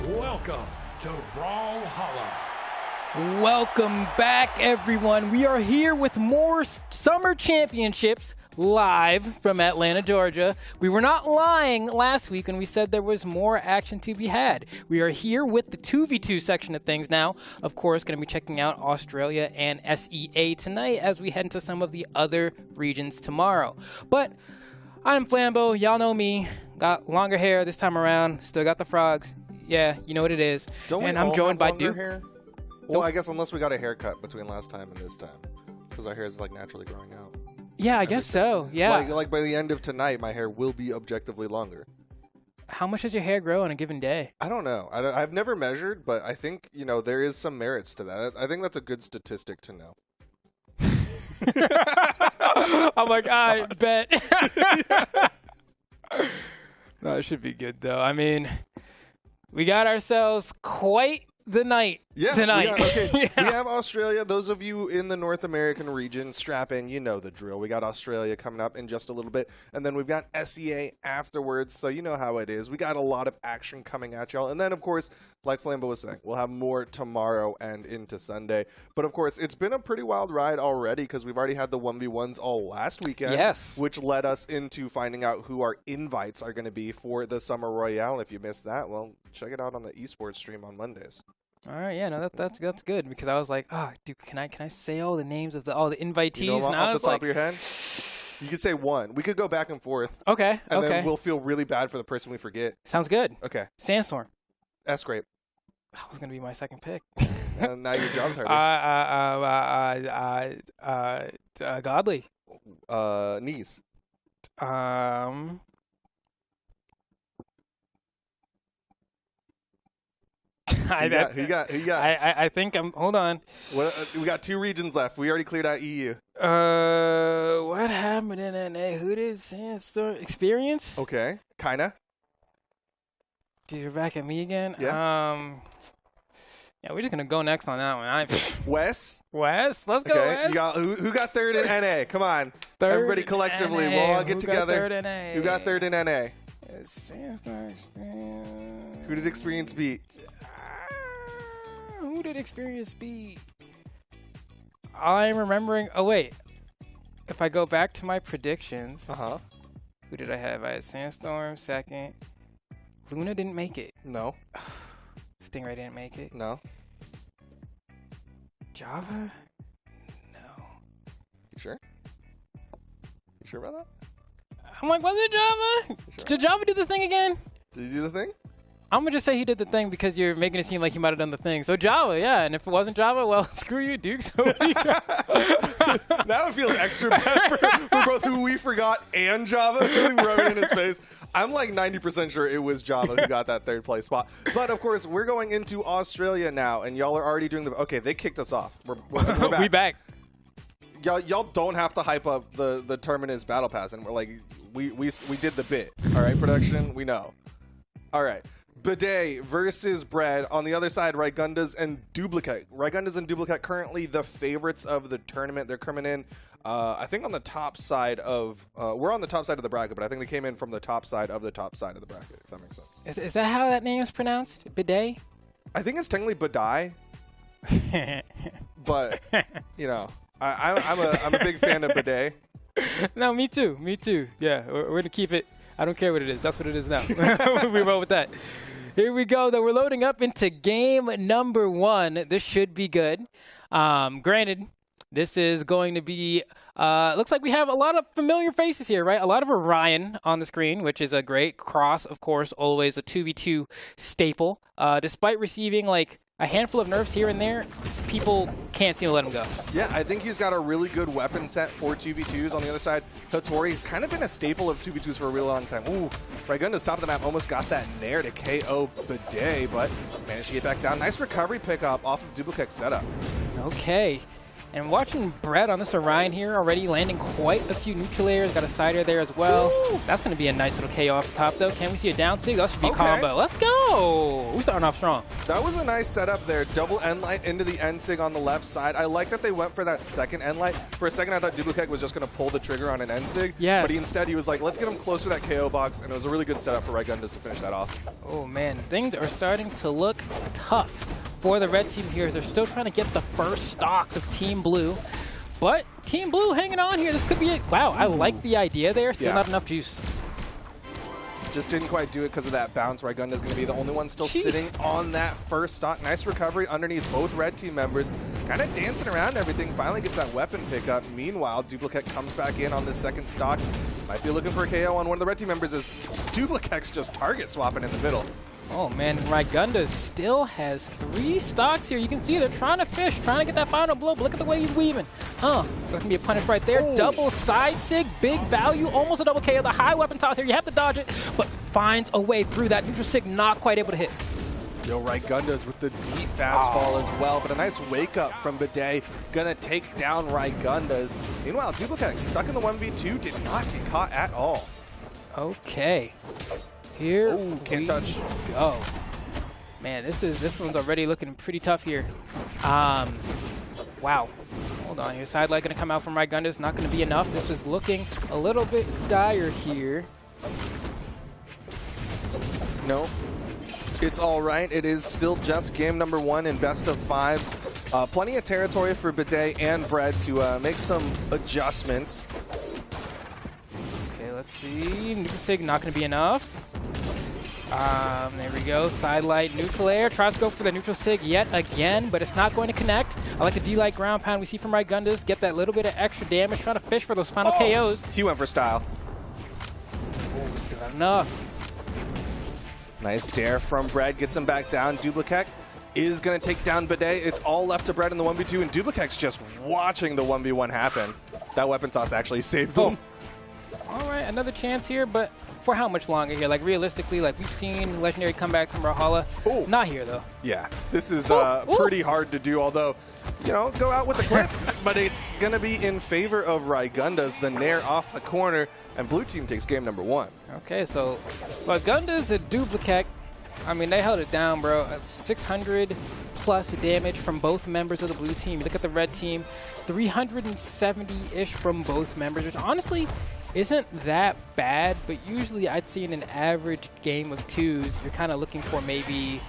Welcome to Brawlhalla. Welcome back, everyone. We are here with more Summer Championships live from Atlanta, Georgia. We were not lying last week when we said there was more action to be had. We are here with the 2v2 section of things now. Of course, going to be checking out Australia and SEA tonight as we head into some of the other regions tomorrow. But I'm Flambeau. Y'all know me. Got longer hair this time around. Still got the frogs. Yeah, you know what it is. And I'm joined by Duke. Hair? Well, I guess unless we got a haircut between last time and this time, because our hair is like naturally growing out. Yeah, I guess so. Yeah. Like by the end of tonight, my hair will be objectively longer. How much does your hair grow on a given day? I don't know. I've never measured, but I think there is some merits to that. I think that's a good statistic to know. I'm like, I bet. No, it should be good though. I mean, we got ourselves quite the night tonight. We have Australia. Those of you in the North American region, strap in. You know the drill. We got Australia coming up in just a little bit. And then we've got SEA afterwards. So you know how it is. We got a lot of action coming at y'all. And then, of course, like Flambeau was saying, we'll have more tomorrow and into Sunday. But, of course, it's been a pretty wild ride already because we've already had the 1v1s all last weekend. Yes. Which led us into finding out who our invites are going to be for the Summer Royale. If you missed that, well, check it out on the esports stream on Mondays. All right, yeah, no, that's good because I was like, oh, dude, can I say all the names of all the invitees? You know, and off the top of your head, you could say one. We could go back and forth. Okay. And then we'll feel really bad for the person we forget. Sounds good. Okay. Sandstorm. S-Grape. That was gonna be my second pick. And now your job's harder. Godly. Knees. Who you got? I think I'm. Hold on. We got 2 regions left. We already cleared out EU. What happened in NA? Who did Sandstorm experience? Okay, kinda. Dude, you're back at me again. Yeah. Yeah, we're just gonna go next on that one. Wes. Let's go. Wes. You got who got third in NA? Come on, everybody collectively. NA. We'll all get Who together. Got third in Who got third in NA? Sandstorm. Who did Experience beat? Who did Experience beat? I'm remembering. Oh wait, if I go back to my predictions, who did I have? I had Sandstorm second. Luna didn't make it. No. Stingray didn't make it. No. Java? No. You sure? You sure about that? I'm like, was it Java? Sure? Did Java do the thing again? Did you do the thing? I'm going to just say he did the thing because you're making it seem like he might have done the thing. So Java, yeah. And if it wasn't Java, well, screw you, Duke. So now it feels extra bad for both who we forgot and Java really rubbing in his face. I'm like 90% sure it was Java who got that third place spot. But, of course, we're going into Australia now, and y'all are already doing the – okay, they kicked us off. We're back. We back. Y'all don't have to hype up the Terminus Battle Pass. And we're like, we did the bit. All right, production, we know. All right. Bidet versus Bread. On the other side, Raigundas and Duplicate. Raigundas and Duplicate currently the favorites of the tournament. They're coming in, I think, on the top side of we're on the top side of the bracket, but I think they came in from the top side of the bracket, if that makes sense. Is that how that name is pronounced? Bidet? I think it's technically Bidet. But, you know, I'm a big fan of Bidet. No, me too. Me too. Yeah, we're going to keep it. I don't care what it is. That's what it is now. We roll with that. Here we go, though. We're loading up into game number 1. This should be good. Granted, this is going to be, looks like we have a lot of familiar faces here, right? A lot of Orion on the screen, which is a great cross, of course, always a 2v2 staple. Despite receiving, like, a handful of nerfs here and there, people can't seem to let him go. Yeah, I think he's got a really good weapon set for 2v2s. On the other side, Totori's kind of been a staple of 2v2s for a real long time. Ooh, Raigunda's top of the map almost got that nair to KO Bidet, but managed to get back down. Nice recovery pickup off of Duplicat's setup. Okay. And watching Brett on this Orion here already landing quite a few neutral layers. Got a side air there as well. Ooh. That's going to be a nice little KO off the top, though. Can we see a down sig? That should be a combo. Let's go. We're starting off strong. That was a nice setup there. Double end light into the end sig on the left side. I like that they went for that second end light. For a second, I thought Duplicate was just going to pull the trigger on an end sig. Yes. But instead, he was like, let's get him close to that KO box. And it was a really good setup for Raigundas to finish that off. Oh, man. Things are starting to look tough for the red team here as they're still trying to get the first stocks of Team Blue. But Team Blue hanging on here. This could be it. Wow, I like the idea there. Still not enough juice. Just didn't quite do it because of that bounce. Raigunda's going to be the only one still sitting on that first stock. Nice recovery underneath both red team members. Kind of dancing around everything. Finally gets that weapon pickup. Meanwhile, Duplicate comes back in on the second stock. Might be looking for a KO on one of the red team members as Duplicate's just target swapping in the middle. Oh man, Raigunda still has 3 stocks here. You can see they're trying to fish, trying to get that final blow, but look at the way he's weaving. That's gonna be a punish right there. Ooh. Double side sig, big value, almost a double KO. The high weapon toss here, you have to dodge it, but finds a way through that. Neutral sig not quite able to hit. Yo, Raigunda's with the deep fastfall as well, but a nice wake up from Bidet. Gonna take down Raigunda's. Meanwhile, Duplicate stuck in the 1v2, did not get caught at all. Okay. Here can't touch. Go. Man, this one's already looking pretty tough here. Wow. Hold on here. Side light gonna come out from Raigunda. It's not gonna be enough. This is looking a little bit dire here. No. It's all right. It is still just game number 1 in best of 5s. Plenty of territory for Bidet and Bread to make some adjustments. Okay, let's see. Neutral sig not gonna be enough. There we go. Side light, neutral air. Tries to go for the neutral sig yet again, but it's not going to connect. I like the D-light ground pound we see from Raigundas. Get that little bit of extra damage, trying to fish for those final KOs. He went for style. Oh, still not enough. Nice dare from Bread. Gets him back down. Duplicate is going to take down Bidet. It's all left to Bread in the 1v2, and Duplicate's just watching the 1v1 happen. That weapon toss actually saved him. All right, another chance here, but for how much longer here? Like, realistically, like, we've seen legendary comebacks from Brawlhalla. Not here, though. Yeah, this is pretty hard to do, although, you know, go out with the clip. But it's going to be in favor of Raigunda's, the nair off the corner, and blue team takes game number 1. Okay, so Raigunda's a Duplicate. I mean, they held it down, bro. 600 plus damage from both members of the blue team. You look at the red team, 370-ish from both members, which honestly isn't that bad, but usually I'd see in an average game of 2s, you're kind of looking for maybe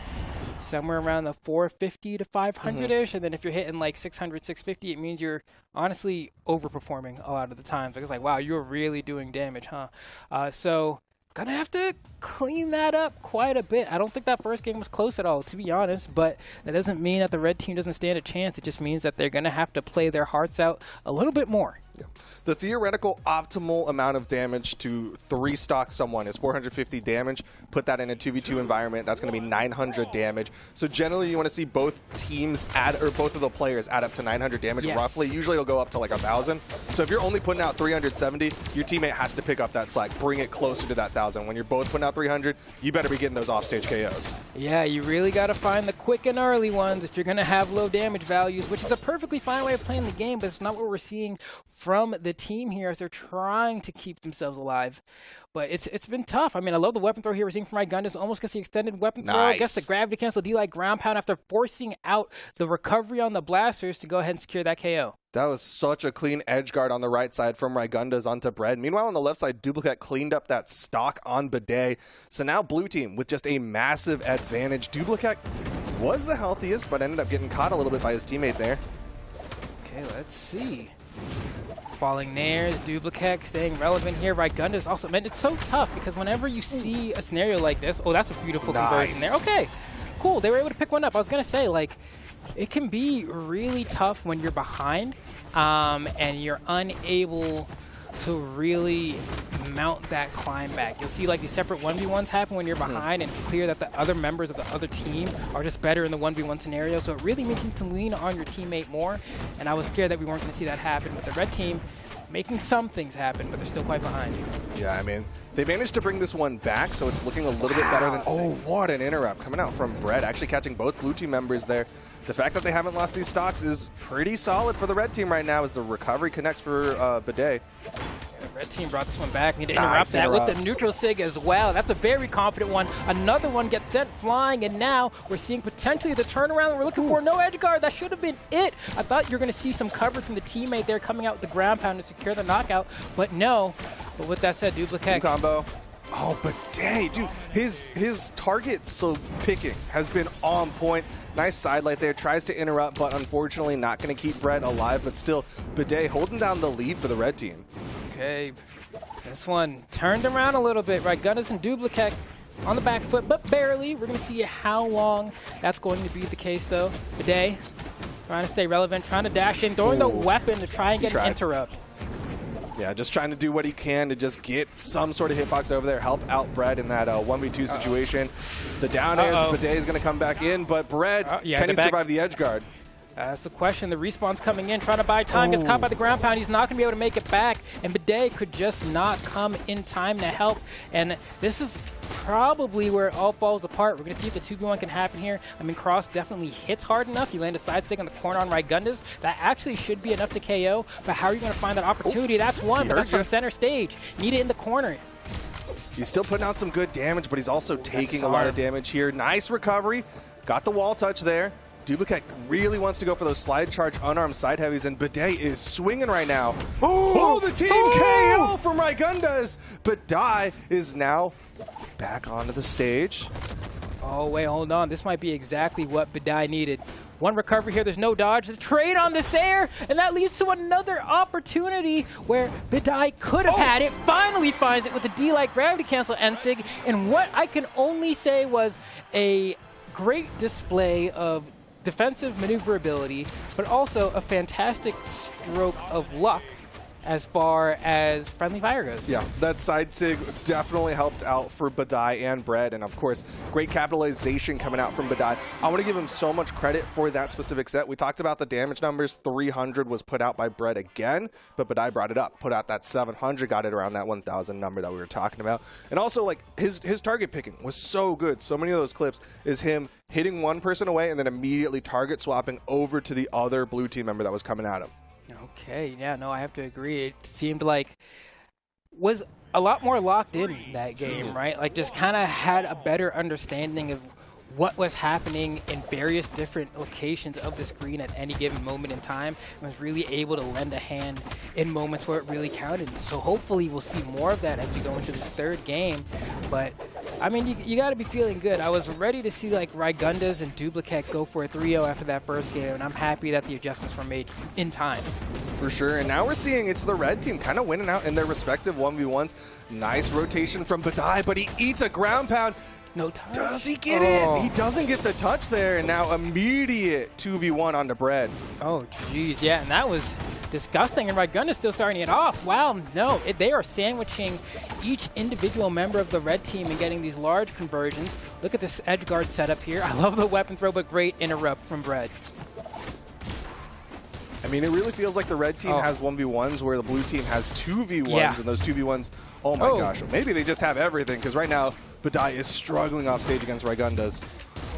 somewhere around the 450 to 500-ish, and then if you're hitting like 600, 650, it means you're honestly overperforming a lot of the times. Like, it's like, wow, you're really doing damage, huh? So gonna have to clean that up quite a bit. I don't think that first game was close at all, to be honest, but that doesn't mean that the red team doesn't stand a chance. It just means that they're gonna have to play their hearts out a little bit more. Yeah. The theoretical optimal amount of damage to 3-stock someone is 450 damage. Put that in a 2v2 environment, that's going to be 900 damage. So generally you want to see both teams add, or both of the players add up to 900 damage roughly. Usually it'll go up to like 1,000. So if you're only putting out 370, your teammate has to pick up that slack, bring it closer to that 1,000. When you're both putting out 300, you better be getting those offstage KOs. Yeah, you really got to find the quick and early ones if you're going to have low damage values, which is a perfectly fine way of playing the game, but it's not what we're seeing from the team here as they're trying to keep themselves alive. But it's been tough. I mean, I love the weapon throw here we're seeing from Raigundas. Almost gets the extended weapon throw. Gets the gravity cancel D-like ground pound after forcing out the recovery on the blasters to go ahead and secure that KO. That was such a clean edge guard on the right side from Raigundas onto Bread. Meanwhile, on the left side, Duplicate cleaned up that stock on Bidet. So now blue team with just a massive advantage. Duplicate was the healthiest, but ended up getting caught a little bit by his teammate there. Okay, let's see. falling there. Duplicate staying relevant here. Raigunda's also, man, it's so tough because whenever you see a scenario like this, oh, that's a beautiful conversion there. Okay, cool. They were able to pick one up. I was gonna say, like, it can be really tough when you're behind and you're unable to really mount that climb back. You'll see like these separate 1v1s happen when you're behind, and it's clear that the other members of the other team are just better in the 1v1 scenario. So it really means you need to lean on your teammate more. And I was scared that we weren't going to see that happen with the red team making some things happen, but they're still quite behind. Yeah, I mean, they managed to bring this one back, so it's looking a little bit better than... Oh, what an interrupt coming out from Bread, actually catching both blue team members there. The fact that they haven't lost these stocks is pretty solid for the red team right now as the recovery connects for Bidet. The red team brought this one back. Need to interrupt that with the neutral sig as well. That's a very confident one. Another one gets sent flying, and now we're seeing potentially the turnaround that we're looking for. No edge guard. That should have been it. I thought you were going to see some coverage from the teammate there coming out with the ground pound to secure the knockout, but no. But with that said, Duplicate. Combo. Oh, but dang, dude, his target picking has been on point. Nice sidelight there, tries to interrupt, but unfortunately not going to keep Brett alive, but still, Bidet holding down the lead for the red team. Okay, this one turned around a little bit, right? Gunnis and Duplicate on the back foot, but barely. We're going to see how long that's going to be the case, though. Bidet trying to stay relevant, trying to dash in, throwing the weapon to try and get an interrupt. Yeah, just trying to do what he can to just get some sort of hitbox over there, help out Brett in that 1v2 situation. The down airs, Bidet is going to come back in, but Brett, can he survive the edge guard? That's the question. The respawn's coming in, trying to buy time, gets caught by the ground pound. He's not going to be able to make it back, and Bidet could just not come in time to help. And this is probably where it all falls apart. We're going to see if the 2v1 can happen here. I mean, Cross definitely hits hard enough. You land a side stick on the corner on Raigundas. That actually should be enough to KO, but how are you going to find that opportunity? That's one, but that's from center stage. Need it in the corner. He's still putting out some good damage, but he's also taking a lot of damage here. Nice recovery. Got the wall touch there. Duplicate really wants to go for those slide charge unarmed side heavies, and Bidet is swinging right now. Oh, the team KO from Raigundas! Bidet is now back onto the stage. Oh, wait, hold on. This might be exactly what Bidet needed. One recovery here, there's no dodge. The trade on this air, and that leads to another opportunity where Bidet could have had it. Finally finds it with the D-like gravity cancel Ensig, and what I can only say was a great display of defensive maneuverability, but also a fantastic stroke of luck as far as friendly fire goes. Yeah, that side sig definitely helped out for Bidet and Bread, and of course, great capitalization coming out from Bidet. I want to give him so much credit for that specific set. We talked about the damage numbers. 300 was put out by Bread again, but Bidet brought it up, put out that 700, got it around that 1,000 number that we were talking about. And also, like, his target picking was so good. So many of those clips is him hitting one person away and then immediately target swapping over to the other blue team member that was coming at him. Okay, yeah, no, I have to agree. It seemed like was a lot more locked in that game, right? Like just kind of had a better understanding of what was happening in various different locations of the screen at any given moment in time, and was really able to lend a hand in moments where it really counted. So hopefully we'll see more of that as we go into this third game. But I mean, you got to be feeling good. I was ready to see like Raigundas and Duplicate go for a 3-0 after that first game, and I'm happy that the adjustments were made in time. For sure, and now we're seeing it's the red team kind of winning out in their respective 1v1s. Nice rotation from Bidet, but he eats a ground pound. No touch. Does he get it? He doesn't get the touch there, and now immediate 2v1 onto Bread. Oh, jeez, yeah, and that was disgusting, and Raigunda's still starting it off. Wow, no, they are sandwiching each individual member of the red team and getting these large conversions. Look at this edge guard setup here. I love the weapon throw, but great interrupt from Bread. I mean, it really feels like the red team has 1v1s where the blue team has 2v1s, and those 2v1s, oh my gosh, maybe they just have everything, because right now, Bidet is struggling off stage against Raigundas.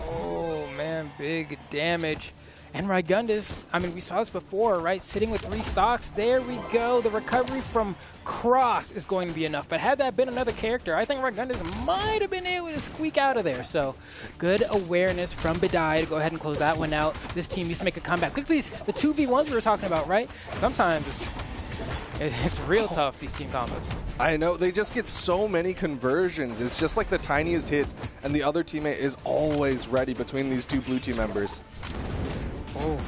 Oh man, big damage. And Raigundas, I mean, we saw this before, right? Sitting with 3 stocks. There we go. The recovery from Cross is going to be enough. But had that been another character, I think Raigundas might have been able to squeak out of there. So good awareness from Bidet to go ahead and close that one out. This team needs to make a comeback. Look at these, the 2v1s we were talking about, right? Sometimes it's real tough, these team combos. I know, they just get so many conversions. It's just like the tiniest hits, and the other teammate is always ready between these two blue team members. Oh,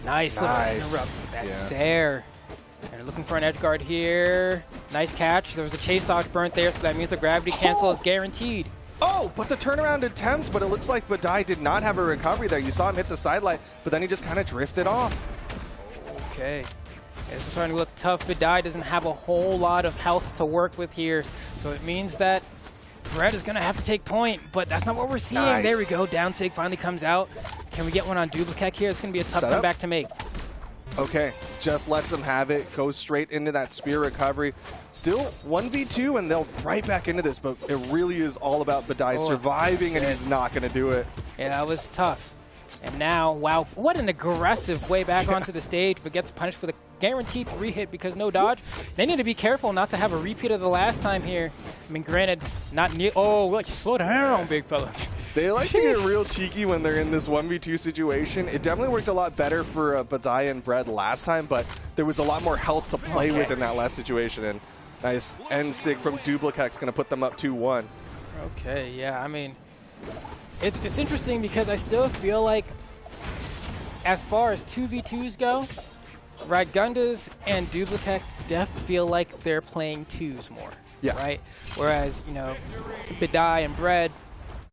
nice little interrupt. That's Sair. And they're looking for an edge guard here. Nice catch. There was a chase dodge burnt there, so that means the gravity cancel is guaranteed. Oh, but the turnaround attempt, but it looks like Badai did not have a recovery there. You saw him hit the sidelight, but then he just kind of drifted off. Okay. This is starting to look tough. Badai doesn't have a whole lot of health to work with here, so it means that Brett is going to have to take point, but that's not what we're seeing. Nice. There we go. Down sig finally comes out. Can we get one on Duplicate here? It's going to be a tough comeback to make. Okay, just lets him have it. Goes straight into that spear recovery. Still 1v2, and they'll right back into this, but it really is all about Badai surviving, and he's not going to do it. Yeah, that was tough. And now, wow, what an aggressive way back onto the stage, but gets punished for the guaranteed 3-hit because no dodge. They need to be careful not to have a repeat of the last time here. I mean, granted, not near. Oh, look, slow down, big fella. They like to get real cheeky when they're in this 1v2 situation. It definitely worked a lot better for Badai and Bread last time, but there was a lot more health to play with in that last situation. And nice end sig from Duplicate's going to put them up 2-1. Okay, yeah, I mean, it's interesting because I still feel like as far as 2v2s go, Ragundas and Duplicate def feel like they're playing 2s more. Yeah. Right? Whereas, you know, Badai and Bread,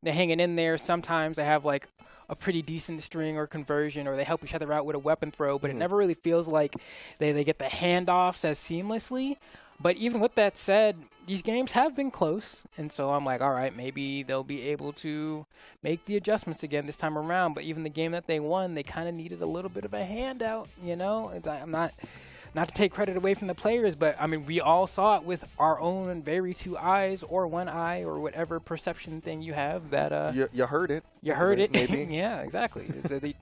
they're hanging in there. Sometimes they have like a pretty decent string or conversion, or they help each other out with a weapon throw, but it never really feels like they get the handoffs as seamlessly. But even with that said, these games have been close, and so I'm like, all right, maybe they'll be able to make the adjustments again this time around. But even the game that they won, they kind of needed a little bit of a handout, you know? I'm not to take credit away from the players, but I mean, we all saw it with our own very 2 eyes or 1 eye or whatever perception thing you have that You heard it. you heard it. Maybe. Yeah, exactly. So they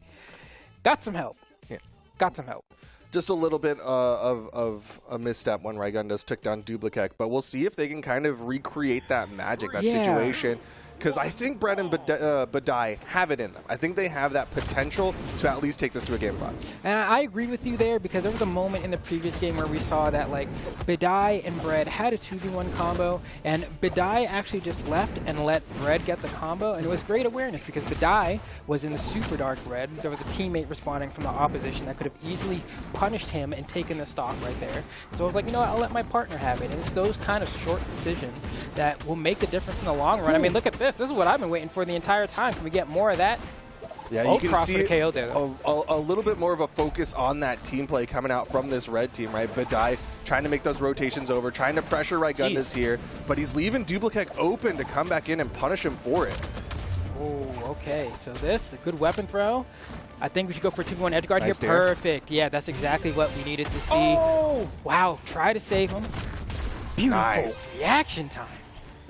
got some help. Yeah. Got some help. Just a little bit of a misstep when Ragundas took down Duplicate, but we'll see if they can kind of recreate that magic, that situation. Because I think Brett and Badai have it in them. I think they have that potential to at least take this to a game 5. And I agree with you there, because there was a moment in the previous game where we saw that like Badai and Bread had a 2v1 combo, and Badai actually just left and let Bread get the combo, and it was great awareness because Badai was in the super dark red. There was a teammate responding from the opposition that could have easily punished him and taken the stock right there. So I was like, you know what, I'll let my partner have it. And it's those kind of short decisions that will make the difference in the long run. I mean, look at this. This is what I've been waiting for the entire time. Can we get more of that? Yeah, you can see KO there, a little bit more of a focus on that team play coming out from this red team, right? Badai trying to make those rotations over, trying to pressure Ragundas here, but he's leaving Duplicate open to come back in and punish him for it. Oh, okay. So this, a good weapon throw. I think we should go for 2v1 edge guard Nice here. dare. Perfect. Yeah, that's exactly what we needed to see. Oh! Wow, try to save him. Beautiful Nice. reaction time.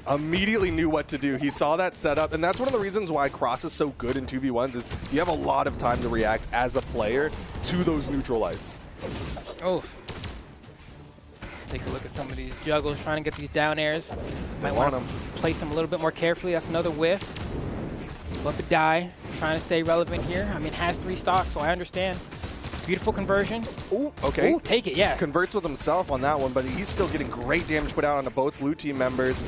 Immediately knew what to do. He saw that setup, and that's one of the reasons why Cross is so good in 2v1s is you have a lot of time to react as a player to those neutral lights. Oof. Take a look at some of these juggles, trying to get these down airs. Might want to place them a little bit more carefully. That's another whiff. Let it die. Trying to stay relevant here. I mean, has 3 stocks, so I understand. Beautiful conversion. Ooh, okay. Ooh, take it, yeah. Converts with himself on that one, but he's still getting great damage put out onto both blue team members.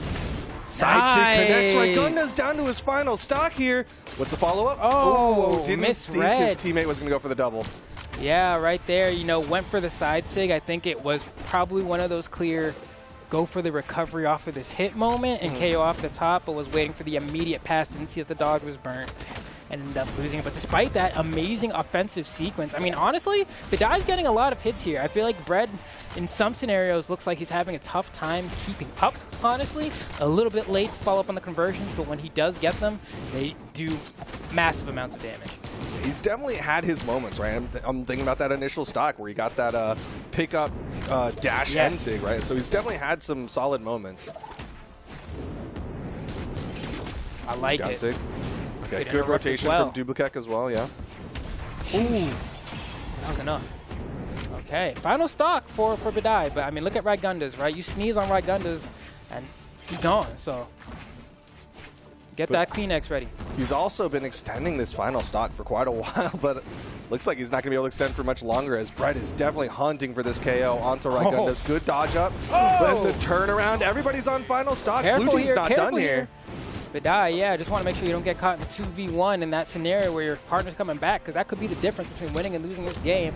Side sig connects. Ragundas down to his final stock here. What's the follow-up? Oh, didn't think misread. his teammate was going to go for the double. Yeah, right there, you know, went for the side sig. I think it was probably one of those clear go for the recovery off of this hit moment and KO off the top, but was waiting for the immediate pass. Didn't see that the dog was burnt and ended up losing it. But despite that amazing offensive sequence, I mean, honestly, Badai's getting a lot of hits here. I feel like Bread, in some scenarios, looks like he's having a tough time keeping up, honestly. A little bit late to follow up on the conversions, but when he does get them, they do massive amounts of damage. He's definitely had his moments, right? I'm thinking about that initial stock where he got that pickup dash end sig, right? So he's definitely had some solid moments. I like it. Sig. Okay, good rotation from Duplicate as well, yeah. Ooh, that was enough. Okay, final stock for Badai, but I mean, look at Ragundas, right? You sneeze on Ragundas, and he's gone, so get that Kleenex ready. He's also been extending this final stock for quite a while, but looks like he's not going to be able to extend for much longer as Brett is definitely hunting for this KO onto Ragundas. Good dodge up, but the turnaround, everybody's on final stocks. Careful Blue team's here, not done here. Badai, yeah, just want to make sure you don't get caught in 2v1 in that scenario where your partner's coming back, because that could be the difference between winning and losing this game.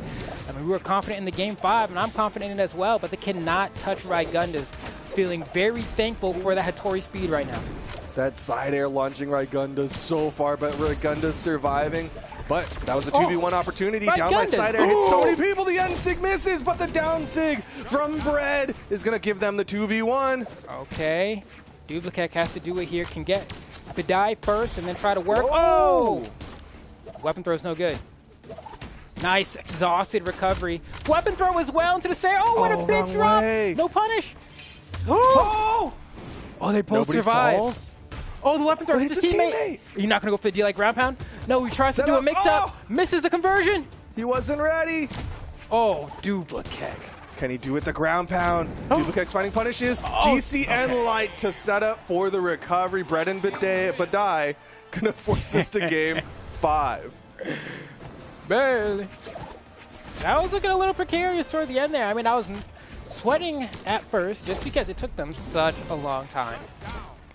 I mean, we were confident in the game 5, and I'm confident in it as well, but they cannot touch Raigundas. Feeling very thankful for that Hattori speed right now. That side air launching Raigundas so far, but Raigundas surviving. But that was a 2v1 opportunity. Down light side air hits so many people. The end sig misses, but the down sig from Bread is going to give them the 2v1. Okay. Duplicate has to do it here. Can get Badai first and then try to work. Oh! Weapon throw's no good. Nice. Exhausted recovery. Weapon throw as well into the sand. Oh, what a big drop. Way. No punish. Oh! Oh, they both survived. Falls. Oh, the weapon throw hits his teammate. Are you not going to go for the D-like ground pound? No, he tries to do a mix-up. Misses the conversion. He wasn't ready. Oh, Duplicate. Can he do it the ground pound? Duplicate's finding punishes. GCN Light to set up for the recovery. Bread and Badai going to force this to game 5. Barely. That was looking a little precarious toward the end there. I mean, I was sweating at first just because it took them such a long time.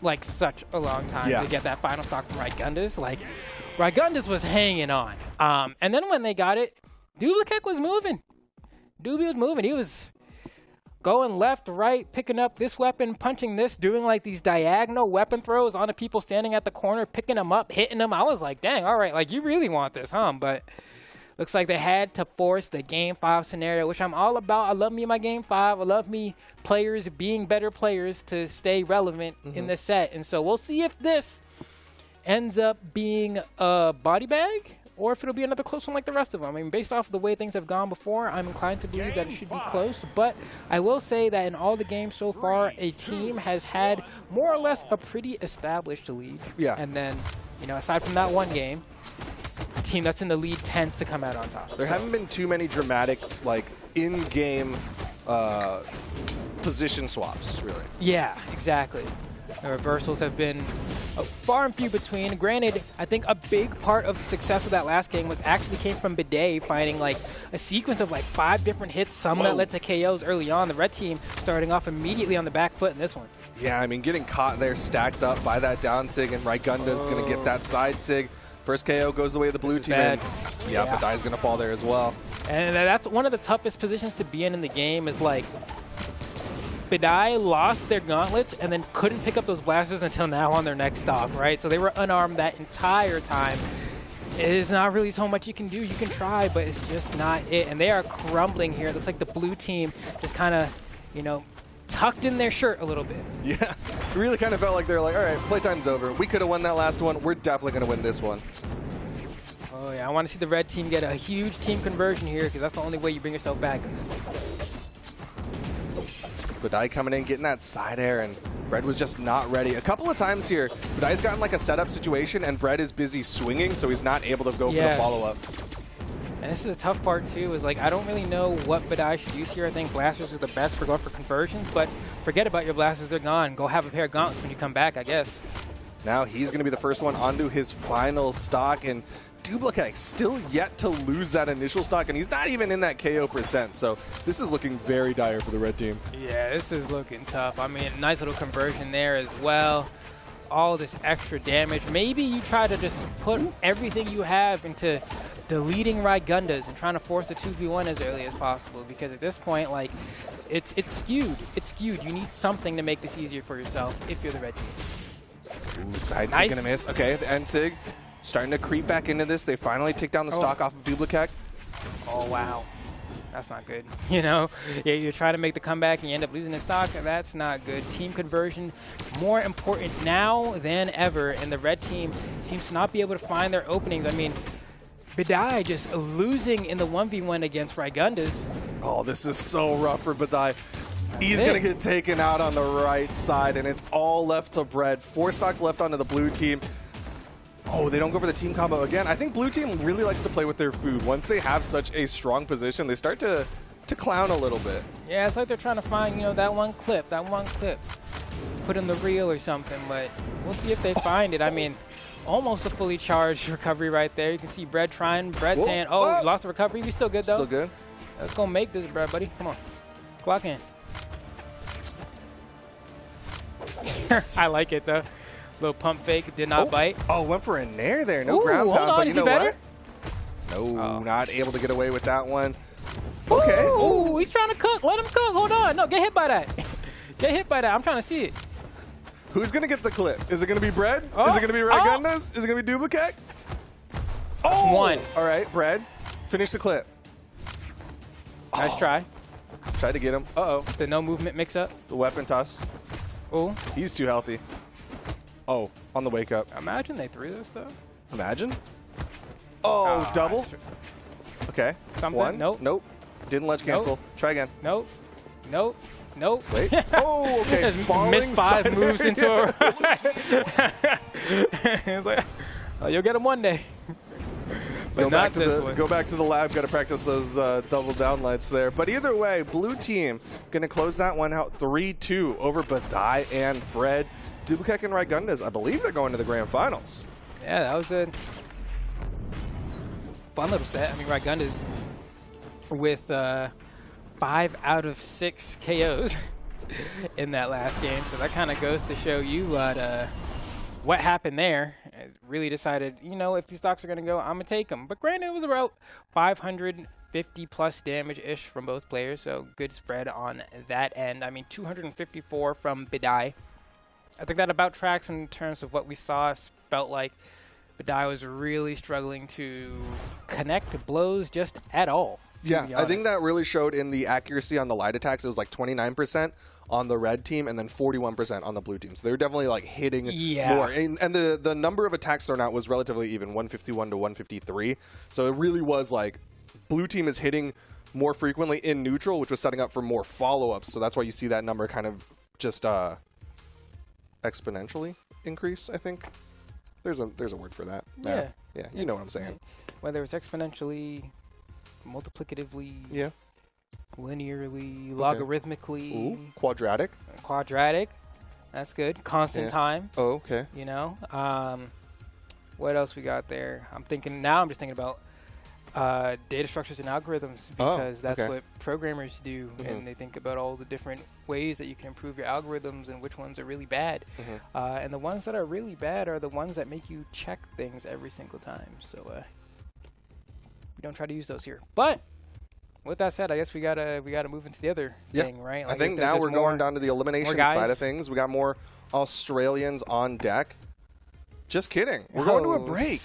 Like, such a long time to get that final stock from Raigundas. Like, Raigundas was hanging on. And then when they got it, Duplicate was moving. Doobie was moving. He was going left, right, picking up this weapon, punching this, doing like these diagonal weapon throws on the people standing at the corner, picking them up, hitting them. I was like, dang, all right, like, you really want this, huh? But looks like they had to force the Game 5 scenario, which I'm all about. I love me my Game 5. I love me players being better players to stay relevant in this set. And so we'll see if this ends up being a body bag or if it'll be another close one like the rest of them. I mean, based off of the way things have gone before, I'm inclined to believe that it should be close. But I will say that in all the games so far, a team has had more or less a pretty established lead. Yeah. And then, you know, aside from that one game, a team that's in the lead tends to come out on top. There haven't been too many dramatic, like, in-game position swaps, really. Yeah, exactly. The reversals have been far and few between. Granted, I think a big part of the success of that last game actually came from Bidet finding like a sequence of like 5 different hits, some that led to KOs early on. The red team starting off immediately on the back foot in this one. Yeah, I mean, getting caught there, stacked up by that down sig, and Raigunda's going to get that side sig. First KO goes the way of the blue team. And Badai's going to fall there as well. And that's one of the toughest positions to be in the game is like, Badai lost their gauntlets and then couldn't pick up those blasters until now on their next stop, right? So they were unarmed that entire time. It is not really so much you can do. You can try, but it's just not it. And they are crumbling here. It looks like the blue team just kind of, you know, tucked in their shirt a little bit. Yeah, it really kind of felt like they're like, all right, playtime's over. We could have won that last one. We're definitely going to win this one. Oh, yeah, I want to see the red team get a huge team conversion here because that's the only way you bring yourself back in this. Badai coming in, getting that side air, and Bread was just not ready. A couple of times here, Badai's gotten like a setup situation, and Bread is busy swinging, so he's not able to go for the follow-up. And this is a tough part, too, is like, I don't really know what Badai should use here. I think blasters are the best for going for conversions, but forget about your blasters, they're gone. Go have a pair of gauntlets when you come back, I guess. Now he's going to be the first one onto his final stock, and Duplicate still yet to lose that initial stock, and he's not even in that KO %, so this is looking very dire for the red team. Yeah, this is looking tough. I mean, nice little conversion there as well. All this extra damage. Maybe you try to just put everything you have into deleting Raigundas and trying to force a 2v1 as early as possible, because at this point, like, it's skewed. It's skewed. You need something to make this easier for yourself if you're the red team. Ooh, side sig gonna miss. Okay, the end sig starting to creep back into this. They finally take down the stock off of Duplicate. Oh, wow. That's not good. You know, you try to make the comeback and you end up losing the stock. That's not good. Team conversion, more important now than ever, and the red team seems to not be able to find their openings. I mean, Badai just losing in the 1v1 against Raigundas. Oh, this is so rough for Badai. He's going to get taken out on the right side, and it's all left to Bread. 4 stocks left onto the blue team. Oh, they don't go for the team combo again. I think blue team really likes to play with their food. Once they have such a strong position, they start to clown a little bit. Yeah, it's like they're trying to find, you know, that one clip, put in the reel or something, but we'll see if they find it. I mean, almost a fully charged recovery right there. You can see Bread trying. Bread saying, oh, lost the recovery. He's still good, though. Still good. Let's go make this, Bread, buddy. Come on. Clock in. I like it, though. Little pump fake, did not bite. Oh, went for a nair there. No Ooh, ground hold pound, on, but you is he know better? what? No, Oh. not able to get away with that one. Okay. Ooh, he's trying to cook. Let him cook. Hold on. No, get hit by that. Get hit by that. I'm trying to see it. Who's going to get the clip? Is it going to be Bread? Oh. Is it going to be Ragundas? Is it going to be Duplicate? That's one. All right, Bread. Finish the clip. Nice try. Tried to get him. Uh-oh. The no movement mix up. The weapon toss. Ooh. He's too healthy. Oh, on the wake up. Imagine they threw this, though. Imagine. Oh, double. Okay. Something? One. Nope. Nope. Didn't ledge cancel. Nope. Try again. Nope. Nope. Nope. Wait. Oh, okay. Just Falling missed 5 side. moves into a... It's like, oh, you'll get him one day. But Go not back, to this the, one. go back to the lab. Got to practice those double down lights there. But either way, blue team going to close that one out 3-2 over Badai and Bread. Duplicate and Ragundas, I believe they're going to the grand finals. Yeah, that was a fun little set. I mean, Ragundas with 5 out of 6 KOs in that last game. So that kind of goes to show you what happened there. It really decided, you know, if these stocks are going to go, I'm going to take them. But granted, it was about 550 plus damage-ish from both players, so good spread on that end. I mean, 254 from Badai. I think that about tracks in terms of what we saw. Felt like Badai was really struggling to connect blows just at all. Yeah, I think that really showed in the accuracy on the light attacks. It was like 29% on the red team and then 41% on the blue team. So they were definitely like hitting more. And the number of attacks thrown out was relatively even, 151 to 153. So it really was like blue team is hitting more frequently in neutral, which was setting up for more follow-ups. So that's why you see that number kind of just exponentially increase, I think. There's a word for that. Yeah. Yeah, you know what I'm saying. Whether it's exponentially, multiplicatively, linearly, logarithmically. Ooh, quadratic. Quadratic. That's good. Constant time. Oh, okay. You know. What else we got there? I'm just thinking about data structures and algorithms, because that's what programmers do, and they think about all the different ways that you can improve your algorithms and which ones are really bad. And the ones that are really bad are the ones that make you check things every single time. So we don't try to use those here. But with that said, I guess we gotta move into the other thing, right? Like I think now we're going down to the elimination side of things. We got more Australians on deck. Just kidding. We're going to a break.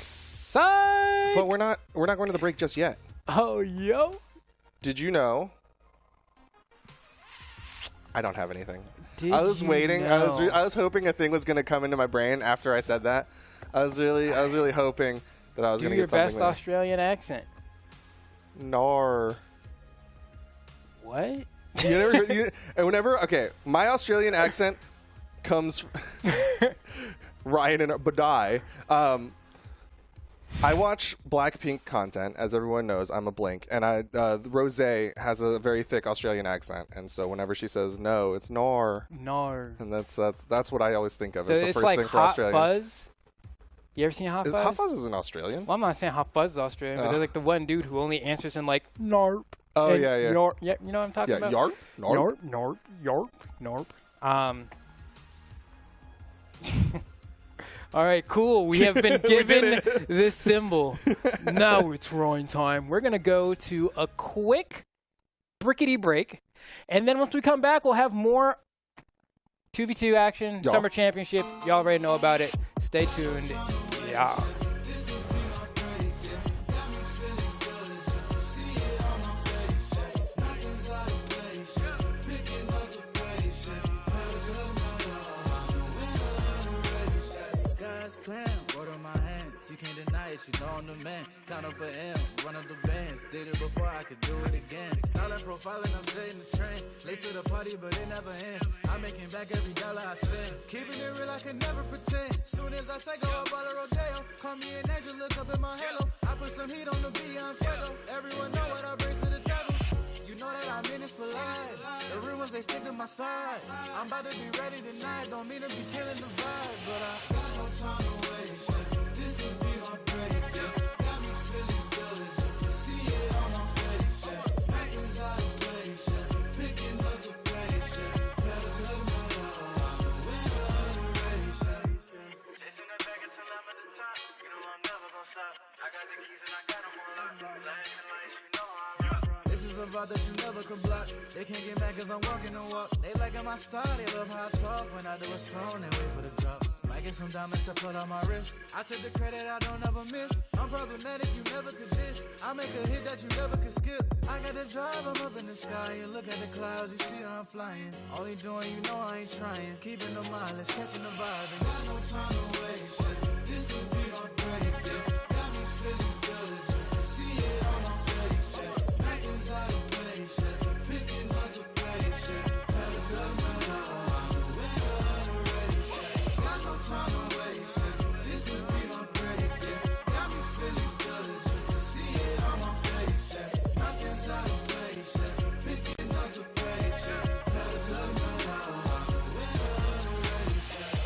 But we're not going to the break just yet. Oh, yo. Did you know? I don't have anything. I was waiting. Know? I was hoping a thing was going to come into my brain after I said that. I was really hoping that I was going to get something. Do your best Australian accent. Nar. What? Okay, my Australian accent comes Ryan and Badai. I watch Blackpink content, as everyone knows. I'm a Blink, and Rose has a very thick Australian accent, and so whenever she says no, it's nar. Nar. And that's what I always think of So as the it's first like thing for Hot Australian. Fuzz. You ever seen Hot Fuzz? Hot Fuzz isn't Australian. Well, I'm not saying Hot Fuzz is Australian, but there's like the one dude who only answers in like narp. Oh yeah. Yarp. Yeah, you know what I'm talking about? Yarp. Narp. All right, cool. We have been given this symbol. Now it's Ryan time. We're going to go to a quick brickety break. And then once we come back, we'll have more 2v2 action, Summer Championship. Y'all already know about it. Stay tuned. Yeah. Plan, word on my hands, you can't deny it, you know I'm the man. Count up an M, run up the bands, did it before I could do it again. Style and profiling, I'm setting the trends. Late to the party, but it never ends. I'm making back every dollar I spend. Keeping it real, I can never pretend. Soon as I say go up all the rodeo, call me an angel, look up in my halo. I put some heat on the beat, I'm Fuego. Everyone know what I bring to the table. You know that I'm in this for life. The real ones, they stick to my side. I'm about to be ready tonight. Don't mean to be killing the vibe, but I got no time to waste. This will be my break. Got me feeling good. You can see it on my face. Acting's out of place. Picking up the pace. Pedal to the metal. I'm the winner of the race. thought that you never could block. They can't get mad cause I'm walking the walk. They liking my style, they love how I talk. When I do a song, they wait for the drop. Might get some diamonds to put on my wrist. I take the credit, I don't ever miss. I'm problematic, you never could dish. I make a hit that you never could skip. I got the drive, I'm up in the sky. You look at the clouds, you see that I'm flying. Only doing, you know I ain't trying. Keeping the mileage, catching the vibe. And got no time to waste, shit. This will be my break, yeah. Got me feeling good, you see it on my face, yeah. Acting's out of place, yeah. Picking up the pace, yeah. Better to the middle, I'm the winner of the race, yeah. Got no time to waste, yeah. This will be my break, yeah. Got me feeling good, you see it on my face, yeah. Nothing's out of place, yeah. Picking up the pace, yeah. Better to the middle, I'm the winner of the race, yeah.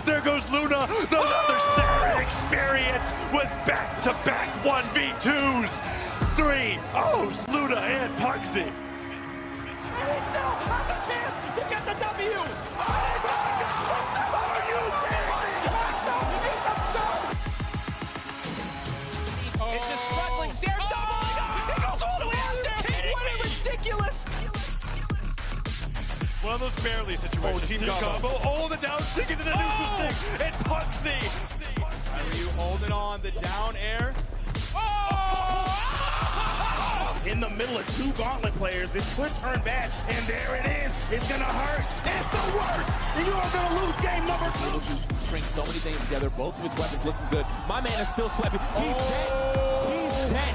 There goes Luna, another Saturn experience with back-to-back 1v2s. 3-0s, Luna and Pugsy. And he still has a chance to get the W! Are you kidding me? It's just struggling. They're doubling up! He goes all the way out there! What a ridiculous! One of those barely situations. Oh, team combo. Oh, the down stick into the neutral stick. And Pugsy. Ryu holding on the down air. In the middle of two gauntlet players, this could turn bad, and there it is. It's gonna hurt. It's the worst, and you are gonna lose game number 2. Able to string so many things together. Both of his weapons looking good. My man is still sweating. He's dead. He's dead.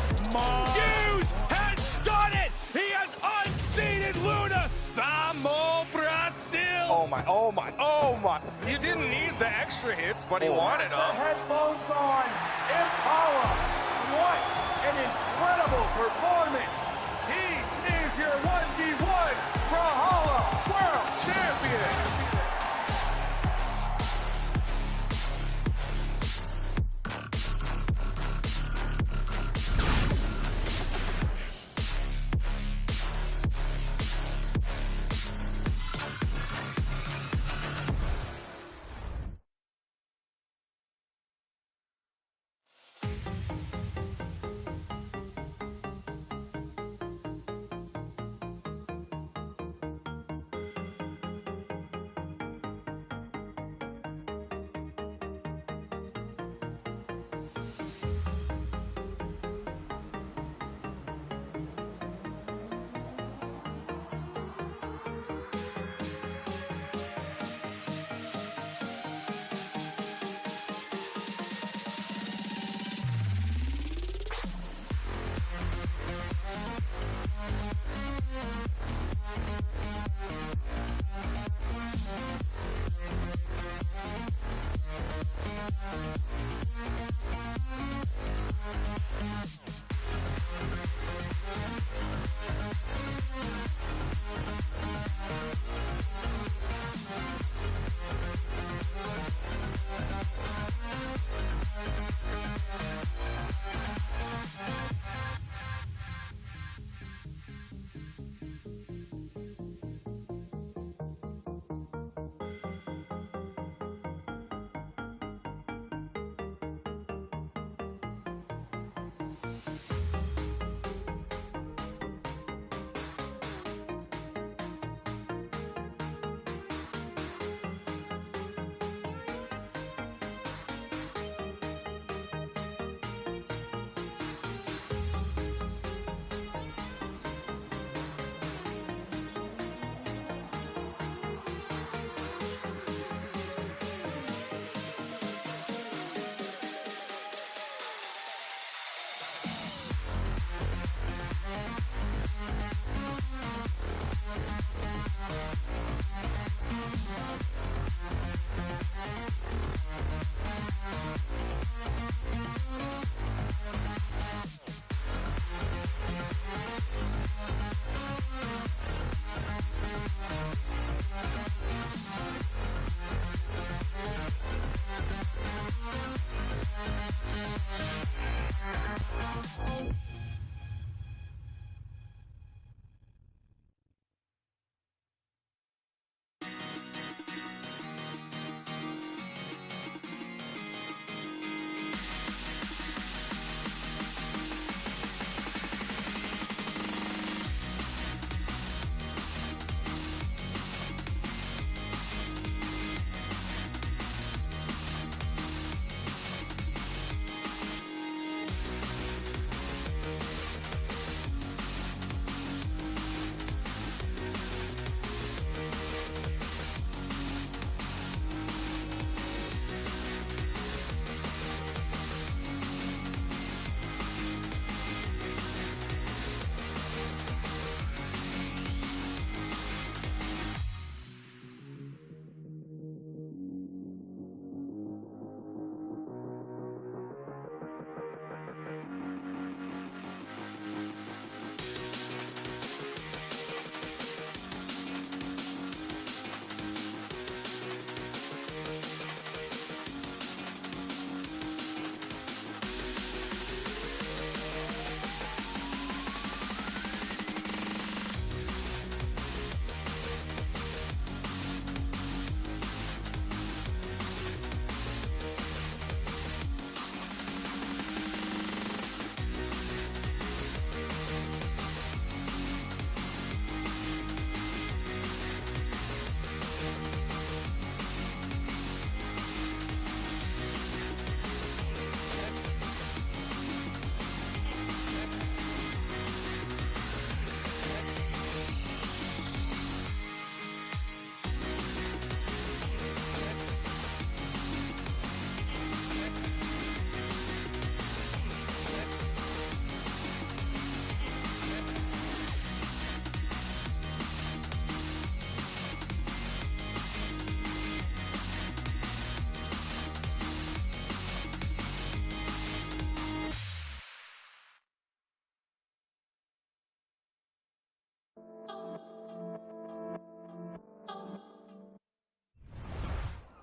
Hughes has done it! He has unseated Luna! Vamos, Brazil! Oh my, oh my, oh my. You didn't need the extra hits, but he wanted them. Headphones on. Impala. What an incredible performance. He is your 1v1 Brawlhalla World Champion.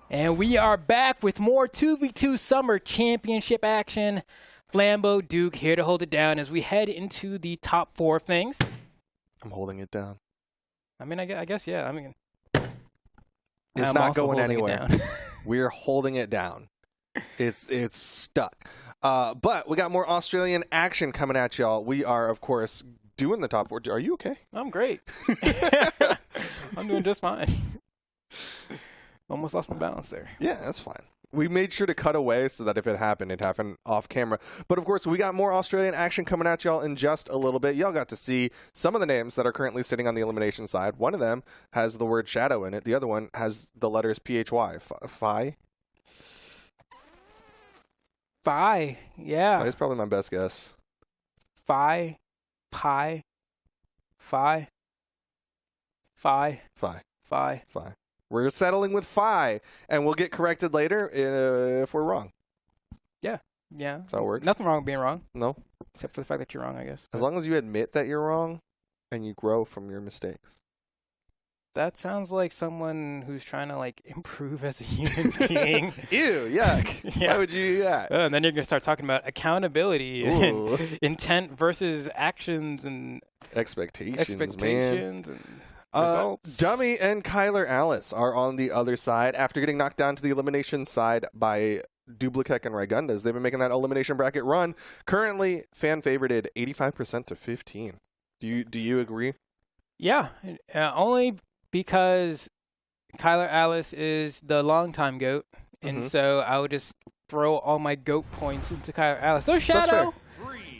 And we are back with more 2v2 Summer Championship action. Flambeau Duke here to hold it down as we head into the top 4 things. I'm holding it down. I mean, I guess, yeah. I mean, it's I'm not also going holding it anywhere. down. We're holding it down. It's stuck. But we got more Australian action coming at y'all. We are, of course, doing the top 4. Are you okay? I'm great. I'm doing just fine. Almost lost my balance there. Yeah, that's fine. We made sure to cut away so that if it happened off camera. But, of course, we got more Australian action coming at y'all in just a little bit. Y'all got to see some of the names that are currently sitting on the elimination side. One of them has the word shadow in it. The other one has the letters PHY. Phi? Phi, yeah. That's probably my best guess. Phi, pi, phi, phi, Phi. phi. Phi. We're settling with Phi, and we'll get corrected later if we're wrong. Yeah. Yeah. That's how it works. Nothing wrong with being wrong. No. Except for the fact that you're wrong, I guess. As long as you admit that you're wrong and you grow from your mistakes. That sounds like someone who's trying to, like, improve as a human being. Ew, yuck. Yeah. Why would you do that? And then you're going to start talking about accountability Ooh. and intent versus actions and Expectations, and results. Dummy and Kyler Alice are on the other side. After getting knocked down to the elimination side by Dublicek and Raigundas, they've been making that elimination bracket run. Currently, fan favorited 85% to 15. Do you agree? Yeah, only because Kyler Alice is the longtime GOAT, and so I would just throw all my GOAT points into Kyler Alice. Though Shadow,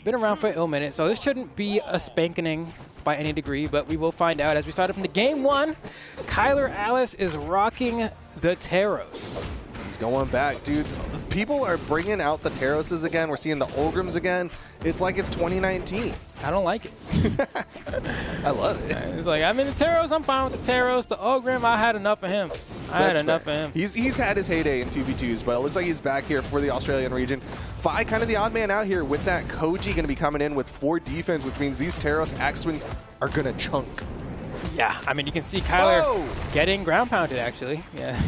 been around for a minute, so this shouldn't be a spanking by any degree, but we will find out as we start up into game 1. Kyler Alice is rocking the Taros. He's going back, dude. People are bringing out the Taroses again. We're seeing the Olgrams again. It's like it's 2019. I don't like it. I love it. It's like, I'm in the Taros. I'm fine with the Taros. The Ogram, I had enough of him. I had enough of him. He's had his heyday in 2v2s, but it looks like he's back here for the Australian region. Phi kind of the odd man out here with that Koji going to be coming in with 4 defense, which means these Taros Axe Swings are going to chunk. Yeah, I mean, you can see Kyler getting ground pounded, actually. Yeah,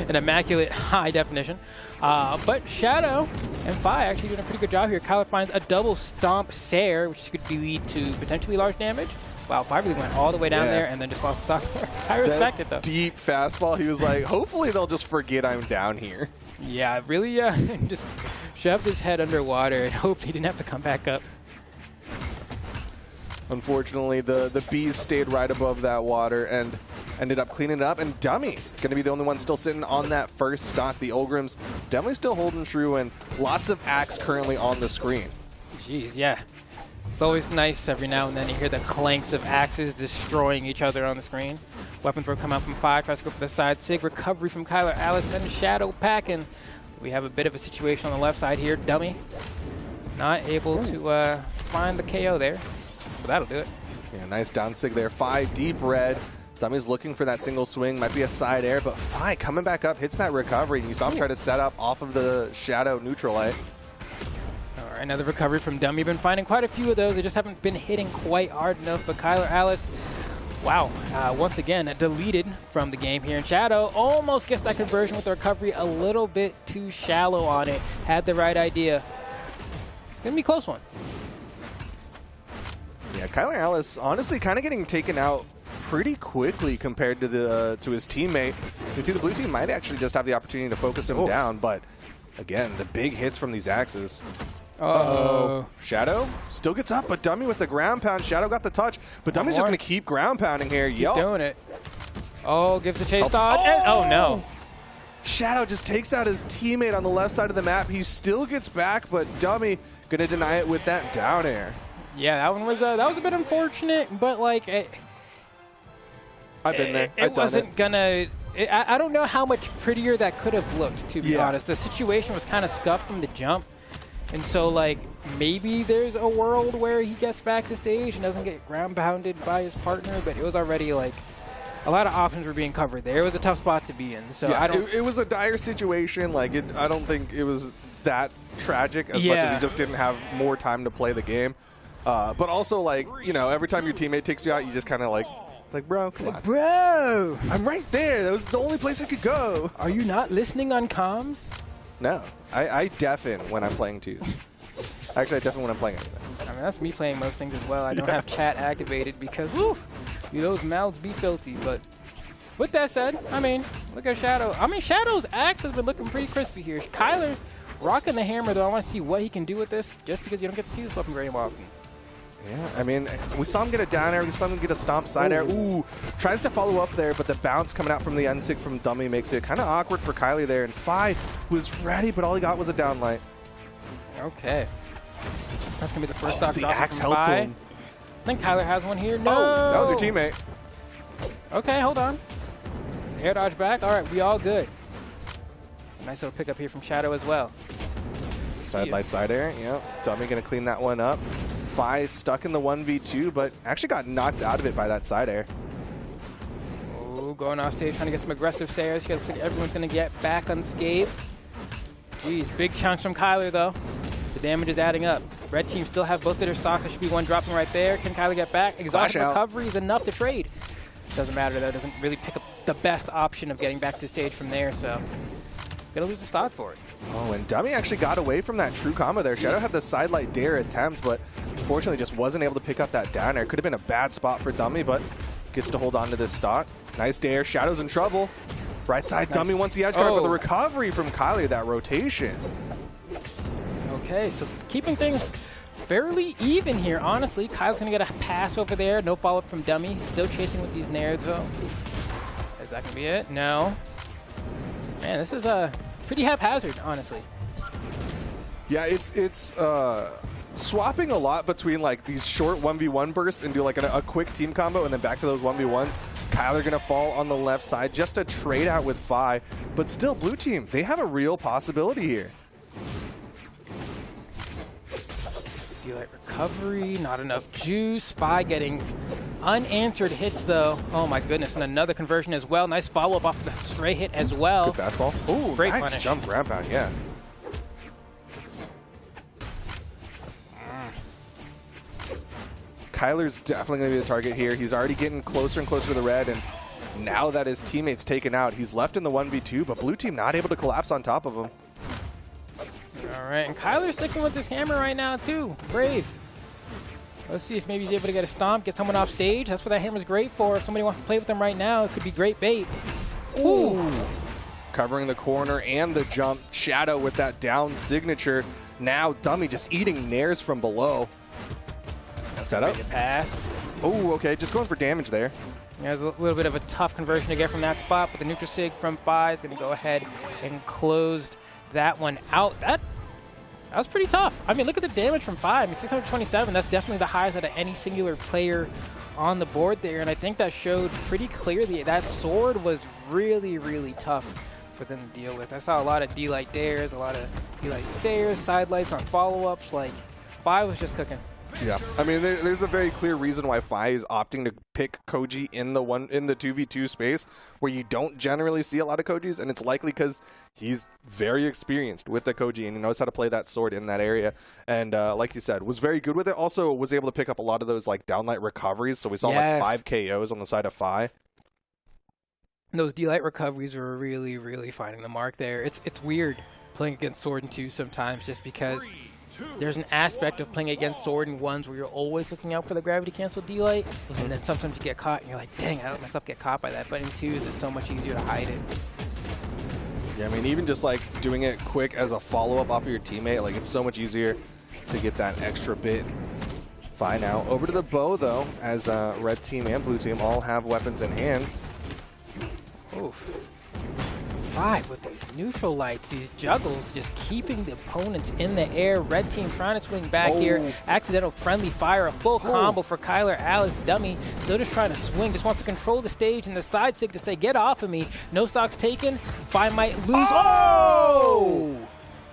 an immaculate high definition. But Shadow and Phi actually doing a pretty good job here. Kyler finds a double stomp Sair, which could lead to potentially large damage. Wow, Phi really went all the way down there and then just lost stock. I respect it, though. Deep fastball. He was like, hopefully they'll just forget I'm down here. Yeah, really, just shoved his head underwater and hoped he didn't have to come back up. Unfortunately, the bees stayed right above that water and ended up cleaning it up. And Dummy is going to be the only one still sitting on that first stock. The Olgrams definitely still holding true, and lots of Axe currently on the screen. Jeez, yeah. It's always nice every now and then to hear the clanks of axes destroying each other on the screen. Weapon throw come out from Phi, tries to go for the side sig. Recovery from Kyler Alice and Shadow packing. We have a bit of a situation on the left side here. Dummy not able to find the KO there. But that'll do it. Yeah, nice down sig there. Phi deep red. Dummy's looking for that single swing. Might be a side air, but Phi coming back up, hits that recovery. And you saw him try to set up off of the Shadow neutral light. All right, another recovery from Dummy. Been finding quite a few of those. They just haven't been hitting quite hard enough. But Kyler Alice, wow, once again, deleted from the game here. And Shadow almost gets that conversion with the recovery. A little bit too shallow on it. Had the right idea. It's going to be a close one. Yeah, Kyler Alice honestly kind of getting taken out pretty quickly compared to his teammate. You see the blue team might actually just have the opportunity to focus him down, but again, the big hits from these axes. Uh-oh. Shadow still gets up, but Dummy with the ground pound. Shadow got the touch, but Dummy's just going to keep ground pounding here. Keep doing it. Oh, gives the chase dodge. Oh, no. Shadow just takes out his teammate on the left side of the map. He still gets back, but Dummy going to deny it with that down air. Yeah, that one was that was a bit unfortunate, but like I've been there. It wasn't gonna. I don't know how much prettier that could have looked, to be honest. The situation was kind of scuffed from the jump, and so like maybe there's a world where he gets back to stage and doesn't get ground pounded by his partner, but it was already like a lot of options were being covered there. It was a tough spot to be in. So I don't. It was a dire situation. Like I don't think it was that tragic as much as he just didn't have more time to play the game. But also, like, you know, every time your teammate takes you out, you just kind of, like, Like, bro, come on. Bro, I'm right there. That was the only place I could go. are you not listening on comms? No, I deafen when I'm playing twos. Actually, I deafen when I'm playing anything. I mean, that's me playing most things as well. I don't have chat activated because, woof, those mouths be filthy. But with that said, I mean, look at Shadow. I mean, Shadow's axe has been looking pretty crispy here. Kyler rocking the hammer, though. I want to see what he can do with this, just because you don't get to see this weapon very often. Yeah, I mean, we saw him get a down air. We saw him get a stomp side air. Ooh, tries to follow up there, but the bounce coming out from the N-Sig from Dummy makes it kind of awkward for Kylie there. And Fi was ready, but all he got was a down light. Okay. That's going to be the first stock the drop axe from helped Fi. him. I think Kyler has one here. No! Oh, that was your teammate. Okay, hold on. Air dodge back. All right, we all good. Nice little pickup here from Shadow as well. Side light side air. Yep. Dummy going to clean that one up. Fi stuck in the 1v2, but actually got knocked out of it by that side air. Oh, going off stage, trying to get some aggressive sayers. Looks like everyone's going to get back unscathed. Jeez, big chunks from Kyler, though. The damage is adding up. Red team still have both of their stocks. There should be one dropping right there. Can Kyler get back? Exhaustion recovery is enough to trade. Doesn't matter, though. Doesn't really pick up the best option of getting back to stage from there, so gonna lose the stock for it. Oh, and Dummy actually got away from that true combo there. Shadow had the side light dare attempt, but unfortunately just wasn't able to pick up that down air. Could have been a bad spot for Dummy, but gets to hold on to this stock. Nice dare. Shadow's in trouble. Right side, nice. Dummy wants the edge guard, but the recovery from Kylie, that rotation. Okay, so keeping things fairly even here, honestly. Kyle's going to get a pass over there. No follow-up from Dummy. Still chasing with these nairs, though. Is that going to be it? No. Man, this is pretty haphazard, honestly. Yeah, it's swapping a lot between like these short 1v1 bursts and do like a quick team combo and then back to those 1v1s. Kyler going to fall on the left side. Just a trade out with Fi. But still, blue team, they have a real possibility here. Light recovery, not enough juice. Fi getting unanswered hits, though. Oh, my goodness. And another conversion as well. Nice follow-up off the stray hit as well. Good fastball. Ooh, great nice punish. Jump grab back, yeah. Kyler's definitely going to be the target here. He's already getting closer and closer to the red, and now that his teammate's taken out, he's left in the 1v2, but blue team not able to collapse on top of him. All right, and Kyler's sticking with this hammer right now, too. Brave. Let's see if maybe he's able to get a stomp, get someone off stage. That's what that hammer's great for. If somebody wants to play with them right now, it could be great bait. Ooh. Covering the corner and the jump. Shadow with that down signature. Now Dummy just eating nairs from below. Set up. Pass. Oh, okay. Just going for damage there. There's a little bit of a tough conversion to get from that spot, but the neutral sig from Fi is going to go ahead and close that one out. That was pretty tough. I mean, look at the damage from Fi. I mean, 627, that's definitely the highest out of any singular player on the board there, and I think that showed pretty clearly that sword was really, really tough for them to deal with. I saw a lot of D-Light dares, a lot of D-Light sayers, side lights on follow-ups. Like, Fi was just cooking. Yeah, I mean, there's a very clear reason why Fi is opting to pick Koji in the 2v2 space, where you don't generally see a lot of Kojis, and it's likely because he's very experienced with the Koji and he knows how to play that sword in that area. And like you said, was very good with it. Also, was able to pick up a lot of those like downlight recoveries. So we saw like 5 KOs on the side of Fi. Those D-Light recoveries were really, really finding the mark there. It's weird playing against Sword and 2 sometimes, just because there's an aspect of playing against Sword and 1s where you're always looking out for the gravity cancel D-Light, and then sometimes you get caught and you're like, dang, I let myself get caught by that. But in 2s, it's so much easier to hide it. Yeah, I mean, even just like doing it quick as a follow-up off of your teammate, like it's so much easier to get that extra bit. Fi now over to the bow, though, as red team and blue team all have weapons in hands. Oof. Fi with these neutral lights, these juggles, just keeping the opponents in the air. Red team trying to swing back here. Accidental friendly fire, a full combo for Kyler. Alice Dummy still just trying to swing, just wants to control the stage and the side sig to say, get off of me. No stocks taken. Fi might lose. Oh!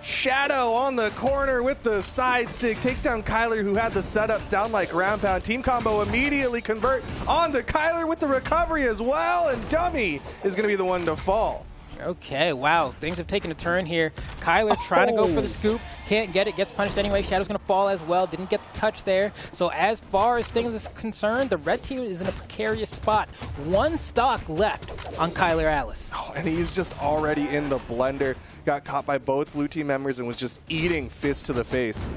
Shadow on the corner with the side sig. Takes down Kyler, who had the setup down like ground pound. Team combo immediately convert on to Kyler with the recovery as well. And Dummy is going to be the one to fall. Okay, wow, things have taken a turn here. Kyler trying to go for the scoop, can't get it, gets punished anyway. Shadow's going to fall as well, didn't get the touch there. So as far as things is concerned, the red team is in a precarious spot. One stock left on Kyler Alice. Oh, and he's just already in the blender. Got caught by both blue team members and was just eating fists to the face.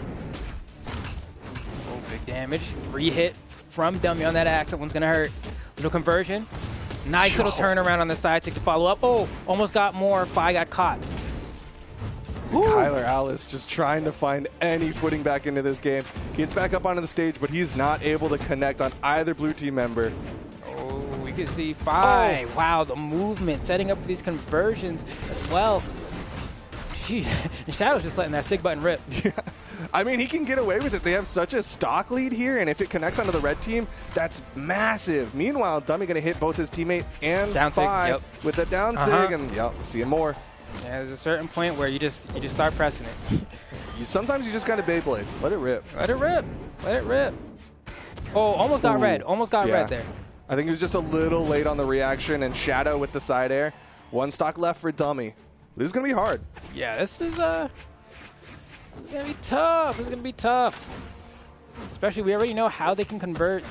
Oh, big damage. 3 hit from Dummy on that axe. That one's going to hurt. Little conversion. Nice little turnaround on the side to follow up. Oh, almost got more. Fi got caught. Kyler Alice just trying to find any footing back into this game. Gets back up onto the stage, but he's not able to connect on either blue team member. Oh, we can see Fi. Oh. Wow, the movement, setting up for these conversions as well. Jeez, and Shadow's just letting that SIG button rip. Yeah. I mean, he can get away with it. They have such a stock lead here, and if it connects onto the red team, that's massive. Meanwhile, Dummy going to hit both his teammate and down Fi with a down SIG, and seeing more. Yeah, there's a certain point where you just start pressing it. Sometimes you just got to Beyblade. Let it rip. Let it rip. Let it rip. Oh, almost got red. Almost got red there. I think he was just a little late on the reaction, and Shadow with the side air. One stock left for Dummy. This is going to be hard. Yeah, this is going to be tough. This is going to be tough. Especially, we already know how they can convert.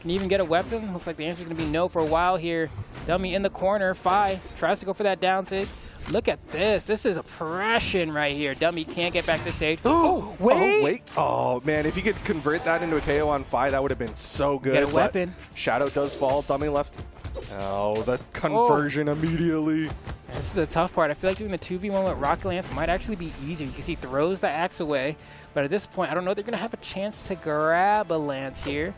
Can you even get a weapon? Looks like the answer is going to be no for a while here. Dummy in the corner. Fi tries to go for that down SIG. Look at this. This is oppression right here. Dummy can't get back to stage. Oh, wait. Oh, man. If he could convert that into a KO on Fi, that would have been so good. Get a weapon. Shadow does fall. Dummy left. Oh, the conversion immediately. This is the tough part. I feel like doing the 2v1 with Rocket Lance might actually be easier. You can see he throws the axe away. But at this point, I don't know if they're going to have a chance to grab a lance here.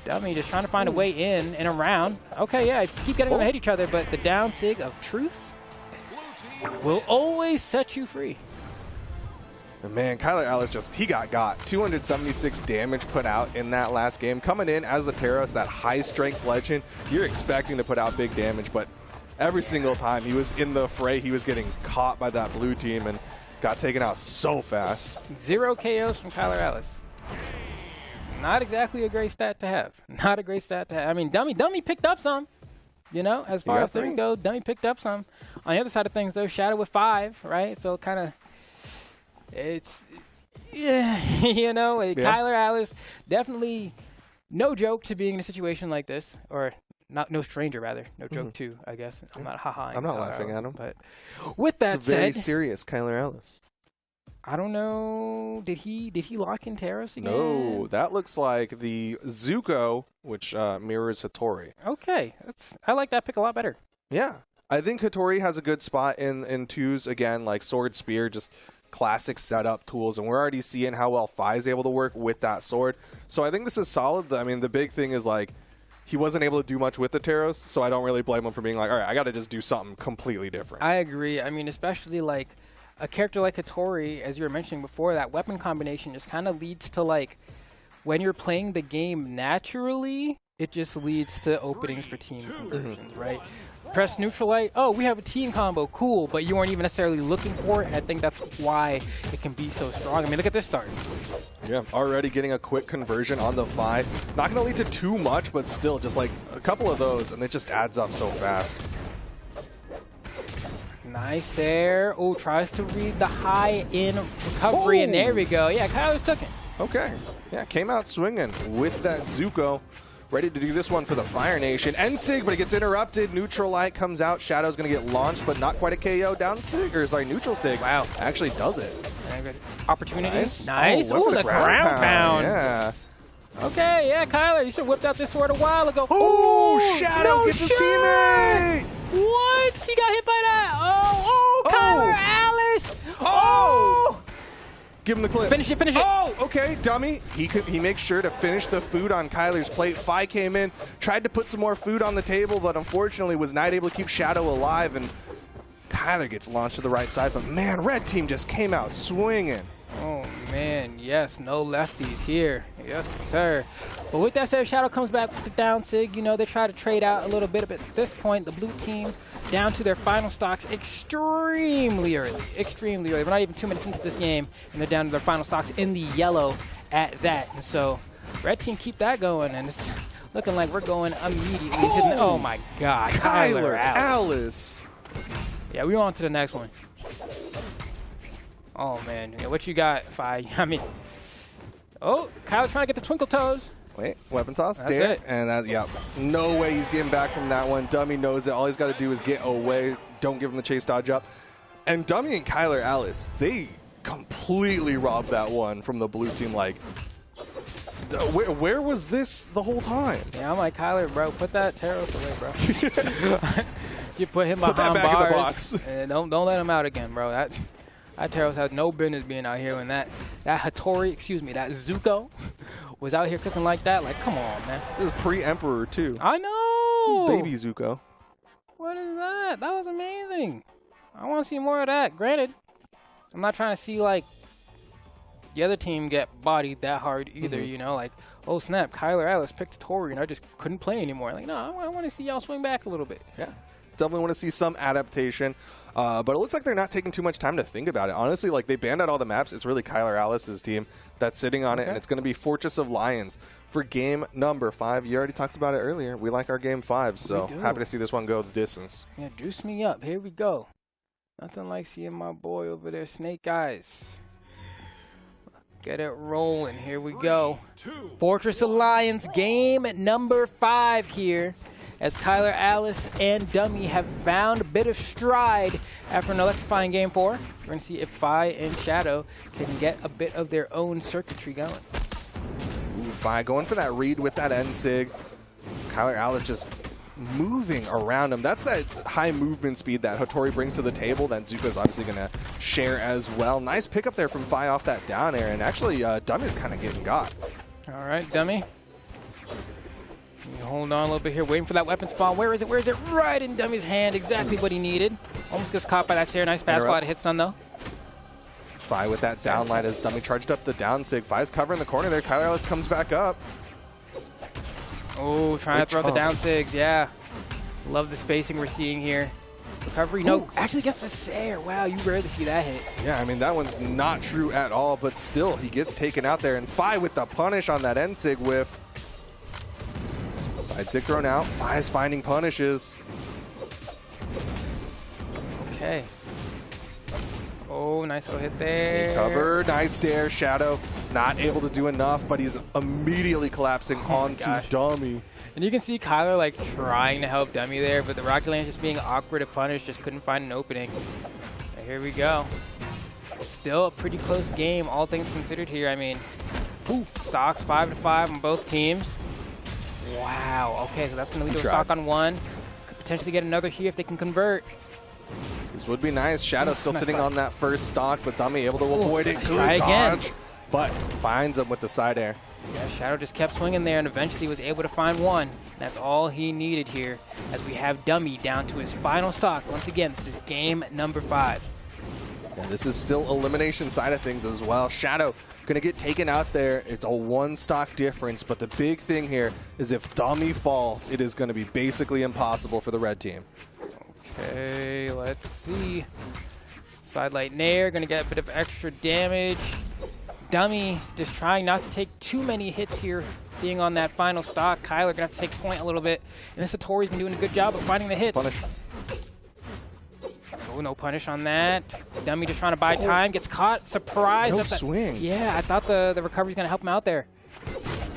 Dummy just trying to find a way in and around. Okay, yeah, keep getting them to hit each other, but the down SIG of truth will always set you free. Man, Kyler Alice he got 276 damage put out in that last game. Coming in as the Terros, that high strength legend, you're expecting to put out big damage, but every single time he was in the fray, he was getting caught by that blue team and got taken out so fast. 0 KOs from Kyler Alice. Not exactly a great stat to have. Not a great stat to have. I mean, Dummy picked up some. You know, as far as things go, Dummy picked up some. On the other side of things, though, Shadow with 5, right? So kind of, it's, yeah, you know, Kyler Alice, definitely no joke to being in a situation like this, or no stranger, rather. No joke, too, I guess. I'm not I'm not laughing at him. But with that said. Very serious, Kyler Alice. I don't know. Did he lock in Terros again? No, that looks like the Zuko, which mirrors Hattori. Okay, I like that pick a lot better. Yeah, I think Hattori has a good spot in twos again, like sword, spear, just classic setup tools, and we're already seeing how well Fi is able to work with that sword. So I think this is solid. I mean, the big thing is like he wasn't able to do much with the Terros, so I don't really blame him for being like, all right, I got to just do something completely different. I agree. I mean, especially like a character like Hattori, as you were mentioning before, that weapon combination just kind of leads to like when you're playing the game naturally, it just leads to openings for team conversions, right? Press neutral light. Oh, we have a team combo. Cool, but you weren't even necessarily looking for it. And I think that's why it can be so strong. I mean, look at this start. Yeah, already getting a quick conversion on the 5. Not going to lead to too much, but still just like a couple of those, and it just adds up so fast. Nice air. Oh, tries to read the high in recovery, and there we go. Yeah, Kyler's took it. Okay. Yeah, came out swinging with that Zuko. Ready to do this one for the Fire Nation. N-Sig, but it gets interrupted. Neutral light comes out. Shadow's going to get launched, but not quite a KO. Down Sig, or sorry, neutral Sig. Wow. Actually does it. Opportunity. Nice. Oh, the ground pound. Yeah. Okay, yeah, Kyler, you should have whipped out this sword a while ago. Oh, Shadow gets his teammate. What? He got hit by that. Oh, Kyler Alice. Oh. Give him the clip. Finish it. Oh, okay, Dummy. He makes sure to finish the food on Kyler's plate. Fi came in, tried to put some more food on the table, but unfortunately was not able to keep Shadow alive, and Kyler gets launched to the right side. But man, red team just came out swinging. Oh man, yes, no lefties here. Yes, sir. But with that said, Shadow comes back with the down SIG. You know, they try to trade out a little bit, but at this point, the blue team down to their final stocks extremely early. We're not even 2 minutes into this game, and they're down to their final stocks in the yellow at that. And so, red team keep that going, and it's looking like we're going immediately to the, oh my God, Kyler Alice. Yeah, we on to the next one. Oh, man. Yeah, what you got, Fi? I mean, oh, Kyle's trying to get the twinkle toes. Wait, weapon toss, That's dare, it. and that, yeah, no way he's getting back from that one. Dummy knows it. All he's got to do is get away. Don't give him the chase dodge up. And Dummy and Kyler Alice, they completely robbed that one from the blue team. Like, where was this the whole time? Yeah, I'm like, Kyler, bro, put that Taros away, bro. You put him Put that behind back in the bars. box. And don't let him out again, bro. That Taros had no business being out here when that Hattori, excuse me, that Zuko was out here cooking like that. Like, come on, man. This is pre-Emperor, too. I know. This is baby Zuko. What is that? That was amazing. I want to see more of that. Granted, I'm not trying to see, like, the other team get bodied that hard either, you know? Like, oh, snap, Kyler Alice picked Tori, and I just couldn't play anymore. Like, no, I want to see y'all swing back a little bit. Yeah. Definitely want to see some adaptation, but it looks like they're not taking too much time to think about it. Honestly, like, they banned out all the maps. It's really Kyler Alice's team that's sitting on it, and it's going to be Fortress of Lions for game number 5. You already talked about it earlier. We like our game 5, so happy to see this one go the distance. Yeah, juice me up. Here we go. Nothing like seeing my boy over there, Snake Eyes. Get it rolling. Here we go. Fortress of Lions, game number 5 here, as Kyler Alice and Dummy have found a bit of stride after an electrifying game 4. We're going to see if Fi and Shadow can get a bit of their own circuitry going. Ooh, Fi going for that read with that N-Sig. Kyler Alice just moving around him. That's that high movement speed that Hattori brings to the table that Zuko's obviously going to share as well. Nice pickup there from Fi off that down air, and actually Dummy's kind of getting got. All right, Dummy. You hold on a little bit here, waiting for that weapon spawn. Where is it? Where is it? Right in Dummy's hand. Exactly what he needed. Almost gets caught by that Sarah. Nice fast spot. Hit stun, though. Fi with that down line as Dummy charged up the down sig. Fi's covering the corner there. Kyler Alice comes back up. Oh, trying to throw the down sigs. Yeah. Love the spacing we're seeing here. Recovery. No, actually gets the Sarah. Wow, you rarely see that hit. Yeah, I mean, that one's not true at all, but still, he gets taken out there. And Fi with the punish on that N-Sig whiff. Side sig thrown out. Fi is finding punishes. Okay. Oh, nice little hit there. Cover, nice dare. Shadow not able to do enough, but he's immediately collapsing onto Dummy. And you can see Kyler like trying to help Dummy there, but the Rocket Lance just being awkward to punish, just couldn't find an opening. And here we go. Still a pretty close game, all things considered here. I mean, stocks 5-5 on both teams. Wow. Okay, so that's going to lead to a stock on 1. Could potentially get another here if they can convert. This would be nice. Shadow still sitting on that first stock, but Dummy able to avoid it. Try again. But finds him with the side air. Yeah, Shadow just kept swinging there and eventually was able to find 1. That's all he needed here as we have Dummy down to his final stock. Once again, this is game number 5. Yeah, this is still elimination side of things as well. Shadow going to get taken out there. It's a 1 stock difference, but the big thing here is if Dummy falls, it is going to be basically impossible for the red team. Okay, let's see. Sidelight Nair, going to get a bit of extra damage. Dummy just trying not to take too many hits here, being on that final stock. Kyler going to have to take point a little bit. And this Hattori's been doing a good job of finding the hits. Punish. Oh, no punish on that. Dummy just trying to buy time, gets caught. Surprise. No swing. Yeah, I thought the recovery's going to help him out there.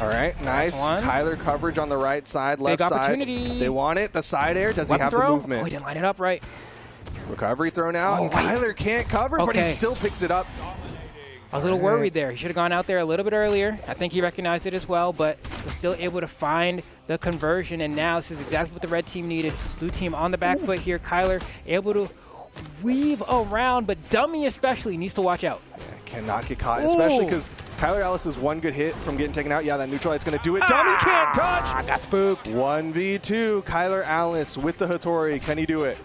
All right, nice. Kyler coverage on the right side, left Big side. opportunity. They want it. The side air. Does he have the movement? Oh, he didn't line it up right. Recovery thrown out. Oh, Kyler can't cover, but he still picks it up. I was a little worried there. He should have gone out there a little bit earlier. I think he recognized it as well, but was still able to find the conversion. And now this is exactly what the red team needed. Blue team on the back foot here. Kyler able to weave around, but Dummy especially needs to watch out. Yeah, cannot get caught, especially because Kyler Alice is 1 good hit from getting taken out. Yeah, that neutral light's going to do it. Dummy can't touch. I got spooked. 1v2. Kyler Alice with the Hattori. Can he do it?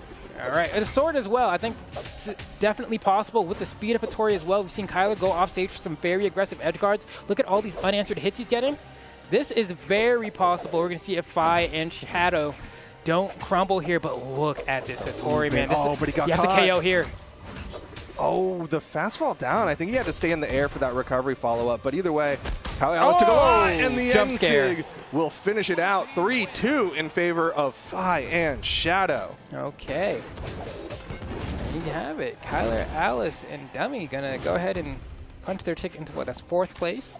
All right, and a sword as well. I think it's definitely possible with the speed of Hattori as well. We've seen Kyler go off stage for some very aggressive edge guards. Look at all these unanswered hits he's getting. This is very possible. We're going to see if Fi and Shadow don't crumble here, but look at this Hattori, man. This but he got you have caught. to KO here. Oh, the fast fall down. I think he had to stay in the air for that recovery follow-up. But either way, Kyler Alice took a lot, and the N-Sig will finish it out 3-2 in favor of Fi and Shadow. Okay. you have it. Kyler, Alice, and Dummy gonna go ahead and punch their ticket into what? That's 4th place.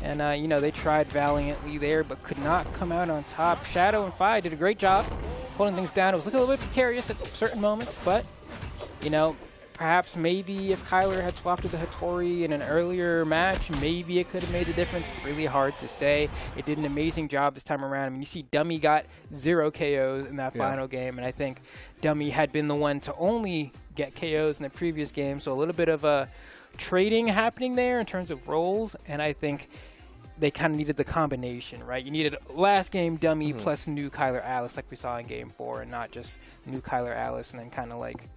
And, you know, they tried valiantly there, but could not come out on top. Shadow and Fi did a great job holding things down. It was looking a little bit precarious at certain moments, but, you know, perhaps maybe if Kyler had swapped to the Hattori in an earlier match, maybe it could have made a difference. It's really hard to say. It did an amazing job this time around. I mean, you see Dummy got 0 KOs in that final game, and I think Dummy had been the one to only get KOs in the previous game, so a little bit of a trading happening there in terms of roles, and I think they kind of needed the combination, right? You needed last game Dummy plus new Kyler Alice like we saw in game 4, and not just new Kyler Alice and then kind of like,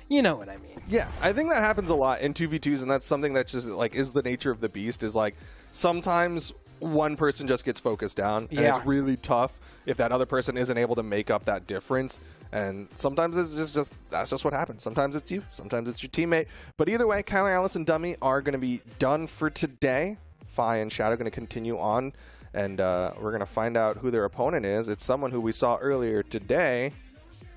you know what I mean. Yeah, I think that happens a lot in 2v2s, and that's something that just like is the nature of the beast, is like sometimes one person just gets focused down, and it's really tough if that other person isn't able to make up that difference. And sometimes it's just that's just what happens. Sometimes it's you, sometimes it's your teammate. But either way, Kyler, Alice, and Dummy are going to be done for today. Fi and Shadow going to continue on, and we're going to find out who their opponent is. It's someone who we saw earlier today.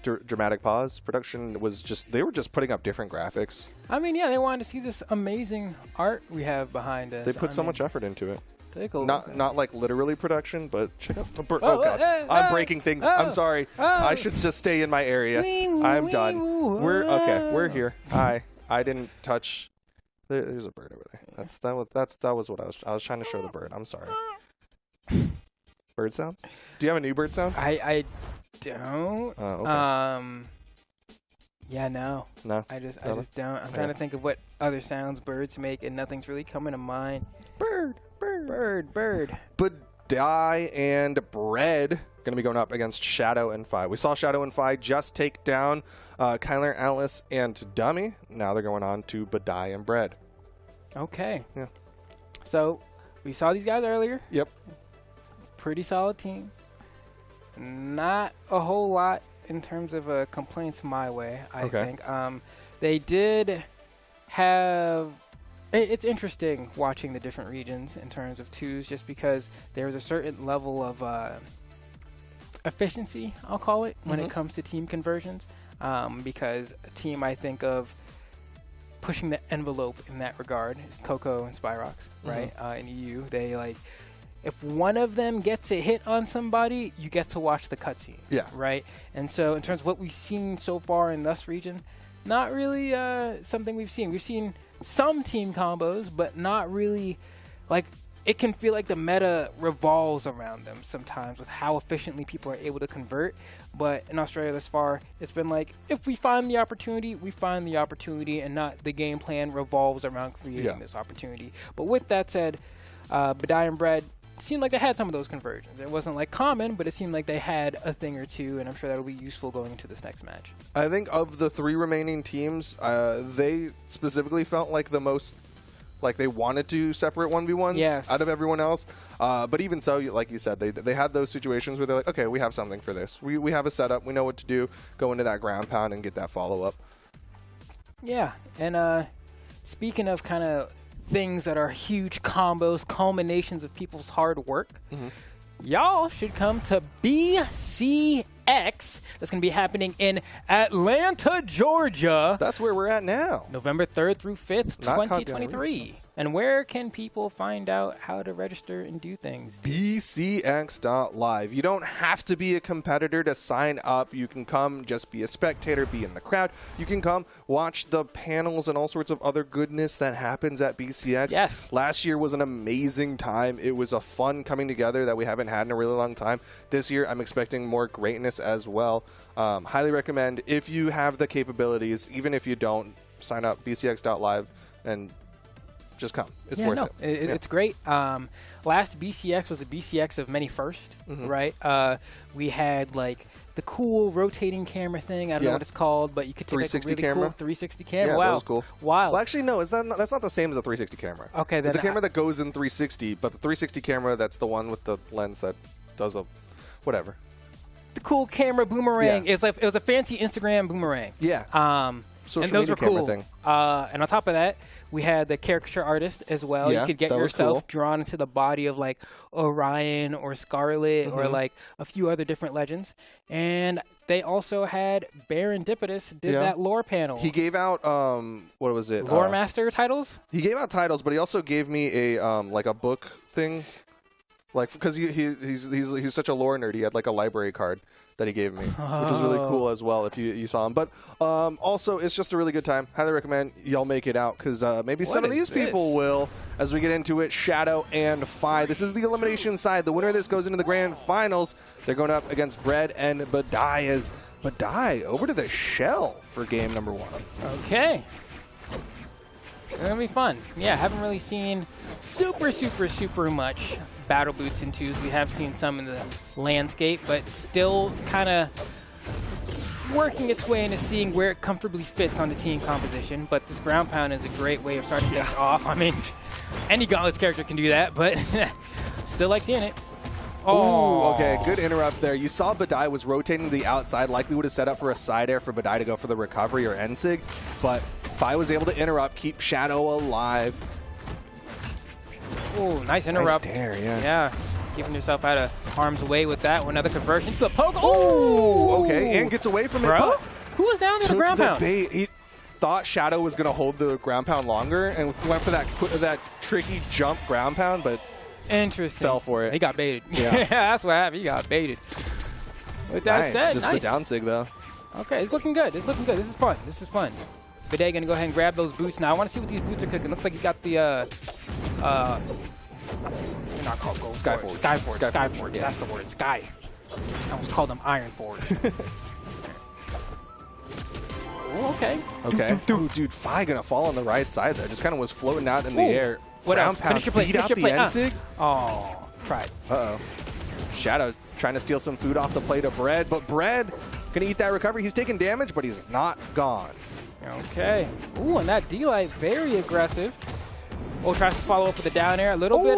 Dramatic pause. Production was they were just putting up different graphics. I mean, yeah, they wanted to see this amazing art we have behind us. They put so much effort into it. Take a not like literally production, but check out the bird. Oh god, I'm breaking things. I'm sorry. I should just stay in my area. I'm done. We're here. Hi. I didn't touch. There's a bird over there. That was what I was trying to show the bird. I'm sorry. Bird sound? Do you have a new bird sound? I don't. Oh, okay. Yeah, no. No. I just don't. I'm trying to think of what other sounds birds make, and nothing's really coming to mind. Bird. Badai and Bread going to be going up against Shadow and Fi. We saw Shadow and Fi just take down Kyler, Alice, and Dummy. Now they're going on to Badai and Bread. Okay. Yeah. So we saw these guys earlier. Yep. Pretty solid team. Not a whole lot in terms of complaints my way, I think. They did have... It's interesting watching the different regions in terms of twos, just because there's a certain level of efficiency, I'll call it, when it comes to team conversions. Because a team I think of pushing the envelope in that regard is Coco and Spyrox, right? In EU, they like... If one of them gets a hit on somebody, you get to watch the cutscene. Yeah. Right? And so in terms of what we've seen so far in this region, not really something we've seen. We've seen some team combos, but not really, like, it can feel like the meta revolves around them sometimes with how efficiently people are able to convert. But in Australia thus far, it's been like, if we find the opportunity, we find the opportunity, and not the game plan revolves around creating this opportunity. But with that said, Badai and Bread seemed like they had some of those conversions. It wasn't like common, but it seemed like they had a thing or two, and I'm sure that'll be useful going into this next match. I think of the 3 remaining teams, they specifically felt like the most, like they wanted to separate 1v1s out of everyone else. But even so, like you said, they had those situations where they're like, okay, we have something for this. We have a setup. We know what to do. Go into that ground pound and get that follow-up. Yeah, and speaking of kind of things that are huge combos, culminations of people's hard work, y'all should come to BCX. That's going to be happening in Atlanta, Georgia. That's where we're at now. November 3rd through 5th, 2023. And where can people find out how to register and do things? BCX.live. You don't have to be a competitor to sign up. You can come, just be a spectator, be in the crowd. You can come watch the panels and all sorts of other goodness that happens at BCX. Yes. Last year was an amazing time. It was a fun coming together that we haven't had in a really long time. This year, I'm expecting more greatness as well. Highly recommend, if you have the capabilities, even if you don't, sign up BCX.live and just come. It's worth it. It's great. Last BCX was a BCX of many first, right? We had like the cool rotating camera thing. I don't know what it's called, but you could take like a really camera. cool 360 camera. Yeah, that was cool. Wow. Well, actually, no, that's not the same as a 360 camera. Okay, then it's a camera that goes in 360, but the 360 camera, that's the one with the lens that does a whatever. The cool camera boomerang. It's like, it was a fancy Instagram boomerang. Yeah. And those were cool. Thing. And on top of that, We had the caricature artist as well. Yeah, you could get that was yourself cool. drawn into the body of like Orion or Scarlet or like a few other different legends. And they also had Baron Dipidus did that lore panel. He gave out what was it? Lore Master titles? He gave out titles, but he also gave me a like a book thing, like because he's such a lore nerd. He had like a library card that he gave me, which was really cool as well if you saw him. But also, it's just a really good time. Highly recommend y'all make it out because maybe some of these people will as we get into it. Shadow and Fi. This is the elimination side. The winner of this goes into the grand finals. They're going up against Bread and Badai as Badai over to the shell for game number 1. Okay. It's going to be fun. Yeah, haven't really seen super much Battle Boots in 2s. We have seen some in the landscape, but still kind of working its way into seeing where it comfortably fits on the team composition. But this ground pound is a great way of starting things off. I mean, any Gauntlets character can do that, but still like seeing it. Oh, okay, good interrupt there. You saw Badai was rotating to the outside, likely would have set up for a side air for Badai to go for the recovery or Ensig, but Fi was able to interrupt, keep Shadow alive. Oh, nice interrupt. Nice dare, yeah. Yeah, keeping yourself out of harm's way with that one. Another conversion to the poke. Oh, okay, and gets away from it. Bro, But who was down there to the ground pound? bait. He thought Shadow was going to hold the ground pound longer and went for that tricky jump ground pound, but Interesting. fell for it. He got baited. Yeah. That's what happened. He got baited. With that nice. said, Just nice. the down sig, though. Okay, it's looking good. It's looking good. This is fun. This is fun. Bidet gonna go ahead and grab those boots now. I want to see what these boots are cooking. Looks like he got the they're not called gold. Skyforge. Skyforge. Yeah. That's the word. Sky. I almost called them Iron Forge. Ooh, okay. Okay. Ooh, dude, Fi gonna fall on the right side there. Just kind of was floating out in the air. What Ground else? pound Finish your plate. beat Finish out your the plate. Ensig. Oh, tried. Uh-oh. Shadow trying to steal some food off the plate of Bread, but Bread gonna eat that recovery. He's taking damage, but he's not gone. Okay. Ooh, and that D-Light, very aggressive. Oh, tries to follow up with a down air. A little bit,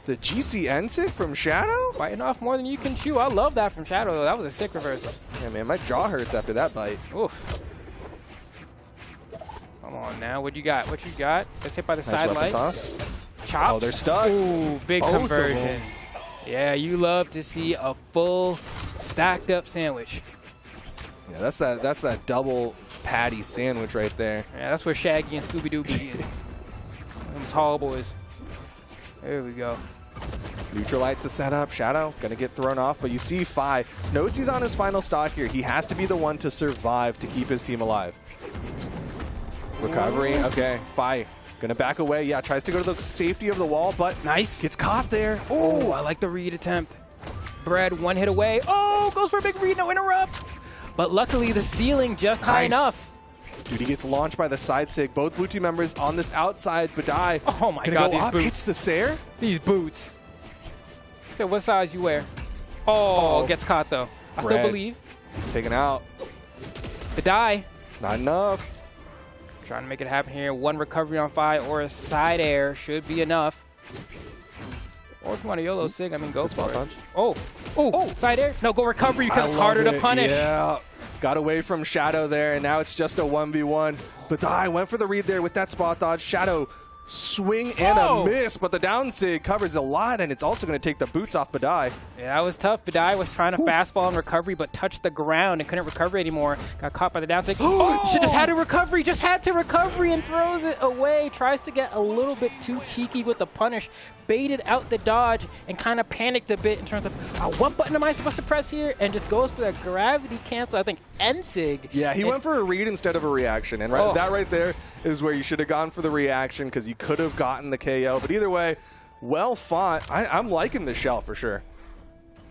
the GC Ensig from Shadow? biting off more than you can chew. I love that from Shadow, though. That was a sick reversal. Yeah, man, my jaw hurts after that bite. Oof. Come on now. What you got? What you got? Gets hit by the Nice side weapon light. toss. Chops. Oh, they're stuck. Ooh, big Both of conversion. them. Yeah, you love to see a full stacked up sandwich. Yeah, that's that double patty sandwich right there. Yeah, that's where Shaggy and Scooby-Doo be. Them tall boys. There we go. Neutralite to set up. Shadow gonna get thrown off, but you see Fi knows he's on his final stock here. He has to be the one to survive to keep his team alive. Recovery. Okay, Fi gonna back away. Yeah, tries to go to the safety of the wall, but Nice. gets caught there. Oh, I like the read attempt. Bread, one hit away. Oh, goes for a big read, no interrupt. But luckily, the ceiling just high Nice. enough. Dude, he gets launched by the side sig. Both blue team members on this outside. Badai. Oh my gonna God, go these up, boots. hits the Sair. These boots. So what size you wear? Oh, gets caught though. I still Bread. believe. Taken out. The die. Not enough. Trying to make it happen here. One recovery on Fi or a side air should be enough. Or if you want a YOLO sig, I mean, go for it. Oh, side air? No, go recovery because it's I harder love to it. punish. Yeah. Got away from Shadow there, and now it's just a 1v1. Badai went for the read there with that spot dodge. Shadow swing and a miss, but the down sig covers a lot, and it's also going to take the boots off Badai. Yeah, that was tough. Badai was trying to fastball and recovery, but touched the ground and couldn't recover anymore. Got caught by the down sig. Just had to recovery, and throws it away. Tries to get a little bit too cheeky with the punish. Baited out the dodge and kind of panicked a bit in terms of, what button am I supposed to press here? And just goes for the gravity cancel. I think Ensig. Yeah, he went for a read instead of a reaction, and that right there is where you should have gone for the reaction because you could have gotten the KO. But either way, well fought. I'm liking the shell for sure.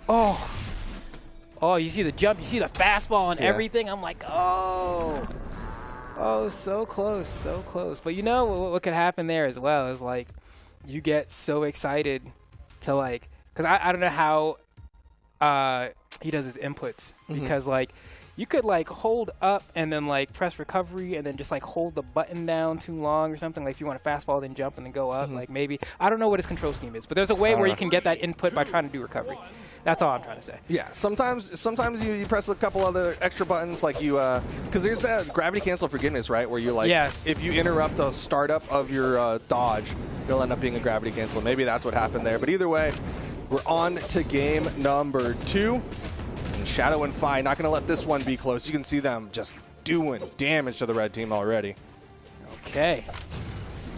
Oh, you see the jump, you see the fastball and everything. I'm like, oh, so close, so close. But you know what could happen there as well is like you get so excited to like, because I don't know how he does his inputs because like you could like hold up and then like press recovery and then just like hold the button down too long or something. Like if you want to fast fall, then jump and then go up. Like maybe, I don't know what his control scheme is, but there's a way where you can get that input by trying to do recovery. That's all I'm trying to say. Yeah, sometimes you press a couple other extra buttons, like you, because there's that gravity cancel forgiveness, right? Where you like, if you interrupt the startup of your dodge, it'll end up being a gravity cancel. Maybe that's what happened there. But either way, we're on to game number 2. And Shadow and Fi not going to let this one be close. You can see them just doing damage to the red team already. Okay.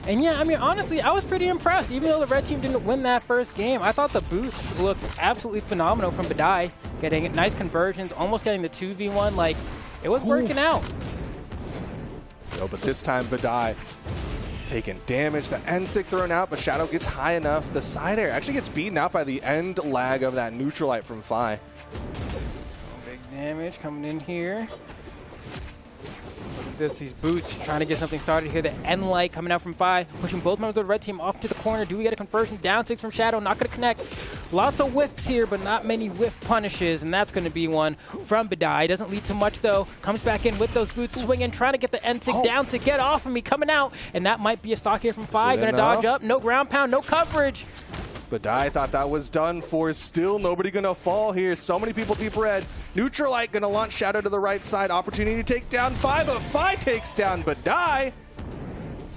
And yeah, I mean, honestly, I was pretty impressed. Even though the red team didn't win that first game, I thought the boots looked absolutely phenomenal from Badai. Getting nice conversions, almost getting the 2v1. Like, it was working out. Oh, but this time Badai taking damage. The N-Sig thrown out, but Shadow gets high enough. The side air actually gets beaten out by the end lag of that neutralite from Fi. Big damage coming in here. These boots trying to get something started here. The N-Light coming out from Fi, pushing both members of the red team off to the corner. Do we get a conversion? Down 6 from Shadow, not going to connect. Lots of whiffs here, but not many whiff punishes, and that's going to be one from Badai. Doesn't lead to much, though. Comes back in with those boots, swinging, trying to get the N-Sig down to get off of me, coming out, and that might be a stock here from Fi. Going to dodge up, no ground pound, no coverage. Badai thought that was done for. Still nobody gonna fall here. So many people deep red. Neutralite gonna launch Shadow to the right side. Opportunity to take down Fi, but Fi takes down Badai.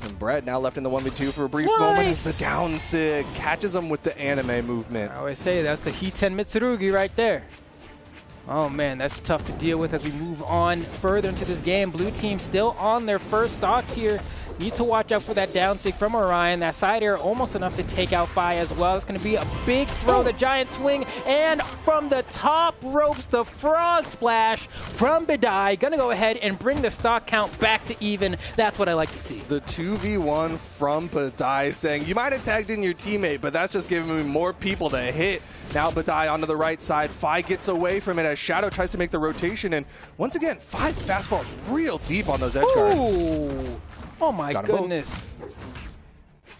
And Brett now left in the 1v2 for a brief moment as the down sig catches him with the anime movement. I always say that's the Hiten Mitsurugi right there. Oh man, that's tough to deal with as we move on further into this game. Blue team still on their first stocks here. Need to watch out for that down sig from Orion. That side air almost enough to take out Fi as well. It's going to be a big throw, the giant swing, and from the top ropes, the frog splash from Badai. Going to go ahead and bring the stock count back to even. That's what I like to see. The 2v1 from Badai saying, you might have tagged in your teammate, but that's just giving me more people to hit. Now Badai onto the right side. Fi gets away from it as Shadow tries to make the rotation. And once again, Fi fast falls real deep on those edge guards. Oh my goodness.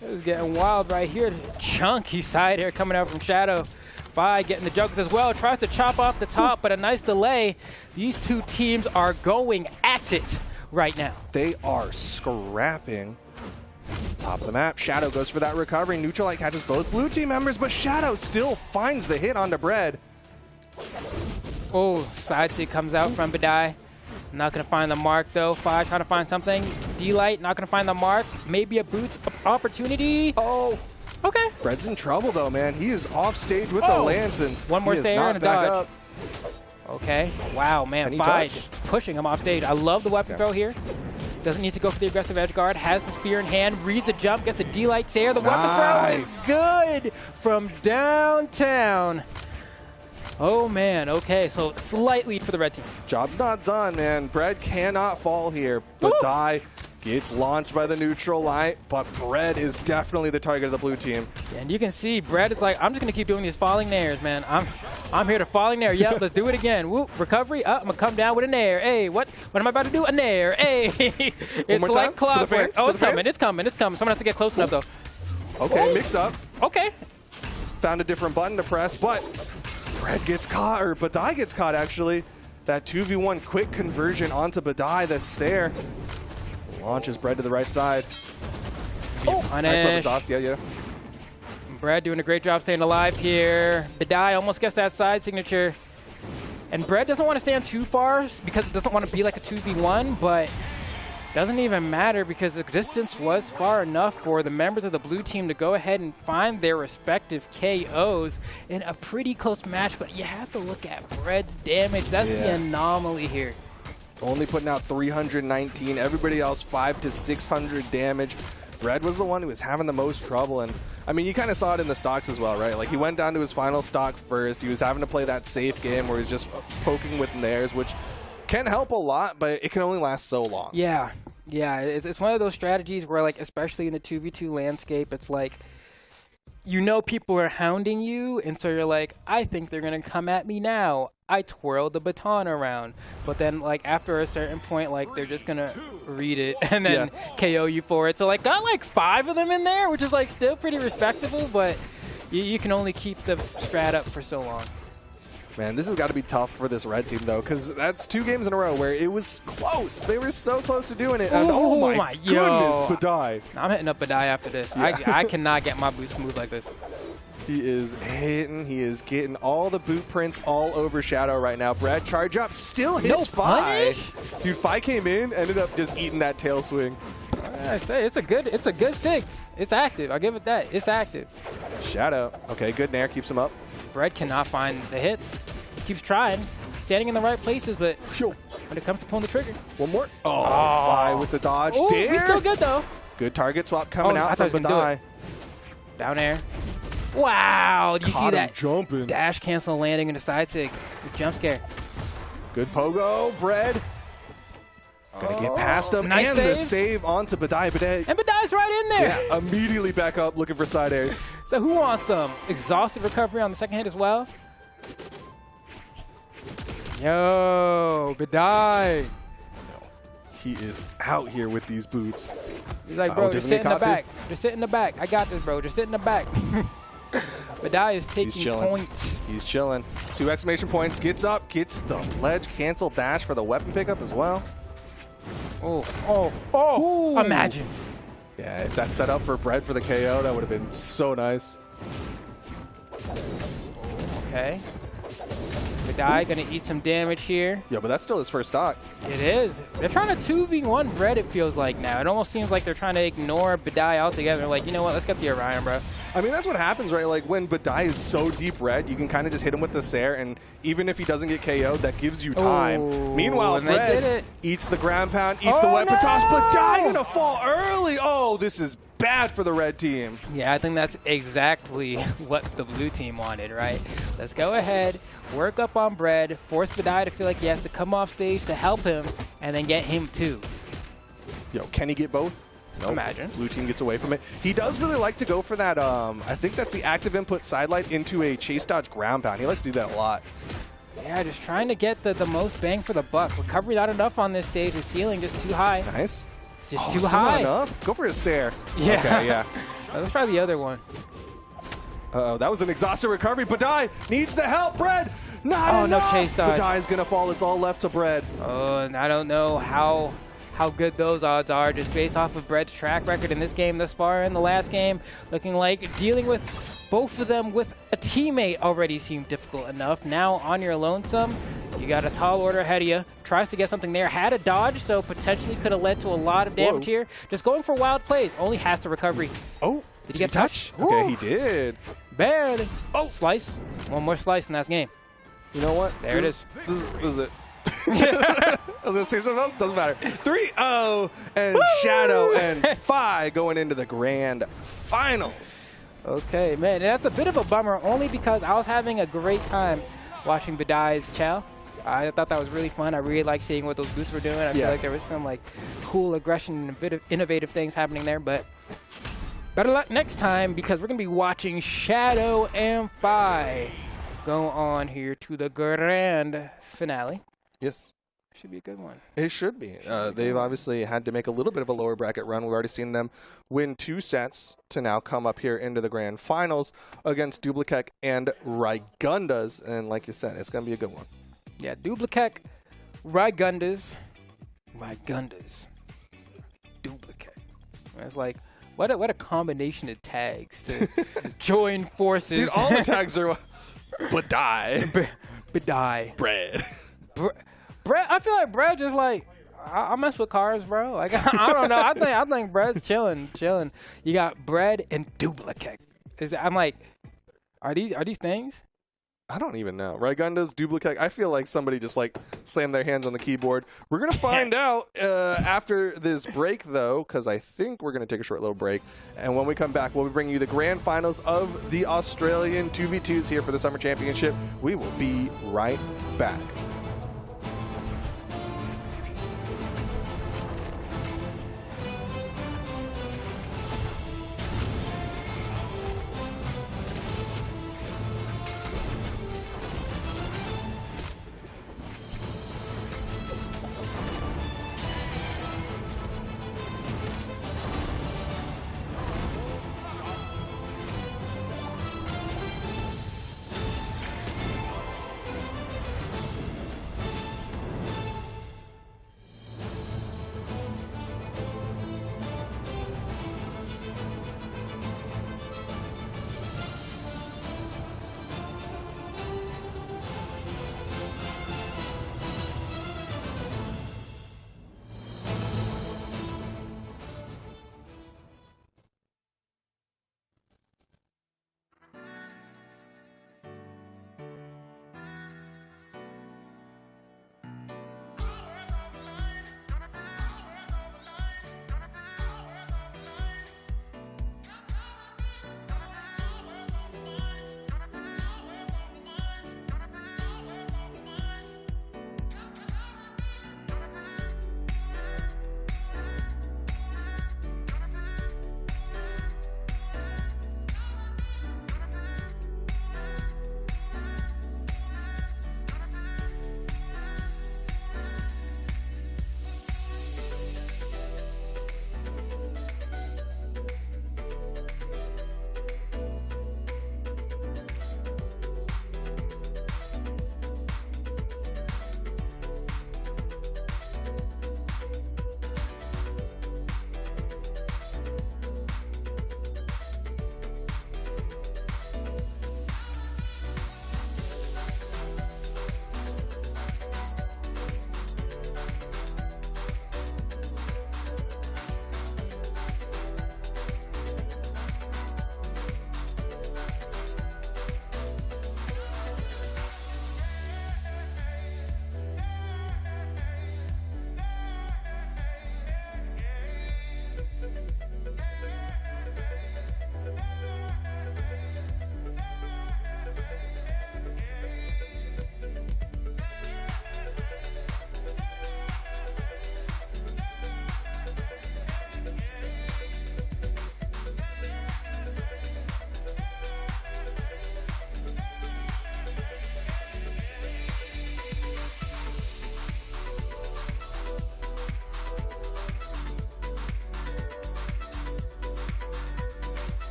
It was getting wild right here. Chunky side air coming out from Shadow. Fi getting the juggles as well. Tries to chop off the top, but a nice delay. These two teams are going at it right now. They are scrapping. Top of the map. Shadow goes for that recovery. Neutralite catches both blue team members, but Shadow still finds the hit onto Bread. Oh, side sig comes out from Badai. Not going to find the mark, though. Fi trying to find something. D-Light not going to find the mark. Maybe a boots opportunity. Oh. Okay. Bread's in trouble, though, man. He is off stage with the lance, and one more Sayer and a dodge. Up. Okay. Wow, man. Fi just pushing him off stage. I love the weapon throw here. Doesn't need to go for the aggressive edge guard. Has the spear in hand. Reads a jump. Gets a D-Light Sayer. The weapon throw is good from downtown. Oh, man. Okay, so slight lead for the red team. Job's not done, man. Bread cannot fall here. Badai gets launched by the neutral light, but Bread is definitely the target of the blue team. And you can see Bread is like, I'm just going to keep doing these falling nairs, man. I'm here to falling nair. Yep, let's do it again. Whoop, recovery. I'm going to come down with a nair. Hey, what am I about to do? A nair. Hey. It's like clockwork. Oh, it's coming. It's coming. It's coming. Someone has to get close enough, though. Okay, mix up. Okay. Found a different button to press, but Bread gets caught, or Badai gets caught, actually. That 2v1 quick conversion onto Badai. The Sayer launches Bread to the right side. Nice dots. Yeah. Bread doing a great job staying alive here. Badai almost gets that side signature. And Bread doesn't want to stand too far because it doesn't want to be like a 2v1, but doesn't even matter because the distance was far enough for the members of the blue team to go ahead and find their respective KOs in a pretty close match. But you have to look at Bread's damage. That's the anomaly here. Only putting out 319. Everybody else 500 to 600 damage. Bread was the one who was having the most trouble. And I mean, you kind of saw it in the stocks as well, right? Like he went down to his final stock first. He was having to play that safe game where he's just poking with nairs, which can help a lot, but it can only last so long. Yeah, it's one of those strategies where, like, especially in the 2v2 landscape, it's like, you know, people are hounding you, and so you're like, I think they're gonna come at me now. I twirl the baton around, but then, like, after a certain point, like, they're just gonna read it and then KO you for it. So, like, got like 5 of them in there, which is like still pretty respectable, but you can only keep the strat up for so long. Man, this has got to be tough for this red team, though, because that's 2 games in a row where it was close. They were so close to doing it. And oh my goodness, Badai. I'm hitting up Badai after this. Yeah. I cannot get my boots smooth like this. He is hitting. He is getting all the boot prints all over Shadow right now. Brad, charge up, still hits Fi. Dude, Fi came in, ended up just eating that tail swing. I say it's a good sig. It's active. I'll give it that. It's active. Shadow. Okay, good nair keeps him up. Brad cannot find the hits. He keeps trying, standing in the right places, but when it comes to pulling the trigger. One more. Oh, Fi with the dodge. Ooh, Dare. he's still good, though. Good target swap coming out from Badai. Down air. Wow, do you see that? Jumping. Dash cancel landing into side sig. Jump scare. Good pogo, Bread. Gonna get past him. Nice and save. the save onto Badai. And Badai's right in there. Yeah, immediately back up looking for side airs. So who wants some exhaustive recovery on the second hit as well? Yo, Badai. He is out here with these boots. He's like, bro, just sit in the back. Just sit in the back. I got this, bro. Just sit in the back. Badai is taking points. He's chilling. 2 exclamation points. Gets up. Gets the ledge cancel dash for the weapon pickup as well. Oh. Imagine. Yeah, if that set up for Bread for the KO, that would have been so nice. Okay. Badai gonna eat some damage here. Yeah, but that's still his first stock. It is. They're trying to 2v1 Bread, it feels like now. It almost seems like they're trying to ignore Badai altogether. Like, you know what, let's get the Orion, bro. I mean, that's what happens, right? Like, when Badai is so deep red, you can kind of just hit him with the Sair, and even if he doesn't get KO'd, that gives you time. Ooh, Meanwhile, Bread eats the ground pound, eats the weapon toss. Badai gonna fall early. Oh, this is bad for the red team. Yeah, I think that's exactly what the blue team wanted, right? Let's go ahead, work up on Bread, force Badai to feel like he has to come off stage to help him, and then get him too. Yo, can he get both? Nope. Imagine. Blue team gets away from it. He does really like to go for that, I think that's the active input sidelight into a chase dodge ground pound. He likes to do that a lot. Yeah, just trying to get the most bang for the buck. Recovery not enough on this stage. The ceiling just too high. Nice. Just too still high. Not enough? Go for his Sair. Yeah. Okay, yeah. Let's try the other one. Uh-oh, that was an exhausted recovery. Badai needs the help, Bread. Not enough. No chase dodge. Badai's going to fall. It's all left to Bread. Oh, and I don't know how good those odds are just based off of Bread's track record in this game thus far. In the last game, looking like dealing with both of them with a teammate already seemed difficult enough. Now on your lonesome, you got a tall order ahead of you. Tries to get something there. Had a dodge, so potentially could have led to a lot of damage here. Just going for wild plays. Only has to recovery. Oh, did he get touch? Okay, he did. Barely. Oh, slice. One more slice in that game. You know what? There it is. This is it. I was going to say something else. Doesn't matter. 3-0 and Shadow and Fi going into the grand finals. Okay, man. That's a bit of a bummer only because I was having a great time watching Badai's Chow. I thought that was really fun. I really liked seeing what those boots were doing. I feel like there was some like cool aggression and a bit of innovative things happening there, but better luck next time because we're going to be watching Shadow and Fi go on here to the grand finale. Yes. Should be a good one. It should be. They've obviously had to make a little bit of a lower bracket run. We've already seen them win 2 sets to now come up here into the grand finals against Dublikek and Raigundas. And like you said, it's going to be a good one. Yeah, Dublikek, Raigundas, Dublikek. It's like, what a combination of tags to join forces. Dude, all the tags are Badai. Badai. Bread. Brett, I feel like Brett just like I mess with cars, bro. Like I don't know. I think Brett's chilling. You got Bread and Dublikek. I'm like, are these things? I don't even know. Raigundas, Dublikek. I feel like somebody just like slammed their hands on the keyboard. We're gonna find out after this break though, because I think we're gonna take a short little break. And when we come back, we'll be bringing you the grand finals of the Australian 2v2s here for the Summer Championship. We will be right back.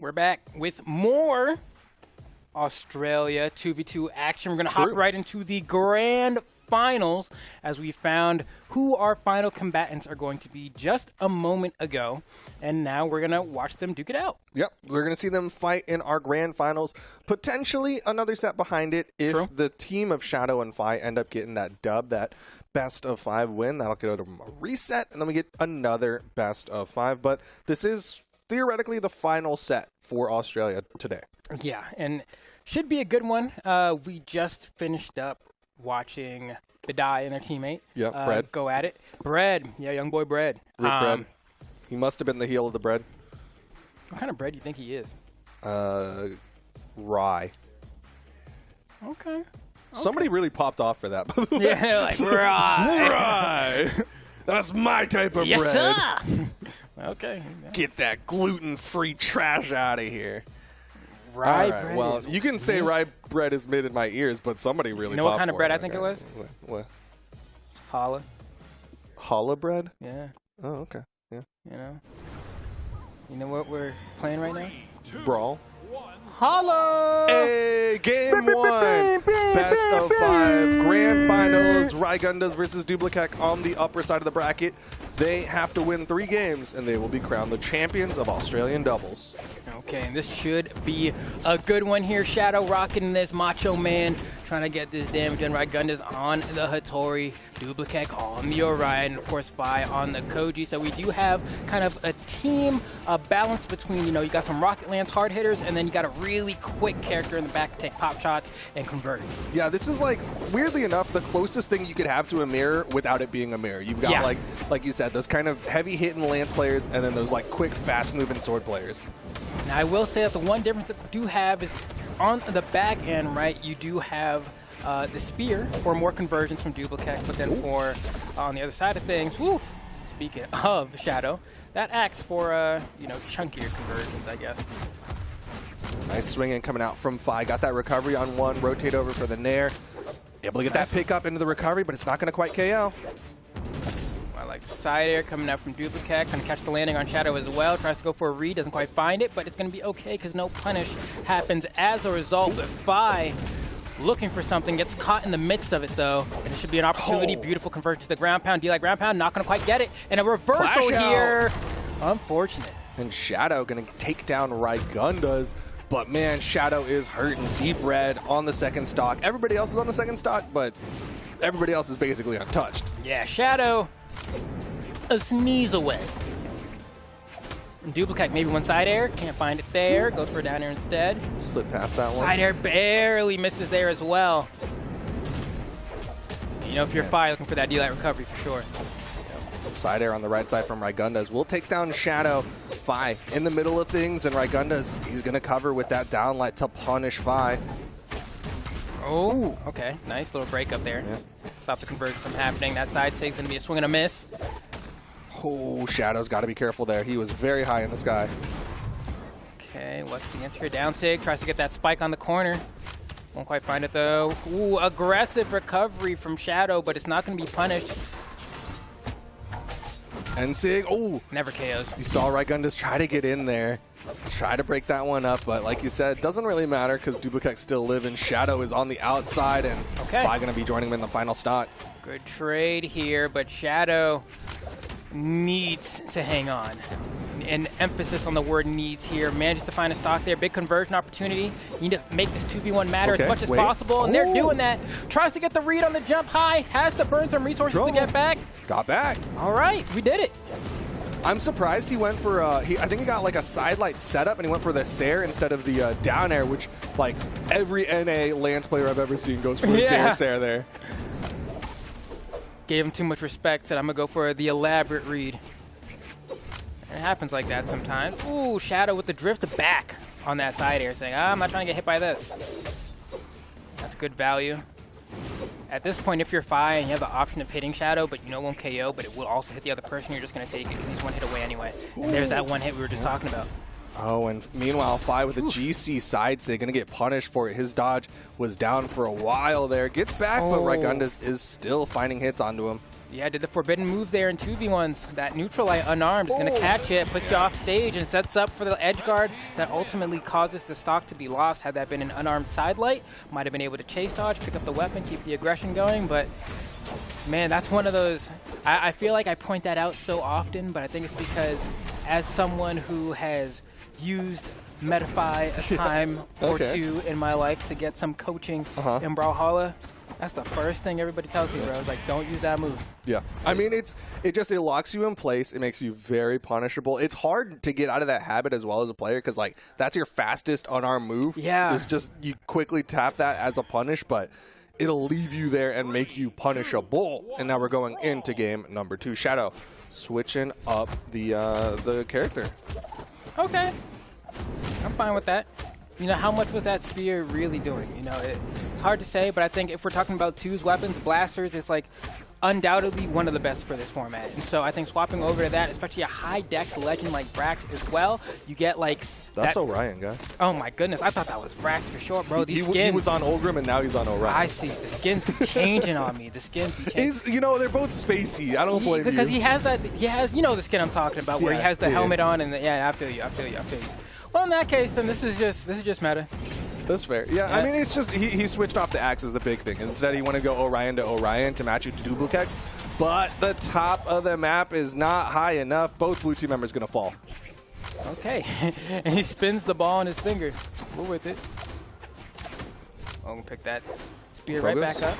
We're back with more Australia 2v2 action. We're going to hop right into the grand finals as we found who our final combatants are going to be just a moment ago. And now we're going to watch them duke it out. Yep, we're going to see them fight in our grand finals. Potentially another set behind it if the team of Shadow and Fi end up getting that dub, that best of 5 win. That'll get them a reset, and then we get another best of 5. But this is theoretically the final set for Australia today. Yeah, and should be a good one. We just finished up watching Bidai and their teammate. Yep, Bread. Go at it. Bread. Yeah, young boy Bread. Rip Bread. He must have been the heel of the bread. What kind of bread do you think he is? Rye. Okay. Somebody really popped off for that. Yeah, like rye. Rye. That's my type of Yes, bread. sir. Okay. Get that gluten-free trash out of here. Rye All right, bread. well, is you can say rye bread is mid in my ears, but somebody really You know what popped kind of for bread it. I think it was? What? Challah. Challah bread? Yeah. Oh, okay. Yeah. You know what we're playing right now? Brawl. Challah. Hey, game 1. Best of 5. Grand finals. Raigundas versus Dublicek on the upper side of the bracket. They have to win 3 games, and they will be crowned the champions of Australian doubles. Okay, and this should be a good one here. Shadow rocking this Macho Man, trying to get this damage done. Raigundas on the Hattori, Dublicek on the Orion, and of course Fi on the Koji. So we do have kind of a team balance between, you got some Rocket Lance hard hitters, and then you got a really quick character in the back to take pop shots and convert. Yeah, this is like, weirdly enough, the closest thing you could have to a mirror without it being a mirror. You've got like you said, those kind of heavy hitting Lance players, and then those like quick, fast moving sword players. Now I will say that the one difference that we do have is on the back end, right? You do have the spear for more conversions from Dublicek, but then for on the other side of things, speaking of Shadow, that axe for chunkier conversions, I guess. Nice swinging coming out from Fi. Got that recovery on one. Rotate over for the Nair. Able to get that pick up into the recovery, but it's not going to quite KO. I like the side air coming out from Dublicek. Going to catch the landing on Shadow as well. Tries to go for a read. Doesn't quite find it, but it's going to be okay because no punish happens as a result. But Fi looking for something. Gets caught in the midst of it, though. And it should be an opportunity. Beautiful conversion to the ground pound. D-like ground pound. Not going to quite get it. And a reversal here. Unfortunate. And Shadow going to take down Raigundas. But man, Shadow is hurting. Deep red on the second stock. Everybody else is on the second stock, but everybody else is basically untouched. Yeah, Shadow a sneeze away. And Dublicek maybe one side air. Can't find it there. Goes for a down air instead. Slip past that one. Side air barely misses there as well. If you're Fi, looking for that D-light recovery for sure. Side air on the right side from Raigundas. We'll take down Shadow. Fi in the middle of things, and Raigundas, he's going to cover with that downlight to punish Fi. Oh, okay. Nice little break up there. Yeah. Stop the conversion from happening. That side sig's going to be a swing and a miss. Oh, Shadow's got to be careful there. He was very high in the sky. Okay, what's the answer here? Down sig, tries to get that spike on the corner. Won't quite find it though. Ooh, aggressive recovery from Shadow, but it's not going to be punished. And Sig, oh, Never KOs. you saw Raigundas try to get in there, try to break that one up, but like you said, doesn't really matter because Dublicek's still living. Shadow is on the outside, and Fi going to be joining him in the final stock. Good trade here, but Shadow needs to hang on. An emphasis on the word needs here. Manages to find a stock there. Big conversion opportunity. You need to make this 2v1 matter as much as possible, and they're doing that. Tries to get the read on the jump high. Has to burn some resources to get back. Got back. All right, we did it. I'm surprised he went for, I think he got like a side light setup, and he went for the Sair instead of the down air, which like every NA Lance player I've ever seen goes for the dare Sair there. Gave him too much respect. Said, I'm going to go for the elaborate read. And it happens like that sometimes. Ooh, Shadow with the drift back on that side air, saying, I'm not trying to get hit by this. That's good value. At this point, if you're Fi and you have the option of hitting Shadow, but it won't KO, but it will also hit the other person, you're just going to take it because he's one hit away anyway. And there's that one hit we were just talking about. Oh, and meanwhile, Fi with a GC side sig, going to get punished for it. His dodge was down for a while there. Gets back, but Raigundas is still finding hits onto him. Yeah, did the forbidden move there in 2v1s. That neutral light unarmed is going to catch it, puts you off stage, and sets up for the edge guard that ultimately causes the stock to be lost. Had that been an unarmed side light, might have been able to chase dodge, pick up the weapon, keep the aggression going, but man, that's one of those. I feel like I point that out so often, but I think it's because as someone who has used Metafy a time or two in my life to get some coaching in Brawlhalla, that's the first thing everybody tells me, bro. It's like, don't use that move. Yeah. I mean, it locks you in place. It makes you very punishable. It's hard to get out of that habit as well as a player because, like, that's your fastest unarmed move. Yeah. It's just you quickly tap that as a punish, but it'll leave you there and make you punishable. And now we're going into game number 2. Shadow switching up the character. Okay. I'm fine with that. You know, how much was that spear really doing? You know, it's hard to say, but I think if we're talking about twos weapons, blasters is like undoubtedly one of the best for this format. And so I think swapping over to that, especially a high dex legend like Brax as well, you get like That's Orion, guy. Oh my goodness, I thought that was Brax for sure, bro. These skins. He was on Olgrim and now he's on Orion. I see. The skins be changing on me. The skins be changing. You know, they're both spacey. I don't blame you. Because he has you know the skin I'm talking about, where he has the helmet on and I feel you. Well, in that case, then this is just meta. That's fair. Yeah, I mean, it's just he switched off the axe is the big thing. Instead, he wanted to go Orion to Orion to match you to Duplicax, but the top of the map is not high enough. Both blue team members going to fall. Okay, and he spins the ball on his finger. We're with it. I'm going to pick that spear right back up.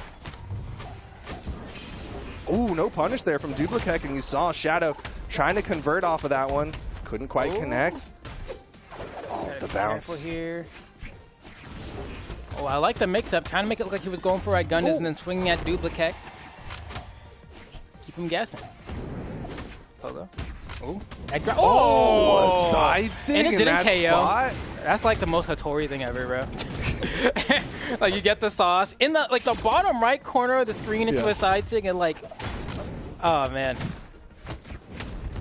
Ooh, no punish there from Duplicax, and you saw Shadow trying to convert off of that one. Couldn't quite connect. The bounce here. Oh, I like the mix-up. Trying to make it look like he was going for Gundams and then swinging at Duplicax. Keep him guessing. Pogo. Oh, a side sig and it in didn't that KO. spot. That's like the most Hattori thing ever, bro. Like you get the sauce in the the bottom right corner of the screen into a side sig and oh man.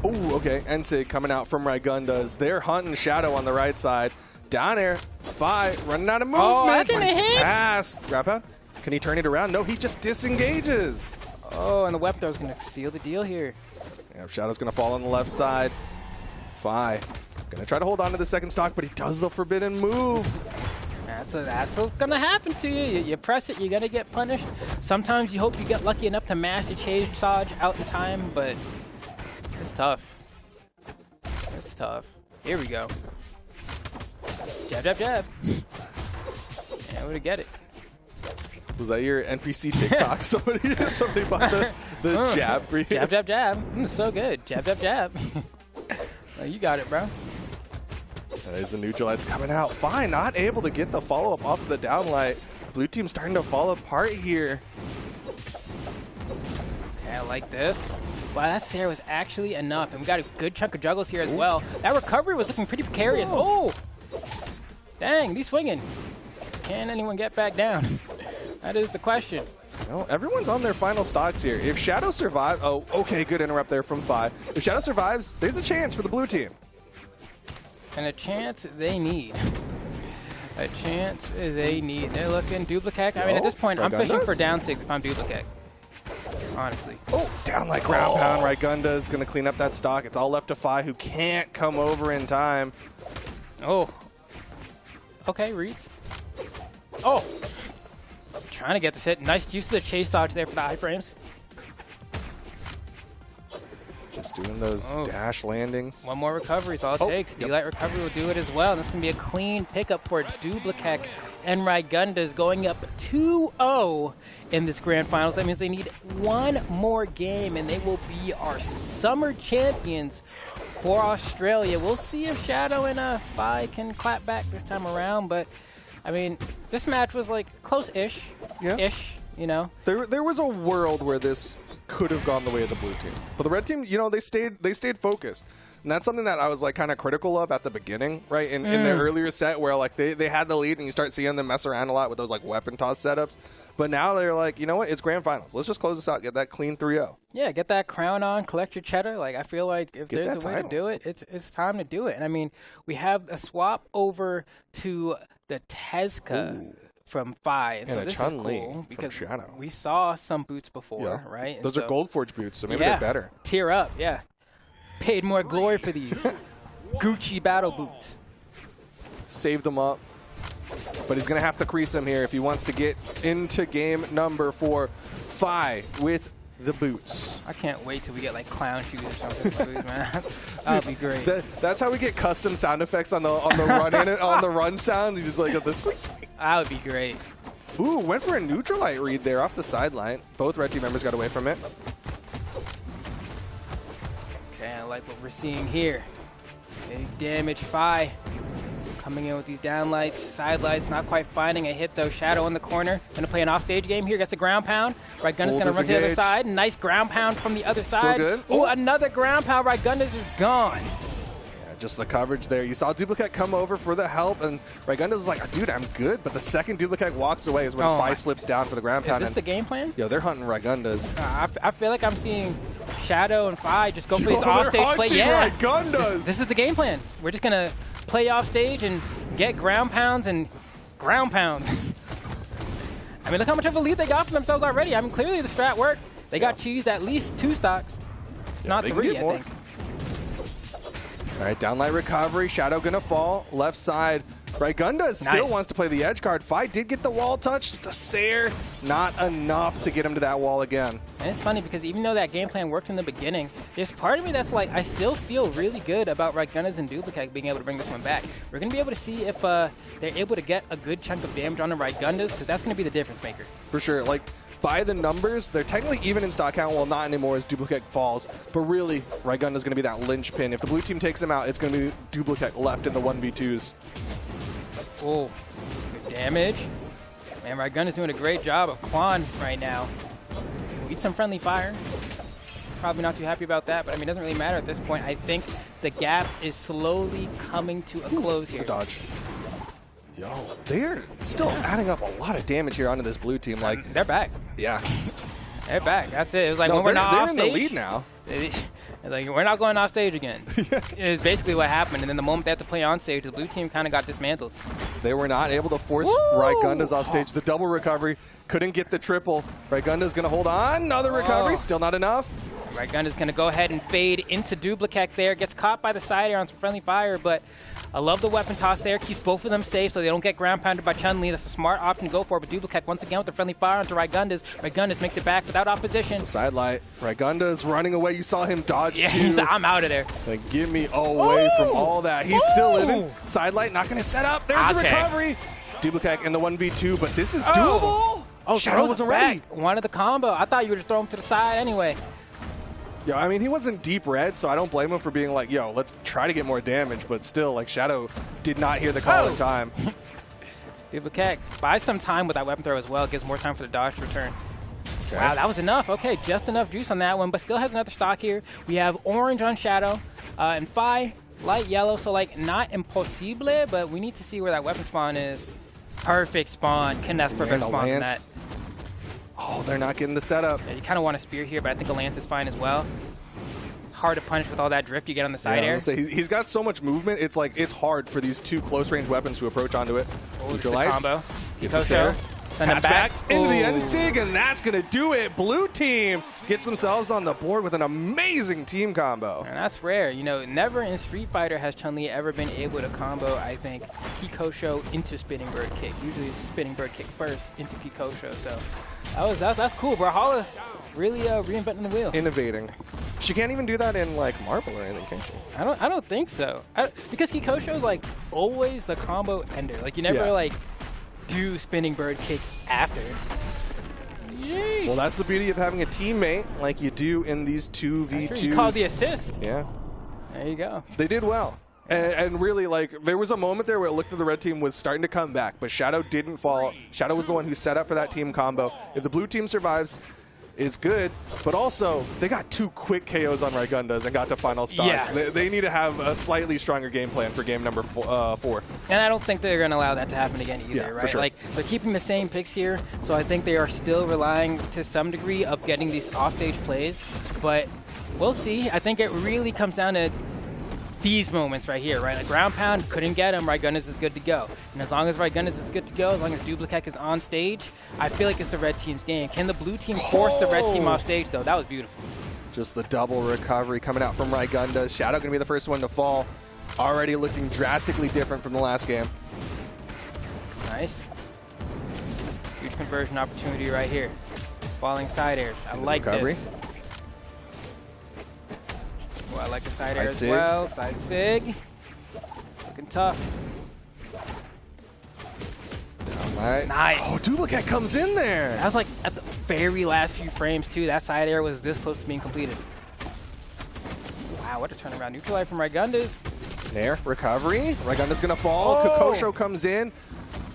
Ooh, okay. Ensig coming out from Raigundas. They're hunting Shadow on the right side. Down air. Fi running out of movement. Oh, that didn't hit. Pass. Grab out. Can he turn it around? No, he just disengages. Oh, and the weapon throw's going to seal the deal here. Yeah, Shadow's going to fall on the left side. Fi going to try to hold on to the second stock, but he does the forbidden move. That's what's going to happen to you. You press it, you're going to get punished. Sometimes you hope you get lucky enough to mash the chase dodge out in time, but it's tough. It's tough. Here we go. Jab, jab, jab. Yeah, we're to get it. Was that your NPC TikTok? somebody bought the jab for you. Jab, jab, jab. So good. Jab, jab, jab. Oh, you got it, bro. There's the neutral lights coming out. Fine, not able to get the follow-up off the downlight. Blue team starting to fall apart here. Okay, I like this. Wow, that Sarah was actually enough. And we got a good chunk of juggles here as well. That recovery was looking pretty precarious. Oh! Dang, he's swinging. Can anyone get back down? That is the question. Well, everyone's on their final stocks here. If Shadow survives... Oh, okay, good interrupt there from Fi. If Shadow survives, there's a chance for the blue team. And a chance they need. A chance they need. They're looking Duplicax. I mean, at this point, I'm fishing for down 6 if I'm Duplicax. Honestly. Oh, down like ground pound. Raigunda is going to clean up that stock. It's all left to Fi, who can't come over in time. Oh. Okay, reads. Oh! Trying to get this hit. Nice use of the chase dodge there for the high frames. Just doing those dash landings. One more recovery is all it takes. D-Light recovery will do it as well. And this is going to be a clean pickup for Duplicax and Raigundas going up 2-0 in this grand finals. That means they need one more game and they will be our summer champions for Australia. We'll see if Shadow and Fi can clap back this time around, but I mean, this match was like close-ish, you know. There was a world where this could have gone the way of the blue team, but the red team, you know, they stayed focused, and that's something that I was like kind of critical of at the beginning, right? In their earlier set, where like they had the lead, and you start seeing them mess around a lot with those like weapon toss setups. But now they're like, you know what? It's grand finals. Let's just close this out, get that clean 3-0. Yeah, get that crown on, collect your cheddar. Like, I feel like if there's a way to do it, it's time to do it. And I mean, we have a swap over to the Tezca from Fi. And so a this Chun-Li is cool from because Shadow. we saw some boots before, right? And Those are so- Gold Forge boots, so maybe yeah, they're better. Tear up, yeah. Paid more glory for these Gucci battle boots. Saved them up. But he's going to have to crease him here if he wants to get into game number 4. Fi with the boots. I can't wait till we get like clown shoes or something for boots, man. That would be great. That's how we get custom sound effects on the run on the run sounds. You just like get this. That would be great. Ooh, went for a neutralite read there off the sideline. Both red team members got away from it. Okay, I like what we're seeing here. Big damage, Fi. Coming in with these downlights, side lights, not quite finding a hit though. Shadow in the corner. Gonna play an offstage game here. Gets the ground pound. Right Gunda's gonna run to the other side. Nice ground pound from the other side. Still good. Ooh, another ground pound. Right Gunda's is gone. Yeah, just the coverage there. You saw Duplicate come over for the help, and Raigunda was like, dude, I'm good. But the second Duplicate walks away is when Fi slips down for the ground Is pound. this the game plan? Yo, they're hunting Raigundas. I feel like I'm seeing Shadow and Fi just go for these offstage play. Yeah, this is the game plan. We're just gonna play offstage and get ground pounds and ground pounds. I mean, look how much of a lead they got for themselves already. I mean, clearly the strat worked. They got cheesed at least 2 stocks, not 3, I think. All right, downlight recovery. Shadow gonna fall. Left side. Raigunda still wants to play the edge card. Fi did get the wall touch. The Sair, not enough to get him to that wall again. And it's funny because even though that game plan worked in the beginning, there's part of me that's like, I still feel really good about Raigundas and Duplicate being able to bring this one back. We're going to be able to see if they're able to get a good chunk of damage on the Raigundas, because that's going to be the difference maker. For sure. Like, by the numbers, they're technically even in stock count. Well, not anymore as Duplicate falls. But really, Raigunda's going to be that linchpin. If the blue team takes him out, it's going to be Duplicate left in the 1v2s. Oh, good damage. Man, Raigunda's doing a great job of Quan right now. Eat some friendly fire. Probably not too happy about that, but I mean, it doesn't really matter at this point. I think the gap is slowly coming to a close here. The dodge. Yo, they're still adding up a lot of damage here onto this blue team. Like, they're back. Yeah. They're back. That's it. It was like, No, when we're not they're off in stage, the lead now. Like, we're not going off stage again. It's basically what happened. And then the moment they had to play on stage, the blue team kind of got dismantled. They were not able to force Raigundas off stage. The double recovery couldn't get the triple. Raigunda's going to hold on. Another recovery. Still not enough. Raigunda's going to go ahead and fade into Duplicate there. Gets caught by the side air on some friendly fire, but I love the weapon toss there. Keeps both of them safe so they don't get ground pounded by Chun-Li. That's a smart option to go for, but Duplicate once again with the friendly fire onto Raigundas. Raigundas makes it back without opposition. Sidelight. Raigunda's running away. You saw him dodge Yeah, too. he's like, I'm out of there. Like, get me away from all that. He's still living. Sidelight not going to set up. There's the recovery. Duplicate in the 1v2, but this is doable. Oh, Shadow wasn't ready. Wanted the combo. I thought you would just throw him to the side anyway. Yo, I mean, he wasn't deep red, so I don't blame him for being like, yo, let's try to get more damage, but still, like, Shadow did not hear the call in time. Duplicate buys some time with that weapon throw as well. It gives more time for the dodge to return. Okay. Wow, that was enough. Okay, just enough juice on that one, but still has another stock here. We have orange on Shadow, and Fi, light yellow, so, like, not impossible, but we need to see where that weapon spawn is. Perfect spawn. Kiness perfect spawn from that. Oh, they're not getting the setup. Yeah, you kind of want a spear here, but I think a lance is fine as well. It's hard to punish with all that drift you get on the side air. So he's got so much movement. It's like it's hard for these 2 close-range weapons to approach onto it. Oh, the combo. Gets the Sair. Send it back into the end sig, and that's going to do it. Blue team gets themselves on the board with an amazing team combo. And that's rare. You know, never in Street Fighter has Chun-Li ever been able to combo, I think, Kikosho into spinning bird kick. Usually it's spinning bird kick first into Kikosho. So that's cool. Brawlhalla really reinventing the wheel. Innovating. She can't even do that in like Marble or anything, can she? I don't think so. Because Kikosho is like always the combo ender. Like you never like do spinning bird kick after. Yeesh. Well, that's the beauty of having a teammate like you do in these 2v2s. You call the assist. Yeah. There you go. They did well. And really, like, there was a moment there where it looked like the red team was starting to come back, but Shadow didn't fall. Shadow was the one who set up for that team combo. If the blue team survives, it's good, but also they got 2 quick KOs on Raigundas and got to final stocks. Yeah. They need to have a slightly stronger game plan for game number 4. And I don't think they're going to allow that to happen again either, right? For sure. Like, they're keeping the same picks here, so I think they are still relying to some degree of getting these offstage plays, but we'll see. I think it really comes down to these moments right here, right? Like ground pound, couldn't get him, right Gunners is good to go. And as long as right Gunners is good to go, as long as Duplicate is on stage, I feel like it's the red team's game. Can the blue team force the red team off stage though? That was beautiful. Just the double recovery coming out from Raigunda. Shadow going to be the first one to fall. Already looking drastically different from the last game. Nice. Huge conversion opportunity right here. Falling side airs. I like recovery. this. Oh, I like the side air as sig. well. Side sig. Looking tough. Right. Nice. Oh, Duplicate comes in there. That was like at the very last few frames too. That side air was this close to being completed. Wow, what a turnaround. Neutralize from Raigundas. There, recovery. Raigunda's going to fall. Oh. Kokosho comes in.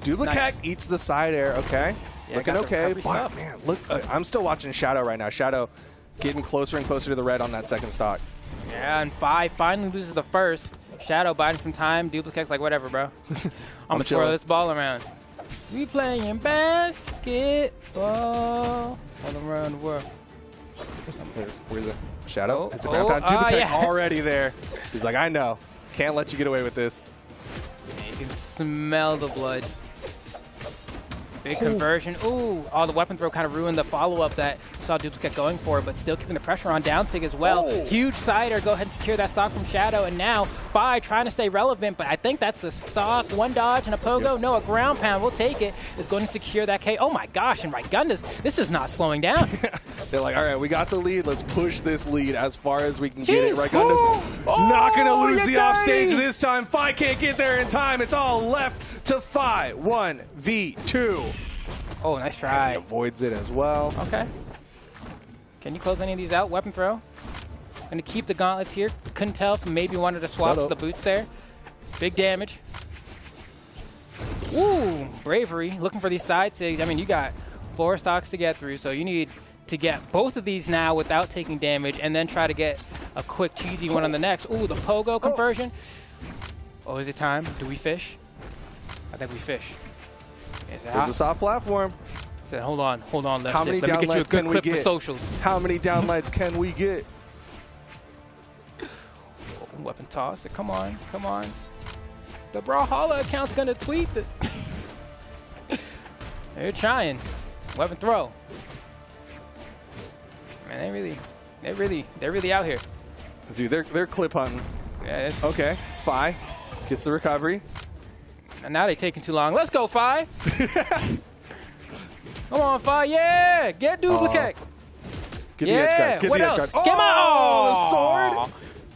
Duplicate Nice. eats the side air. Okay. Yeah, Looking got the okay. recovery But, stuff. man, look, I'm still watching Shadow right now. Shadow getting closer and closer to the red on that second stock. Yeah, and 5 finally loses the first. Shadow biding some time. Duplicate's like, whatever, bro. I'm going to twirl chilling. this ball around. We playing basketball all around the world. Where's it? Shadow. Oh, It's a ground pound. oh, Duplicate yeah. already there. He's like, I know. Can't let you get away with this. And you can smell the blood. Big conversion. Ooh, the weapon throw kind of ruined the follow-up that we saw Duplicate going for, but still keeping the pressure on down sig as well. Oh. Huge sider. Go ahead and secure that stock from Shadow. And now, Fi trying to stay relevant, but I think that's the stock. One dodge and a pogo. Yep. No, a ground pound. We'll take it. Is going to secure that K. Oh my gosh, and Raigundas, this is not slowing down. They're like, all right, we got the lead. Let's push this lead as far as we can get it. Jeez. Raigunda's Oh, not going to lose you the got offstage me. this time. Fi can't get there in time. It's all left to Fi. 1v2. Oh, nice He try. avoids it as well. Okay. Can you close any of these out? Weapon throw. Gonna keep the gauntlets here. Couldn't tell if maybe wanted to swap to Subtle. the boots there. Big damage. Ooh, bravery. Looking for these side sigs. I mean, you got 4 stocks to get through, so you need to get both of these now without taking damage and then try to get a quick cheesy one on the next. Ooh, the pogo conversion. Oh, is it time? Do we fish? I think we fish. Is it There's out? a soft platform. Said, hold on, left How many stick. Let me get you a downlights good can we clip for get? socials. How many downlights can we get? Weapon toss. Come on, come on. The Brawlhalla account's gonna tweet this. They're trying. Weapon throw. Man, they're really out here. Dude, they're clip hunting. Yeah, it's, Okay, Fi gets the recovery. and now they're taking too long. Let's go, Fi. Come on, Fi. Yeah, get Duplicate. Get the edge guard. Yeah. Get What the else? edge guard. Come Oh, the on. sword.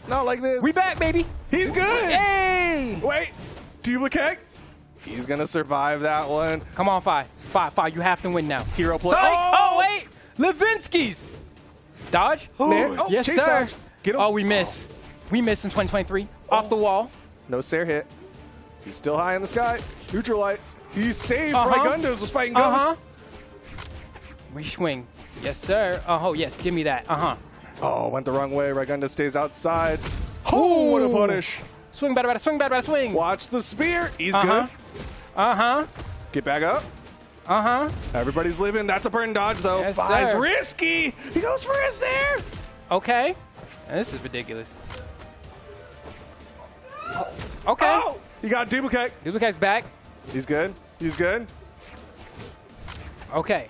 Not like this. We back, baby. He's good. Hey. Wait, Duplicate. He's gonna survive that one. Come on, Fi. Fi, you have to win now. Hero play. Psych. Oh, wait. Levinsky's. Dodge. Nair. Oh, yes, chase sir. dodge. Get him. Oh, we miss. We miss in 2023. Off the wall. No Sair hit. He's still high in the sky. Neutral light. He's saved. Uh-huh. Raigundas was fighting Uh-huh. ghosts. We swing. Yes, sir. Oh, yes. Give me that. Uh-huh. Oh, went the wrong way. Raigunda stays outside. Oh, what a Ooh. punish. Swing, bada, swing, bada, swing. Watch the spear. He's Uh-huh. good. Uh-huh. Get back up. Uh-huh. Everybody's living. That's a burn dodge, though. Yes, Fi's sir. risky. He goes for a Sair. Okay. This is ridiculous. Okay. Oh, you got Duplicate. Duplicate's back. He's good. He's good. Okay.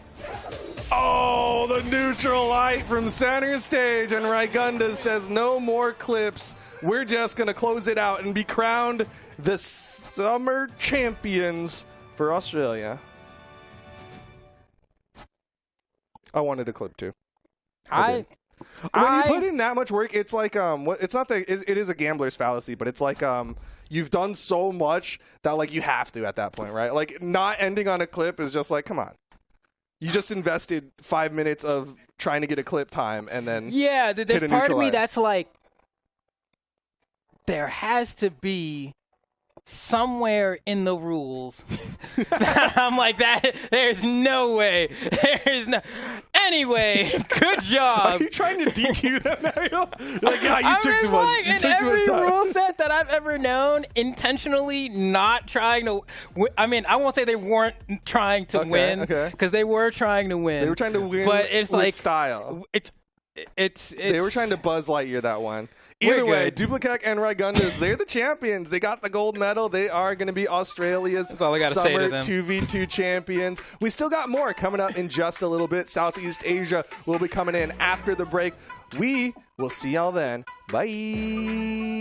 Oh, the neutral light from center stage, and Raigunda says no more clips. We're just going to close it out and be crowned the summer champions for Australia. I wanted a clip too. When you put in that much work, it's like it's not that it is a gambler's fallacy, but it's like you've done so much that like you have to at that point, right? Like not ending on a clip is just like, come on. You just invested 5 minutes of trying to get a clip time and then Yeah, there's hit a part of neutral me light. that's like, there has to be somewhere in the rules that I'm like, that there's no way. There's no. Anyway, good job. Are you trying to DQ them now? You're like, yeah, you took too much. Like, You in took too much every time. rule set that I've ever known, intentionally not trying to. I mean, I won't say they weren't trying to win, okay. because they were trying to win. They were trying to win but it's with like style. It's it's They were trying to Buzz Lightyear that one. We're Either way, good. Duplicate and Raigundas, they're the champions. They got the gold medal. They are going to be Australia's all I gotta say to summer them. 2v2 champions. We still got more coming up in just a little bit. Southeast Asia will be coming in after the break. We will see y'all then. Bye.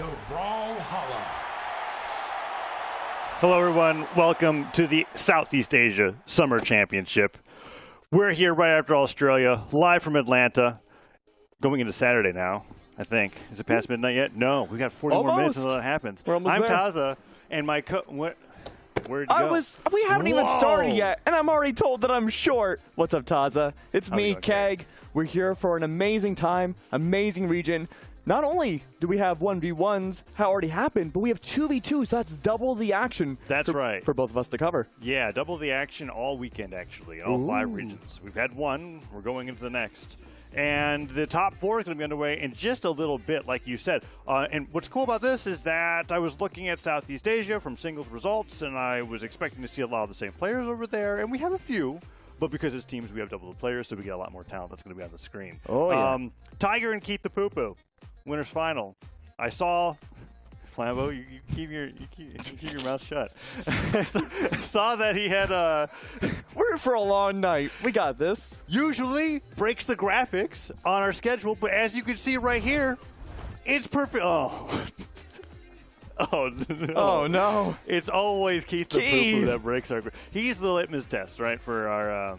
to Brawlhalla. Hello, everyone. Welcome to the Southeast Asia Summer Championship. We're here right after Australia, live from Atlanta, going into Saturday now, I think. Is it past midnight yet? No, we got 40 more minutes until that happens. We're almost I'm there. Taza, and my where'd you go? We haven't even Whoa. started yet, and I'm already told that I'm short. What's up, Taza? It's me, How's it going, Keg. We're here for an amazing time, amazing region. Not only do we have 1v1s, how already happened, but we have 2v2s, so that's double the action. That's right. For both of us to cover. Yeah, double the action all weekend, actually, in all 5 regions. We've had one. We're going into the next. And the top 4 is going to be underway in just a little bit, like you said. And what's cool about this is that I was looking at Southeast Asia from singles results, and I was expecting to see a lot of the same players over there. And we have a few, but because it's teams, we have double the players, so we get a lot more talent that's going to be on the screen. Oh, yeah. Tiger and Keith the Poo-Poo, winners final. I saw... Flambeau, you keep your mouth shut. I saw that he had We're in for a long night. We got this. usually breaks the graphics on our schedule, but as you can see right here, it's perfect. Oh. Oh, no. Oh, no. It's always Keith the Keith. Poo-Poo that breaks our. He's the litmus test, right, for our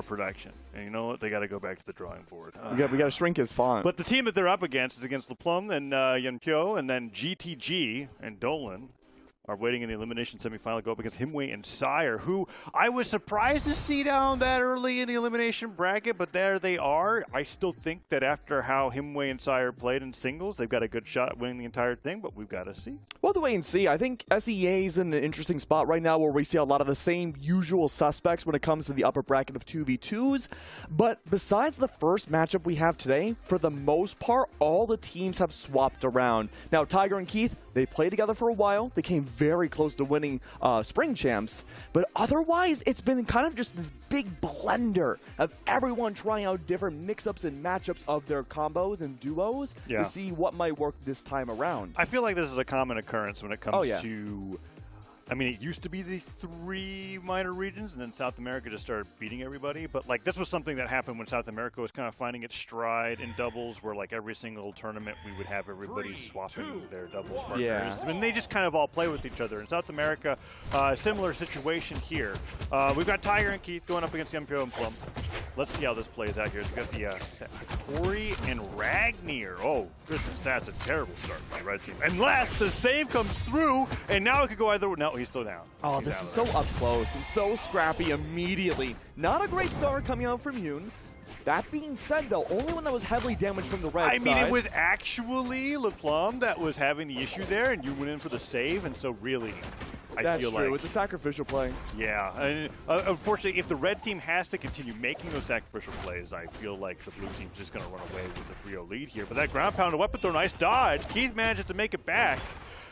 production. And you know what? They got to go back to the drawing board. We got to shrink his font. But the team that they're up against is against LaPlum and Yeonpyo, and then GTG and Dolan are waiting in the elimination semifinal to go up against Himwei and Sire, who I was surprised to see down that early in the elimination bracket, but there they are. I still think that after how Himwei and Sire played in singles, they've got a good shot at winning the entire thing, but we've got to see. Well, the wait and see. I think SEA is in an interesting spot right now where we see a lot of the same usual suspects when it comes to the upper bracket of 2v2s. But besides the first matchup we have today, for the most part, all the teams have swapped around. Now, Tiger and Keith, they played together for a while. They came very close to winning Spring Champs. But otherwise, it's been kind of just this big blender of everyone trying out different mix-ups and matchups of their combos and duos to see what might work this time around. I feel like this is a common occurrence when it comes yeah. to... I mean, it used to be the 3 minor regions, and then South America just started beating everybody. But, like, this was something that happened when South America was kind of finding its stride in doubles, where, like, every single tournament we would have everybody swapping their doubles partners. Yeah. I mean, they just kind of all play with each other. In South America, similar situation here. We've got Tiger and Keith going up against Yeonpyo and Plum. Let's see how this plays out here. We've got the Tori and Ragnar. Oh, goodness, that's a terrible start for the red team. Unless the save comes through, and now it could go either way. No, he's still down. Oh, He's this is out so up close and so scrappy immediately. Not a great start coming out from Yoon. That being said, though, only one that was heavily damaged from the red side. I mean, it was actually LaPlum that was having the issue there, and you went in for the save, and so really, I feel like... It's a sacrificial play. Yeah. And, unfortunately, if the red team has to continue making those sacrificial plays, I feel like the blue team's just going to run away with the 3-0 lead here. But that ground pound, a weapon throw, nice dodge. Keith manages to make it back.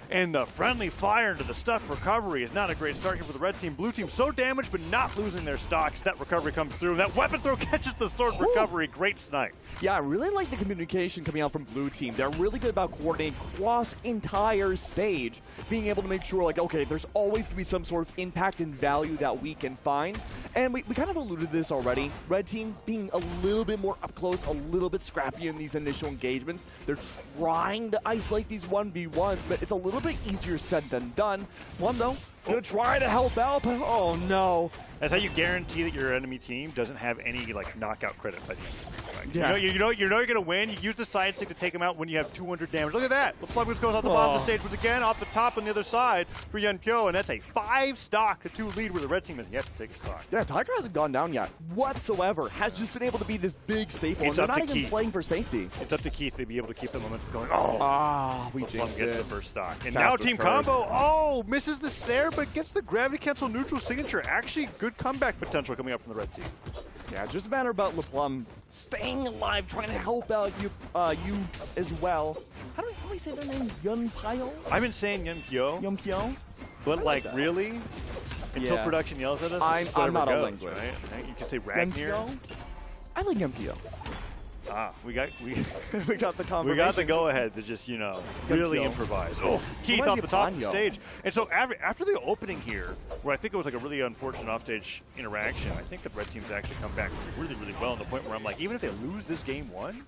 And the friendly fire into the stuff recovery is not a great start here for the red team. Blue team so damaged, but not losing their stocks. That recovery comes through. That weapon throw catches the sword recovery. Great snipe. Yeah, I really like the communication coming out from blue team. They're really good about coordinating across entire stage, being able to make sure, like, okay, there's always going to be some sort of impact and value that we can find. And we kind of alluded to this already. Red team being a little bit more up close, a little bit scrappier in these initial engagements. They're trying to isolate these 1v1s, but it's a little bit easier said than done. One, though, gonna try to help out, but oh no. That's how you guarantee that your enemy team doesn't have any like knockout credit by the end. Right? Yeah. You know you're going to win. You use the side stick to take them out when you have 200 damage. Look at that. The plug goes off the bottom of the stage once again, off the top on the other side for Yeonpyo, and that's a 5-stock to 2 lead where the red team has yet to take a stock. Yeah, Tiger hasn't gone down yet whatsoever. Has just been able to be this big staple. It's and up they're to not even Keith. playing for safety. It's up to Keith to be able to keep the momentum going. We Plum jinxed gets it. the first stock. And Fast now with team first. combo. Oh, misses the Sair, but gets the gravity cancel neutral signature. Actually, good comeback potential coming up from the red team. Yeah, just a matter about LaPlum staying alive, trying to help out you as well. How do we say their name? Yeonpyo? I've been saying Yeonpyo, Yeonpyo? but like really, until Yeah. production yells at us, I'm whatever not a goes, linguist. right? You can say Ragnar. Yeonpyo? I like Yeonpyo. We got we got the confirmation. we got the go ahead to just really kill. improvise. Oh, Keith might off be the top of the Banyo. stage. And so after the opening here, where I think it was like a really unfortunate offstage interaction, I think the red team's actually come back really, really well, to the point where I'm like, even if they lose this game 1,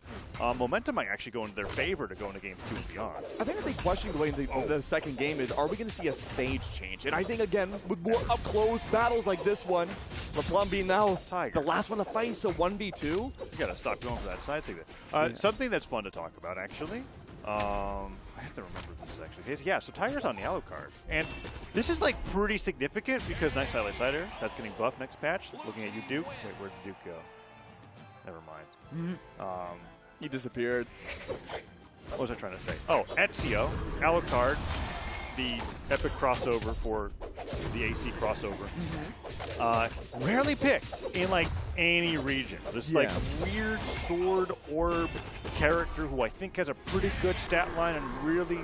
momentum might actually go in their favor to go into games 2 and beyond. I think the big question going into the second game is, are we going to see a stage change? And I think, again, with more up-close battles like this one, LeBlanc being now Tiger. the last one to fight, so 1v2. You gotta stop going for that side segment. Something that's fun to talk about, actually. I have to remember if this is actually the case. Yeah, so Tiger's on the yellow card. And this is like pretty significant because nice side cider, that's getting buffed next patch. Looking at you, Duke. Wait, where'd Duke go? Never mind. He disappeared. What was I trying to say? Oh, Ezio, Alucard, the epic crossover for the AC crossover. Rarely picked in like any region. This like weird sword orb character who I think has a pretty good stat line and really,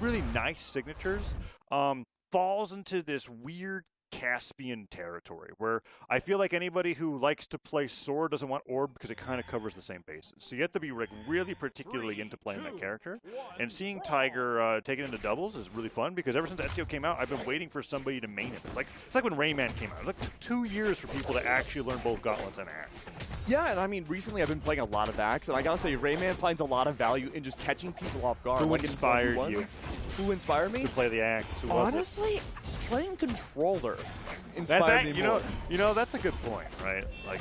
really nice signatures. Falls into this weird Caspian territory where I feel like anybody who likes to play sword doesn't want orb because it kind of covers the same bases. So you have to be like really particularly into playing that character. And seeing Tiger take it into doubles is really fun because ever since Ezio came out, I've been waiting for somebody to main him. It's like when Rayman came out. It took 2 years for people to actually learn both gauntlets and axe. Yeah, and I mean, recently I've been playing a lot of Axe, and I gotta say, Rayman finds a lot of value in just catching people off guard. Who like inspired in you Who inspired me? to play the axe? Who was it? Honestly, playing controller That's inspired me more. that's a good point, right? Like,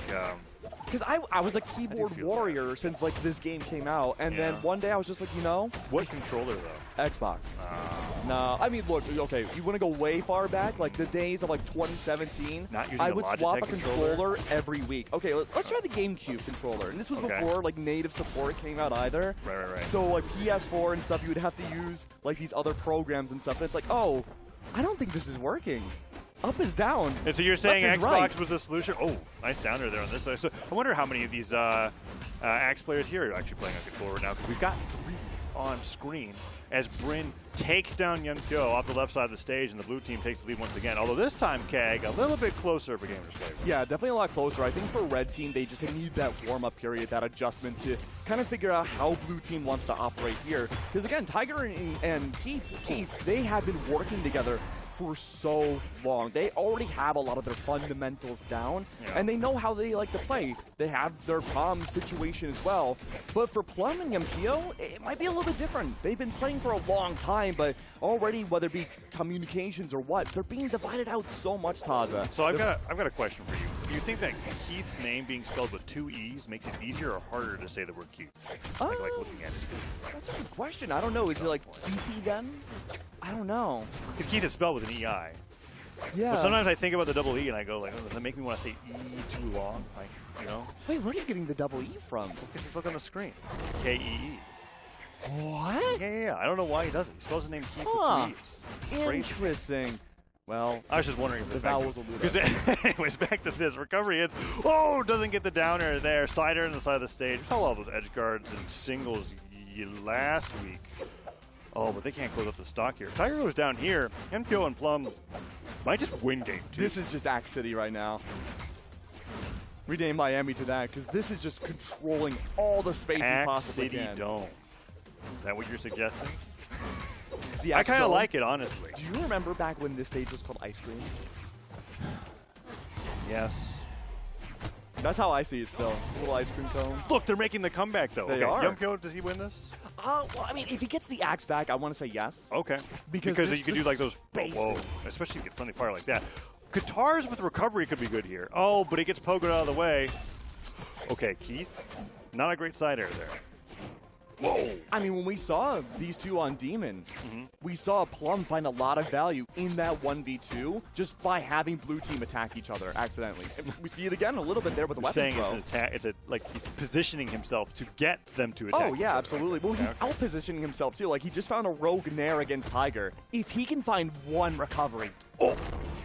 Because I was a keyboard feel warrior since like this game came out, and then one day I was just like, what controller though? Xbox. No, I mean, look, okay, you want to go way far back, like the days of like 2017. Not using I the would Logitech swap a controller? controller every week. Okay, let's try the GameCube controller, and this was Okay. before like native support came out either. Right. So like PS4 and stuff, you would have to use like these other programs and stuff. And it's like, oh, I don't think this is working. Up is down. And so you're saying Left Xbox is right. was the solution? Oh, nice downer there on this side. So I wonder how many of these Axe players here are actually playing on controller now, because we've got 3 on screen as Bryn takes down Yumkyo off the left side of the stage, and the blue team takes the lead once again. Although this time, Kag, a little bit closer of a gamer's favor. Yeah, definitely a lot closer. I think for red team, they just need that warm-up period, that adjustment to kind of figure out how blue team wants to operate here. Because again, Tiger and Keith, they have been working together for so long. They already have a lot of their fundamentals down, and they know how they like to play. They have their palm situation as well. But for Plum and Yumkyo, it might be a little bit different. They've been playing for a long time, but already, whether it be communications or what, they're being divided out so much, Taza. So I've got a question for you. Do you think that Keith's name being spelled with 2 E's makes it easier or harder to say the word Keith? Like looking at his name. That's a good question. I don't know. Is it like Keithy then? I don't know. Because Keith is spelled with an EI. Yeah. But sometimes I think about the double E and I go like, oh, does that make me want to say E too long? Like, Wait, where are you getting the double E from? Because look on the screen. It's K-E-E. What? Yeah. I don't know why he does it. He spells his name Keith Huh. with 2 E's. It's crazy. Interesting. Well, I was just wondering if the vowels will do Because that. anyways, back to this. Recovery hits. Oh, doesn't get the downer there. Sider on the side of the stage. We saw all those edge guards and singles last week. Oh, but they can't close up the stock here. Tiger goes down here. Yumkyo and Plum might just win game 2. This is just Axe City right now. Rename Miami to that, because this is just controlling all the space you Axe possibly City can. Dome. Is that what you're suggesting? The I Axe kind of Dome. like it, honestly. Do you remember back when this stage was called Ice Cream? Yes. That's how I see it still. Little ice cream cone. Look, they're making the comeback, though. They okay. are. Yumkyo, does he win this? Well, I mean, if he gets the axe back, I want to say yes. Okay. Because you could do like those. Whoa. Especially if you get friendly fire like that. Guitars with recovery could be good here. Oh, but he gets poked out of the way. Okay, Keith. Not a great side air there. Whoa. I mean, when we saw these two on Demon, we saw Plum find a lot of value in that 1v2 just by having blue team attack each other accidentally. And we see it again a little bit there with the You're weapon saying throw. it's an attack. It's like he's positioning himself to get them to attack. Oh, each yeah, other. absolutely. Well, he's out-positioning himself, too. Like, he just found a rogue nair against Tiger. If he can find one recovery. Oh,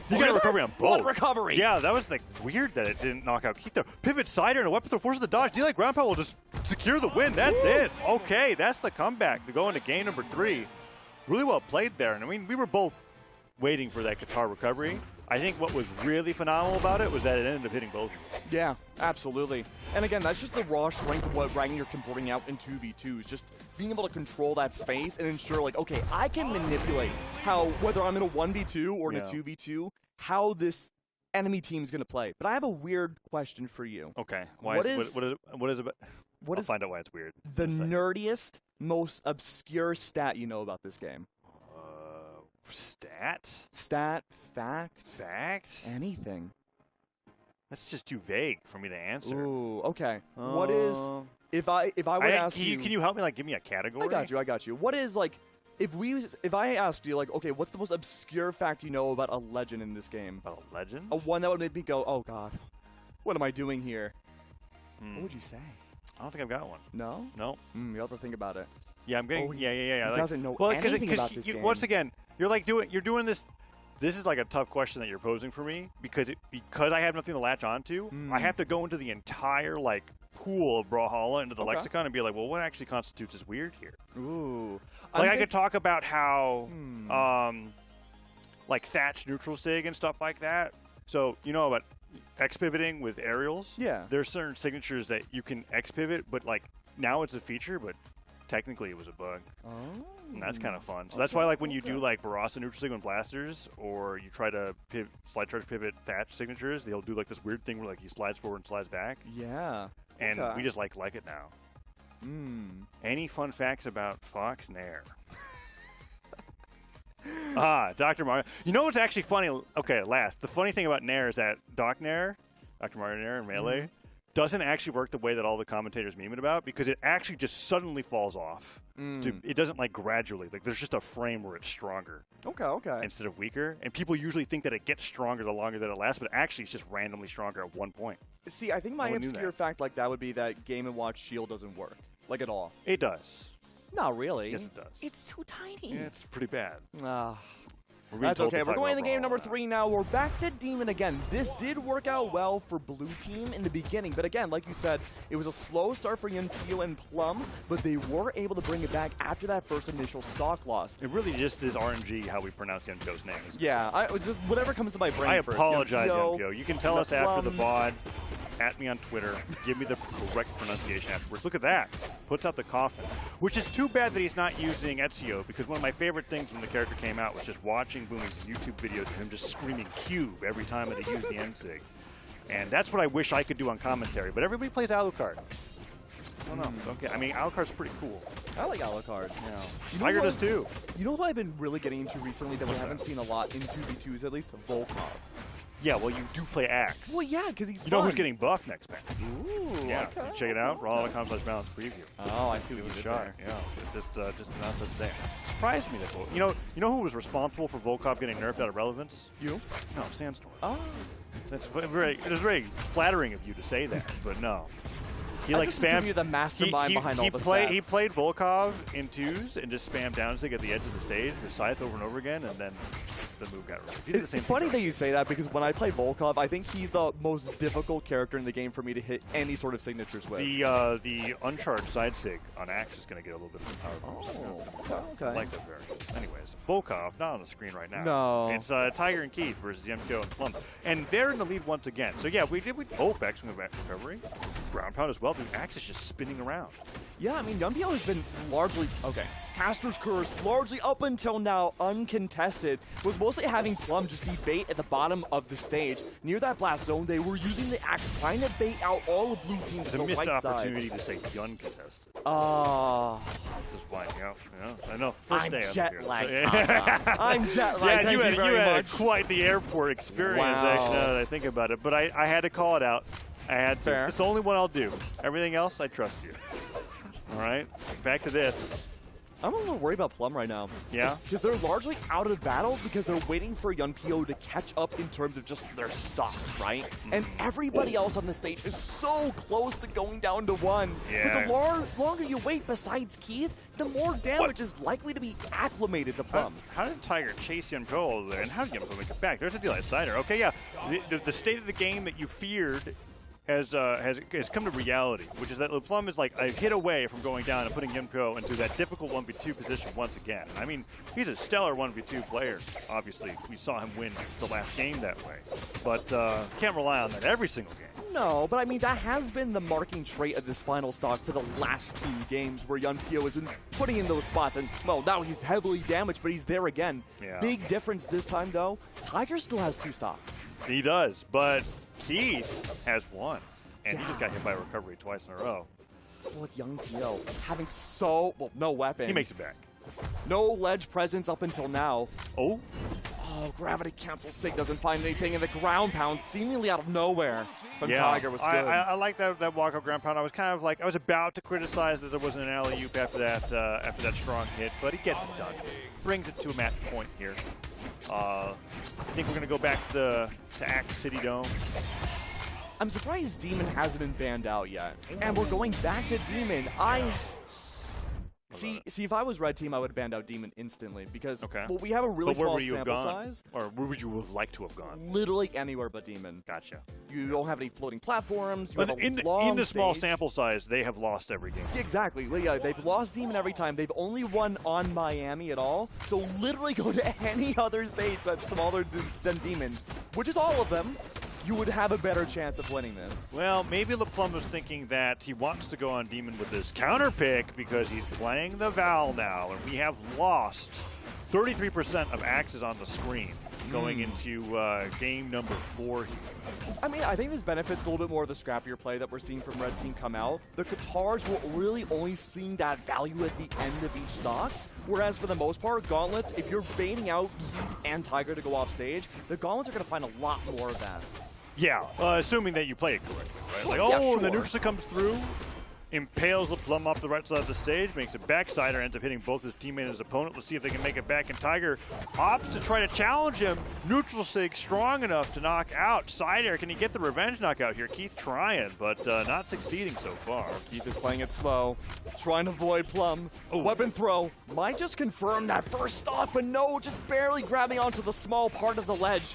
you got a recovery on both. One recovery. Yeah, that was like weird that it didn't knock out Keith there. Pivot sider and a weapon throw forces the dodge. D-Like ground pound will just secure the win. That's it. Okay, that's the comeback to go into game number 3. Really well played there. And I mean, we were both waiting for that guitar recovery. I think what was really phenomenal about it was that it ended up hitting both of them. Yeah, absolutely. And again, that's just the raw strength of what Ragnar can bring out in 2v2s. Just being able to control that space and ensure, like, okay, I can manipulate how, whether I'm in a 1v2 or in a 2v2, how this enemy team's going to play. But I have a weird question for you. Okay. What is it? I'll find out why it's weird. The nerdiest, most obscure stat you know about this game? Stat? Fact? Anything. That's just too vague for me to answer. Ooh, okay. What is, if I would ask you... Can you help me, like, give me a category? I got you. What is, like, if I asked you, like, okay, what's the most obscure fact you know about a legend in this game? About a legend? A one that would make me go, oh, God, what am I doing here? What would you say? I don't think I've got one. No? No. You have to think about it. Yeah, I'm getting. Yeah. He doesn't know anything about this game. Once again, you're doing this. This is like a tough question that you're posing for me because I have nothing to latch onto. I have to go into the entire like pool of Brawlhalla into the lexicon and be like, well, what actually constitutes as weird here? Ooh. Like I could talk about how, like Thatch neutral sig and stuff like that. So you know about X pivoting with aerials? Yeah. There's certain signatures that you can X pivot, but like now it's a feature, but technically it was a bug. Oh. And that's kind of fun. So that's why, like, when you do like Barasa neutral sig on blasters, or you try to slide charge pivot Thatch signatures, they'll do like this weird thing where like he slides forward and slides back. Yeah. And we just like it now. Any fun facts about Fox Nair? Dr. Mario. You know what's actually funny? Okay, last. The funny thing about Nair is that Dr. Mario Nair in Melee, doesn't actually work the way that all the commentators meme it about, because it actually just suddenly falls off. It doesn't like gradually. Like there's just a frame where it's stronger. Okay. Instead of weaker. And people usually think that it gets stronger the longer that it lasts, but actually it's just randomly stronger at one point. See, I think my obscure fact like that would be that Game & Watch shield doesn't work. Like at all. It does. Not really. Yes, it does. It's too tiny. Yeah, it's pretty bad. That's okay. We're going to game number 3 now. We're back to Demon again. This did work out well for Blue Team in the beginning, but again, like you said, it was a slow start for Yunpio and Plum, but they were able to bring it back after that first initial stock loss. It really just is RNG how we pronounce Yunpio's name. Yeah, just whatever comes to my brain. I apologize, Yunpio. You can tell us after the Plum. VOD. At me on Twitter. Give me the correct pronunciation afterwards. Look at that. Puts out the coffin. Which is too bad that he's not using Ezio, because one of my favorite things when the character came out was just watching Boomy's YouTube videos of him just screaming cube every time that he used the N-Sig. And that's what I wish I could do on commentary. But everybody plays Alucard. I don't know. Okay. I mean, Alucard's pretty cool. I like Alucard. Yeah. Tiger does too. You know who I've been really getting into recently that we haven't seen a lot in 2v2s, at least? Volkov. Yeah, well, you do play Axe. Well, yeah, because he's You know who's getting buffed next match? Ooh, yeah, okay. You check it out. Raw.com/balance preview. Oh, I see what you did there. Yeah, just announced that today. Surprised me that Volkov. You know who was responsible for Volkov getting nerfed out of relevance? You? No, Sandstorm. Oh. That's very flattering of you to say that, but no. He I just assume you're the mastermind behind all the stats. He played Volkov in 2s and just spammed downsig at the edge of the stage with Scythe over and over again, and then the move got removed. It's funny that you say that, because when I play Volkov, I think he's the most difficult character in the game for me to hit any sort of signatures with. The uncharged side sig on Axe is going to get a little bit of power boost. Okay. I like that very much. Anyways, Volkov, not on the screen right now. No. It's Tiger and Keith versus Yemko and Plum. And they're in the lead once again. So yeah, we both X went back recovery. Ground pound as well. Dude, Axe is just spinning around. Yeah, I mean, Yunpio has been largely, Caster's Curse, largely up until now uncontested, was mostly having Plum just be bait at the bottom of the stage. Near that blast zone, they were using the Axe, trying to bait out all of Blue Team to the It's a right missed side. opportunity to say uncontested. This is fine. Yeah, I know. First I'm day up jet here. lagged. I'm jet lagged. Yeah, Thank you very had much. quite the airport experience, Wow. actually, now that I think about it. But I had to call it out. I had to. Fair. It's the only one I'll do. Everything else, I trust you. All right, back to this. I'm a little worried about Plum right now. Yeah? Because they're largely out of battle because they're waiting for Yunpio to catch up in terms of just their stocks, right? And everybody else on the stage is so close to going down to 1. Yeah. But the longer you wait, besides Keith, the more damage is likely to be acclimated to Plum. How did Tiger chase Yunpo over there, and how did Yunpo make it back? There's a deal outsider. Okay, yeah. The state of the game that you feared has come to reality, which is that LePlum is like a hit away from going down and putting Yunpyo into that difficult 1v2 position once again. I mean, he's a stellar 1v2 player. Obviously, we saw him win the last game that way, but can't rely on that every single game. No, but I mean, that has been the marking trait of this final stock for the last 2 games where Yunpyo has been putting in those spots. And, well, now he's heavily damaged, but he's there again. Yeah. Big difference this time, though. Tiger still has 2 stocks. He does, but Keith has 1. And he just got hit by a recovery twice in a row. With Yunpyo having no weapon. He makes it back. No ledge presence up until now. Oh, gravity cancel Sig doesn't find anything, and the ground pound seemingly out of nowhere from yeah. Tiger was good. I like that walk-up ground pound. I was kind of like, I was about to criticize that there wasn't an alley-oop after that strong hit, but he gets it done. Brings it to a match point here. I think we're going to go back to Axe City Dome. I'm surprised Demon hasn't been banned out yet. And we're going back to Demon. See, if I was Red Team, I would have banned out Demon instantly because well, we have a really small sample size. Or where would you have liked to have gone? Literally anywhere but Demon. Gotcha. You don't have any floating platforms. You But have a in long the small stage. sample size, they have lost every game. Exactly. Well, yeah, they've lost Demon every time. They've only won on Miami at all. So literally go to any other stage that's smaller than Demon, which is all of them. You would have a better chance of winning this. Well, maybe LePlum was thinking that he wants to go on Demon with this counter pick because he's playing the Val now, and we have lost 33% of axes on the screen going into game number 4 here. I mean, I think this benefits a little bit more of the scrappier play that we're seeing from Red Team come out. The Qatars will really only seeing that value at the end of each stock, whereas for the most part, Gauntlets, if you're baiting out Keith and Tiger to go off stage, the Gauntlets are going to find a lot more of that. Yeah, assuming that you play it correctly, right? Like, Yeah, oh, sure. the Nuxa comes through, impales LePlum off the right side of the stage, makes a backside, ends up hitting both his teammate and his opponent. Let's see if they can make it back, and Tiger opts to try to challenge him. Neutral Sig strong enough to knock out side air. Can he get the revenge knockout here? Keith trying, but not succeeding so far. Keith is playing it slow, trying to avoid Plum. Weapon throw might just confirm that first stock, but no, just barely grabbing onto the small part of the ledge.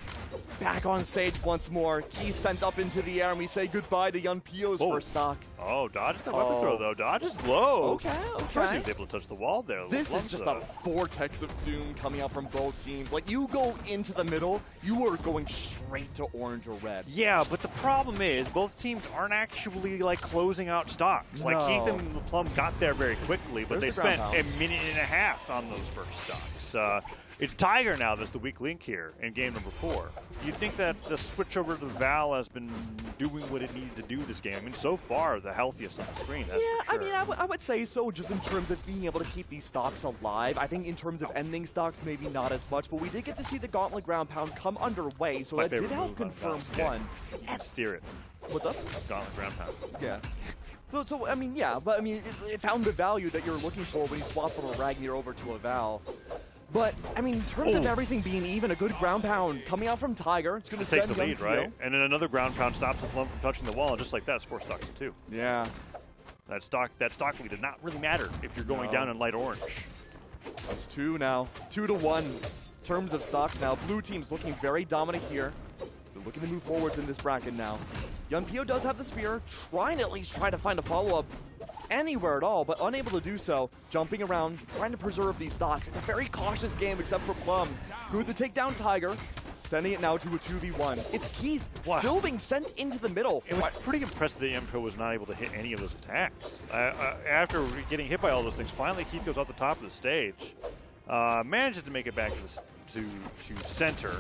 Back on stage once more. Keith sent up into the air, and we say goodbye to Yunpyo's first stock. Oh, dodges the weapon throw, though. Dodges low. Okay. I'm surprised he was able to touch the wall there. This is just a vortex of doom coming out from both teams. Like, you go into the middle, you are going straight to orange or red. Yeah, but the problem is both teams aren't actually like closing out stocks. Like Keith and LePlum got there very quickly, but There's they the spent ground a minute and a half on those first stocks. It's Tiger now that's the weak link here in game number 4. Do you think that the switch over to the Val has been doing what it needed to do this game? I mean, so far, the healthiest on the screen. That's Yeah, for sure. I mean, I would say so, just in terms of being able to keep these stocks alive. I think in terms of ending stocks, maybe not as much, but we did get to see the Gauntlet ground pound come underway, so My that did favorite help move on confirm Val. one. And steer it. What's up? Gauntlet ground pound. Yeah. So, I mean, yeah, but I mean, it found the value that you're looking for when you swap from a Ragnir over to a Val. But, I mean, in terms of everything being even, a good ground pound coming out from Tiger. It's going to Takes send the lead, Yunpyo. right? And then another ground pound stops LePlum from touching the wall, and just like that, it's 4 stocks to 2. Yeah. That stock lead did not really matter if you're going down in light orange. That's 2 now. 2-1. In terms of stocks now, blue team's looking very dominant here. They're looking to move forwards in this bracket now. Yunpyo does have the spear, trying to at least try to find a follow-up anywhere at all, but unable to do so. Jumping around, trying to preserve these stocks. It's a very cautious game except for Plum. Good to take down Tiger, sending it now to a 2v1. It's Keith still being sent into the middle. It was pretty impressive that Yunpyo was not able to hit any of those attacks. After getting hit by all those things, finally Keith goes off the top of the stage. Manages to make it back to center.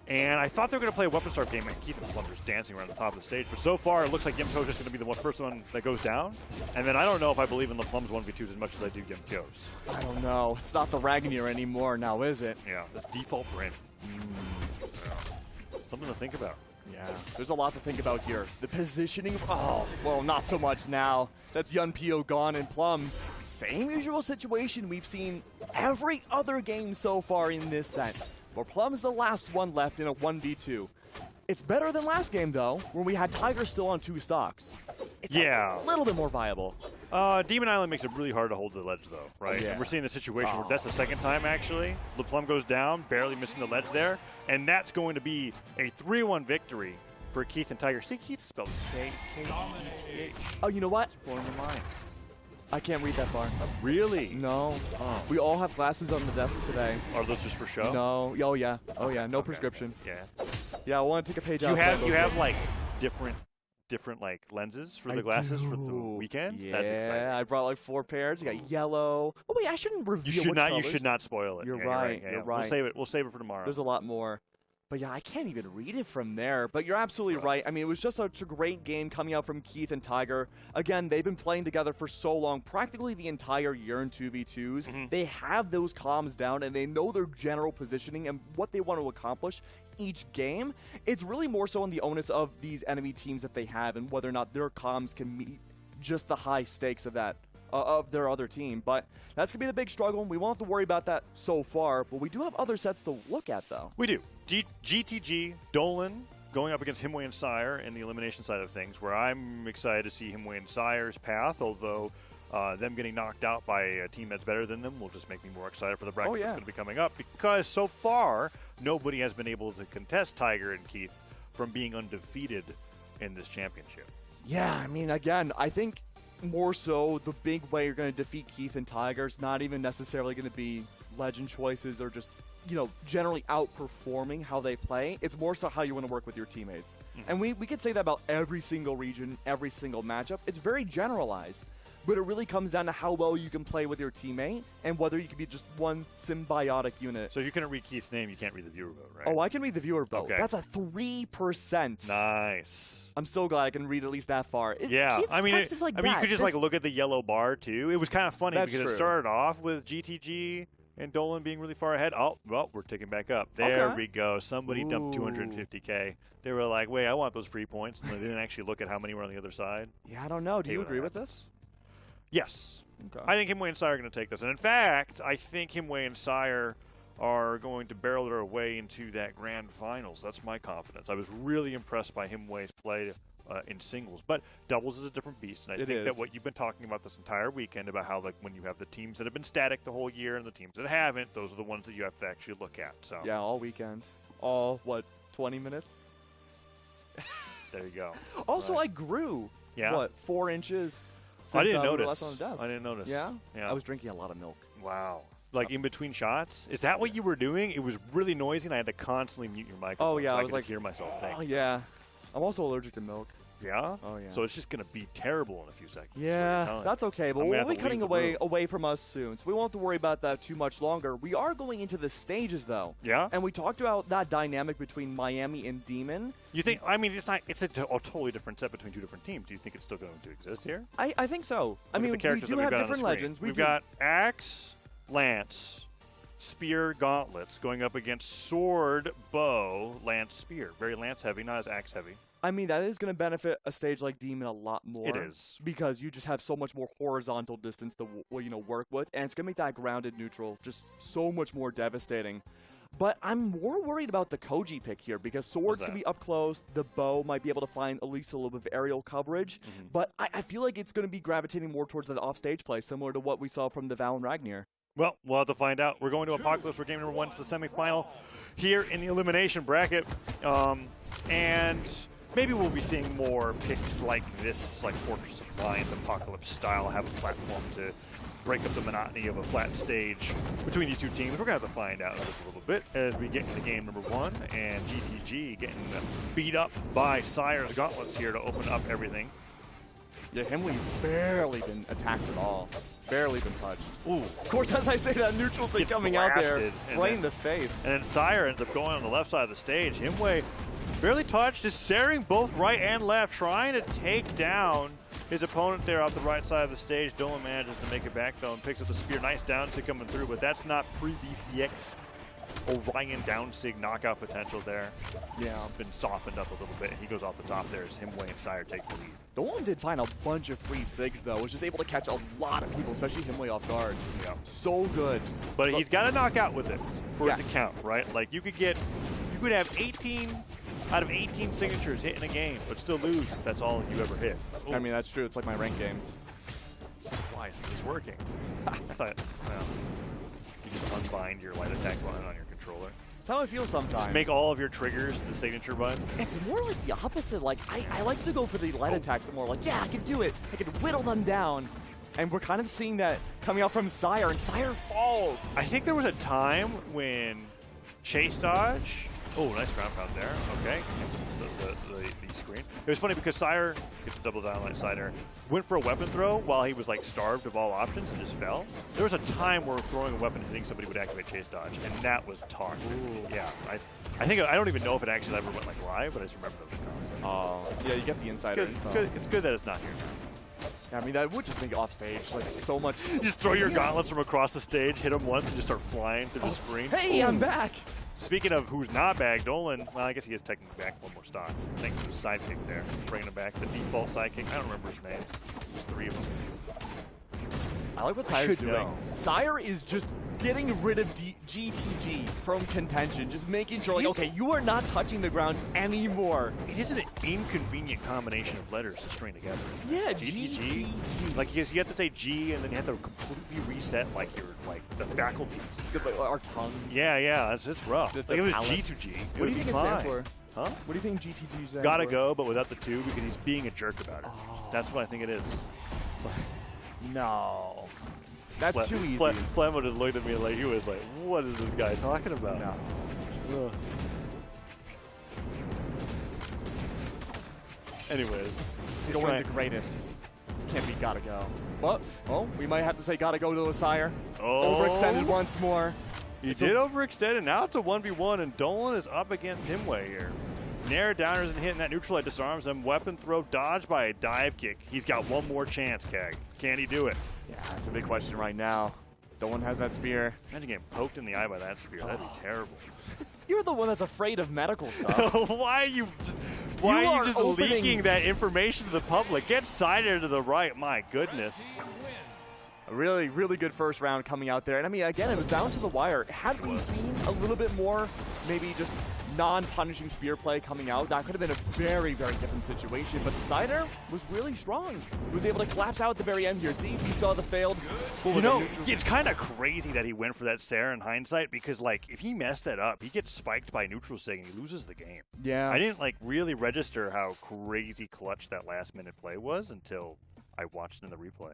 And I thought they were going to play a weapon start game, and Keith and Plum just dancing around the top of the stage. But so far, it looks like Yunpyo's just going to be the first one that goes down. And then I don't know if I believe in LePlum's 1v2s as much as I do Yunpyo's. I don't know. It's not the Ragnir anymore now, is it? Yeah, that's default Bryn. Yeah. Something to think about. Yeah, there's a lot to think about here. The positioning, oh, well, not so much now. That's Yunpyo gone, and Plum, same usual situation we've seen every other game so far in this set. But Plum is the last one left in a 1v2. It's better than last game, though, where we had Tiger still on 2 stocks. It's a little bit more viable. Demon Island makes it really hard to hold the ledge, though, right? Yeah. And we're seeing the situation where that's the second time, actually. LePlum goes down, barely missing the ledge there, and that's going to be a 3-1 victory for Keith and Tiger. See, Keith spelled K-E-T-H. Oh, you know what? Blowing your minds. I can't read that far. Really? No. We all have glasses on the desk today. Are those just for show? No. Oh, yeah. Oh, yeah. No prescription. Yeah. Yeah, I want to take a page Do out. you have like different like lenses for the glasses for the weekend? Yeah, That's exciting. I brought like 4 pairs. You got yellow. Oh wait, I shouldn't reveal. You should which not. colors. You should not spoil it. You're Yeah, right. Yeah, You're yeah. right. We'll save it for tomorrow. There's a lot more. But yeah, I can't even read it from there. But you're absolutely right. I mean, it was just such a great game coming out from Keith and Tiger. Again, they've been playing together for so long, practically the entire year in 2v2s. They have those comms down, and they know their general positioning and what they want to accomplish each game. It's really more so on the onus of these enemy teams that they have and whether or not their comms can meet just the high stakes of that. Of their other team, but that's going to be the big struggle. We won't have to worry about that so far, but we do have other sets to look at, though. We do. GTG, Dolan going up against Himway and Sire in the elimination side of things, where I'm excited to see Himway and Sire's path, although them getting knocked out by a team that's better than them will just make me more excited for the bracket that's going to be coming up, because so far, nobody has been able to contest Tiger and Keith from being undefeated in this championship. Yeah, I mean, again, I think more so the big way you're going to defeat Keith and Tiger is not even necessarily going to be legend choices or just, you know, generally outperforming how they play. It's more so how you want to work with your teammates. And we could say that about every single region, every single matchup. It's very generalized. But it really comes down to how well you can play with your teammate and whether you can be just one symbiotic unit. So if you couldn't read Keith's name, you can't read the viewer vote, right? Oh, I can read the viewer vote. Okay. That's a 3%. Nice. I'm so glad I can read at least that far. Yeah, Keith's I mean, text is like you that. could just like look at the yellow bar too. It was kind of funny That's because true. it started off with GTG and Dolan being really far ahead. Oh, well, we're ticking back up. There Okay. we go. Somebody dumped Ooh. 250K. They were like, wait, I want those free points. And they didn't actually look at how many were on the other side. Yeah, I don't know. Do Hate you when that agree with happens. this? Yes. Okay. I think Himway and Sire are going to take this. And in fact, I think Himway and Sire are going to barrel their way into that grand finals. That's my confidence. I was really impressed by Himway's play in singles. But doubles is a different beast. And I think that what you've been talking about this entire weekend about how, like, when you have the teams that have been static the whole year and the teams that haven't, those are the ones that you have to actually look at. So Yeah, all weekend. All, 20 minutes? there you go. Also, Right. I grew, Yeah? 4 inches since I didn't we were notice. last on the desk. I didn't notice. Yeah? Yeah. I was drinking a lot of milk. Wow. Like in between shots? Is that what you were doing? It was really noisy and I had to constantly mute your microphone. Oh, yeah, so I I was could like, just hear myself think. Oh, yeah. I'm also allergic to milk. Yeah? Oh, yeah. So it's just going to be terrible in a few seconds. is what you're Yeah, telling me. that's okay, but I'm gonna we'll be have to cutting leave the room. away from us soon, so we won't have to worry about that too much longer. We are going into the stages, though. Yeah? And we talked about that dynamic between Miami and Demon. You think, I mean, it's a totally different set between two different teams. Do you think it's still going to exist here? I think so. I Look mean, at the we characters do that we've have got on the different screen. legends. We've do. got Axe, Lance, Spear, Gauntlets going up against Sword, Bow, Lance, Spear. Very Lance heavy, not as Axe heavy. I mean, that is going to benefit a stage like Demon a lot more. It is. Because you just have so much more horizontal distance to work with, and it's going to make that grounded neutral just so much more devastating. But I'm more worried about the Koji pick here because Sword's going to be up close. The Bow might be able to find at least a little bit of aerial coverage. But I feel like it's going to be gravitating more towards that offstage play, similar to what we saw from the Val and Ragnar. Well, we'll have to find out. We're going to Apocalypse for game number 1 to the semifinal here in the elimination bracket. And maybe we'll be seeing more picks like this, like Fortress of Lions, Apocalypse style, have a platform to break up the monotony of a flat stage between these two teams. We're going to have to find out just a little bit as we get into game number 1, and GTG getting beat up by Sire's Gauntlets here to open up everything. Yeah, Himway's barely been attacked at all. Barely been touched. Ooh. Of course, as I say that, neutral thing Gets coming out there, blasted, and right in then- the face. And then Sire ends up going on the left side of the stage. Himway barely touched, just saring both right and left, trying to take down his opponent there off the right side of the stage. Dolan manages to make it back though and picks up the spear. Nice down sig coming through, but that's not free BCX Orion down sig knockout potential there. Yeah. Been softened up a little bit, and he goes off the top there as Himway and Sire take the lead. Dolan did find a bunch of free sigs, though. Was just able to catch a lot of people, especially Himway off guard. Yeah. So good. But he's got to knock out with this for it to Yes. count, right? Like you could have 18 out of 18 signatures hit in a game, but still lose if that's all you ever hit. I mean, that's true. It's like my ranked games. Why isn't this working? I thought, well, you just unbind your light attack button on your controller. That's how I feel sometimes. Just make all of your triggers the signature button. It's more like the opposite. Like, I like to go for the light attacks more. Like, yeah, I can do it. I can whittle them down. And we're kind of seeing that coming out from Sire, and Sire falls. I think there was a time when chase dodge. Oh, nice ground pound there. Okay, the screen. It was funny because Sire gets a double down like Cider, went for a weapon throw while he was like starved of all options and just fell. There was a time where throwing a weapon and hitting somebody would activate chase dodge, and that was toxic. Ooh. Yeah, I think I don't even know if it actually ever went like live, but I just remember the concept. Oh, yeah, you get the insider. It's good that it's not here now. Yeah, I mean, that would just make it off stage like so much. Just throw your gauntlets from across the stage, hit them once, and just start flying through the screen. Hey, I'm back. Speaking of who's not back, Dolan, well, I guess he is technically back one more stock. I think he was sidekick there, bringing him back. The default sidekick, I don't remember his name. There's 3 of them. I like what Sire's doing. Sire is just getting rid of GTG from contention, just making sure, like, okay, you are not touching the ground anymore. It is an inconvenient combination of letters to string together. Yeah, GTG. Like, because you have to say G, and then you have to completely reset, like, the faculties. Our tongue. Yeah, it's rough. Like, it was G2G. What do you think it stands for? Huh? What do you think GTG stands for? Gotta go, but without the 2, because he's being a jerk about it. Oh. That's what I think it is. No. That's too easy. Flammo just looked at me like he was like, what is this guy talking about? No. Anyways. Going the greatest. Can't be gotta go. But, oh, we might have to say gotta go to the Sire. Oh. Overextended once more. He did overextend, and now it's a 1v1, and Dolan is up against Himway here. Nair downers and hitting that neutral that disarms him. Weapon throw dodged by a dive kick. He's got one more chance, Keg. Can he do it? Yeah, that's a big question right now. Dolan has that spear. Imagine getting poked in the eye by that spear. That'd be terrible. You're the one that's afraid of medical stuff. Why are you just leaking that information to the public? Get Cider to the right. My goodness. A really, really good first round coming out there. And I mean, again, it was down to the wire. Had we seen a little bit more, maybe just non-punishing spear play coming out, that could have been a very, very different situation. But the Cider was really strong. He was able to collapse out at the very end here. See, we saw the failed. You know, it's kind of crazy that he went for that Sarah in hindsight, because, like, if he messed that up, he gets spiked by neutral sig and he loses the game. Yeah. I didn't, like, really register how crazy clutch that last-minute play was until I watched it in the replay.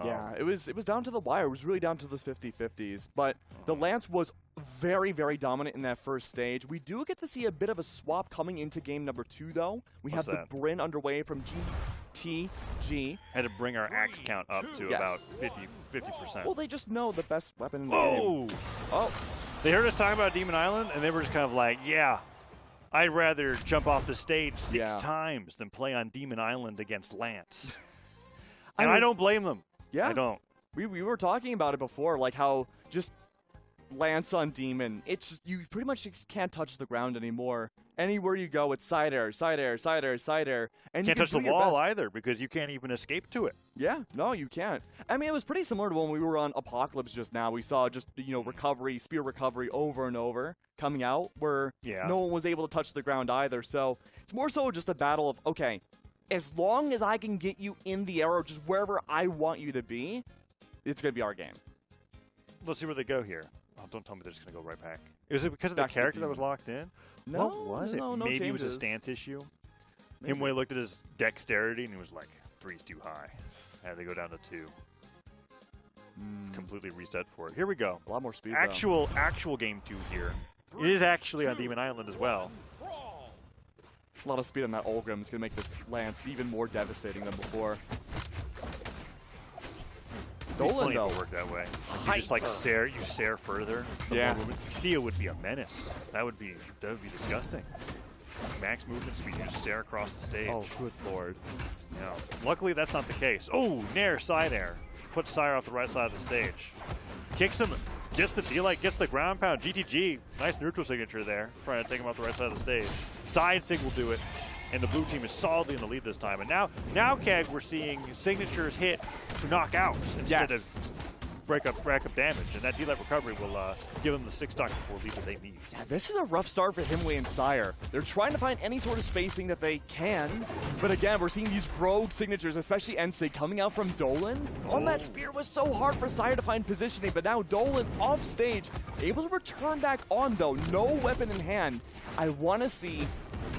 Yeah, it was down to the wire. It was really down to those 50-50s. But the Lance was very, very dominant in that first stage. We do get to see a bit of a swap coming into game number 2, though. We have the Bryn underway from GTG. Had to bring our axe count up to about 50%. Well, they just know the best weapon in the game. Oh. They heard us talking about Demon Island, and they were just kind of like, yeah, I'd rather jump off the stage 6 times than play on Demon Island against Lance. And I don't blame them. Yeah. I don't. We were talking about it before, like how just Lance on Demon, it's just, you pretty much just can't touch the ground anymore. Anywhere you go, it's side air, side air, side air, side air. And can't touch the wall either, because you can't even escape to it. Yeah, no, you can't. I mean, it was pretty similar to when we were on Apocalypse just now. We saw just, recovery, spear recovery over and over coming out, where no one was able to touch the ground either. So it's more so just a battle of, okay, as long as I can get you in the air or just wherever I want you to be, it's going to be our game. Let's see where they go here. Oh, don't tell me they're just going to go right back. Is it because of the character that was locked in? No, what was it? No Maybe changes. It was a stance issue? Himway looked at his dexterity and he was like, 3's too high. Had to go down to 2. Completely reset for it. Here we go. A lot more speed, Actual game 2 here. It is actually on Demon Island as well. A lot of speed on that Olgrim is going to make this Lance even more devastating than before. Dolan, though, work that way. Like you just like stare further. Yeah. Theo would be a menace. That would be disgusting. Max movement speed, you just stare across the stage. Oh, good lord. Yeah. Luckily, that's not the case. Oh, Nair side air. Puts Sire off the right side of the stage. Kicks him. Gets the D-Light, gets the ground pound. GTG, nice neutral signature there. Trying to take him off the right side of the stage. Side sig will do it. And the blue team is solidly in the lead this time. And now Keg, we're seeing signatures hit to knock out instead of rack up damage, and that D-Light recovery will give them the 6-stock before lead that they need. Yeah, this is a rough start for Himway and Sire. They're trying to find any sort of spacing that they can, but again, we're seeing these rogue signatures, especially Ensig, coming out from Dolan. On that spear was so hard for Sire to find positioning, but now Dolan off stage, able to return back on though, no weapon in hand. I want to see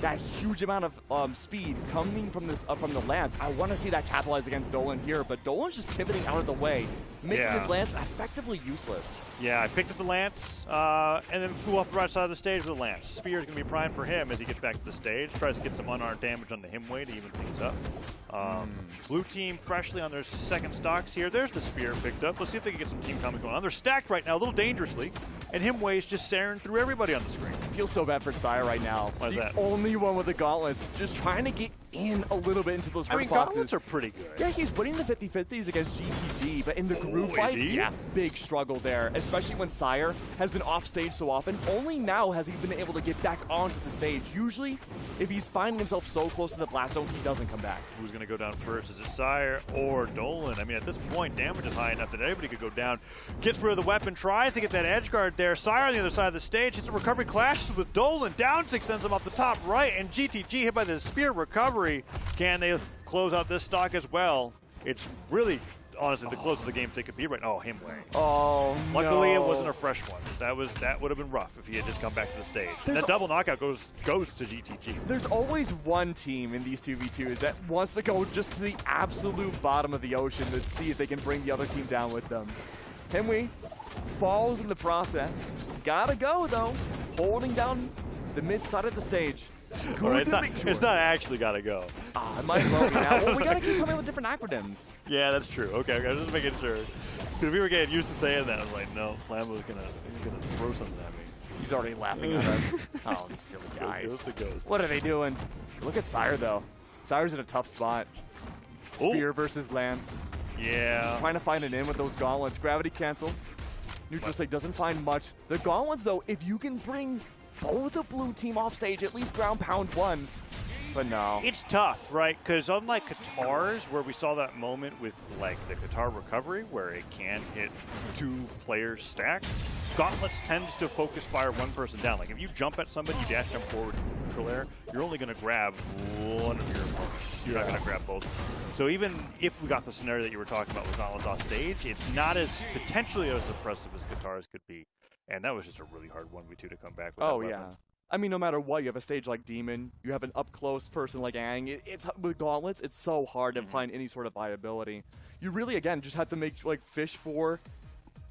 that huge amount of speed coming from this from the Lance. I want to see that capitalize against Dolan here, but Dolan's just pivoting out of the way, making his Lance effectively useless. Yeah, I picked up the Lance, and then flew off the right side of the stage with the Lance. Spear's going to be prime for him as he gets back to the stage. Tries to get some unarmed damage on the Himway to even things up. Blue team freshly on their second stocks here. There's the Spear picked up. Let's see if they can get some team coming going on. They're stacked right now, a little dangerously, and Himway's just saring through everybody on the screen. I feel so bad for Sire right now. Why is that? Only one with the gauntlets, just trying to get in a little bit into those boxes. Gauntlets are pretty good. Yeah, he's winning the 50-50s against GTG, but in the group fights, yeah, big struggle there, especially when Sire has been off stage so often. Only now has he been able to get back onto the stage. Usually, if he's finding himself so close to the blast zone, he doesn't come back. Who's going to go down first? Is it Sire or Dolan? I mean, at this point, damage is high enough that anybody could go down. Gets rid of the weapon, tries to get that edge guard there. Sire on the other side of the stage, hits a recovery, clashes with Dolan. Down 6 sends him off the top right, and GTG hit by the spear recovery. Can they close out this stock as well? It's really, honestly, the closest the game could be right now. Oh, Himway. Oh, Luckily, no. it wasn't a fresh one. That would have been rough if he had just come back to the stage. And that double knockout goes to GTG. There's always one team in these 2v2s that wants to go just to the absolute bottom of the ocean to see if they can bring the other team down with them. Himway falls in the process. Gotta go, though. Holding down the mid side of the stage. All right, it's not actually gotta go. It might as well be now. Well, we gotta keep coming with different acronyms. Yeah, that's true. Okay, I was just making sure. Because we were getting used to saying that. I was like, no, Flambo's gonna throw something at me. He's already laughing at us. Oh, these silly guys. Ghost to ghost. What are they doing? Look at Sire, though. Sire's in a tough spot. Spear versus Lance. Yeah. He's trying to find an in with those gauntlets. Gravity cancel. Neutral state doesn't find much. The gauntlets, though, if you can bring both a blue team off stage, at least ground pound one. But no. It's tough, right? Because unlike Qatar's, where we saw that moment with like the Qatar recovery, where it can hit 2 players stacked, Gauntlets tends to focus fire one person down. Like if you jump at somebody, you dash jump forward in neutral air, you're only going to grab one of your opponents. You're not going to grab both. So even if we got the scenario that you were talking about with Gauntlets off stage, it's not as potentially as impressive as Qatar's could be. And that was just a really hard 1v2 to come back with. Oh, yeah. I mean, no matter what, you have a stage like Demon, you have an up-close person like Aang. It's with Gauntlets, it's so hard to find any sort of viability. You really, again, just have to make like fish for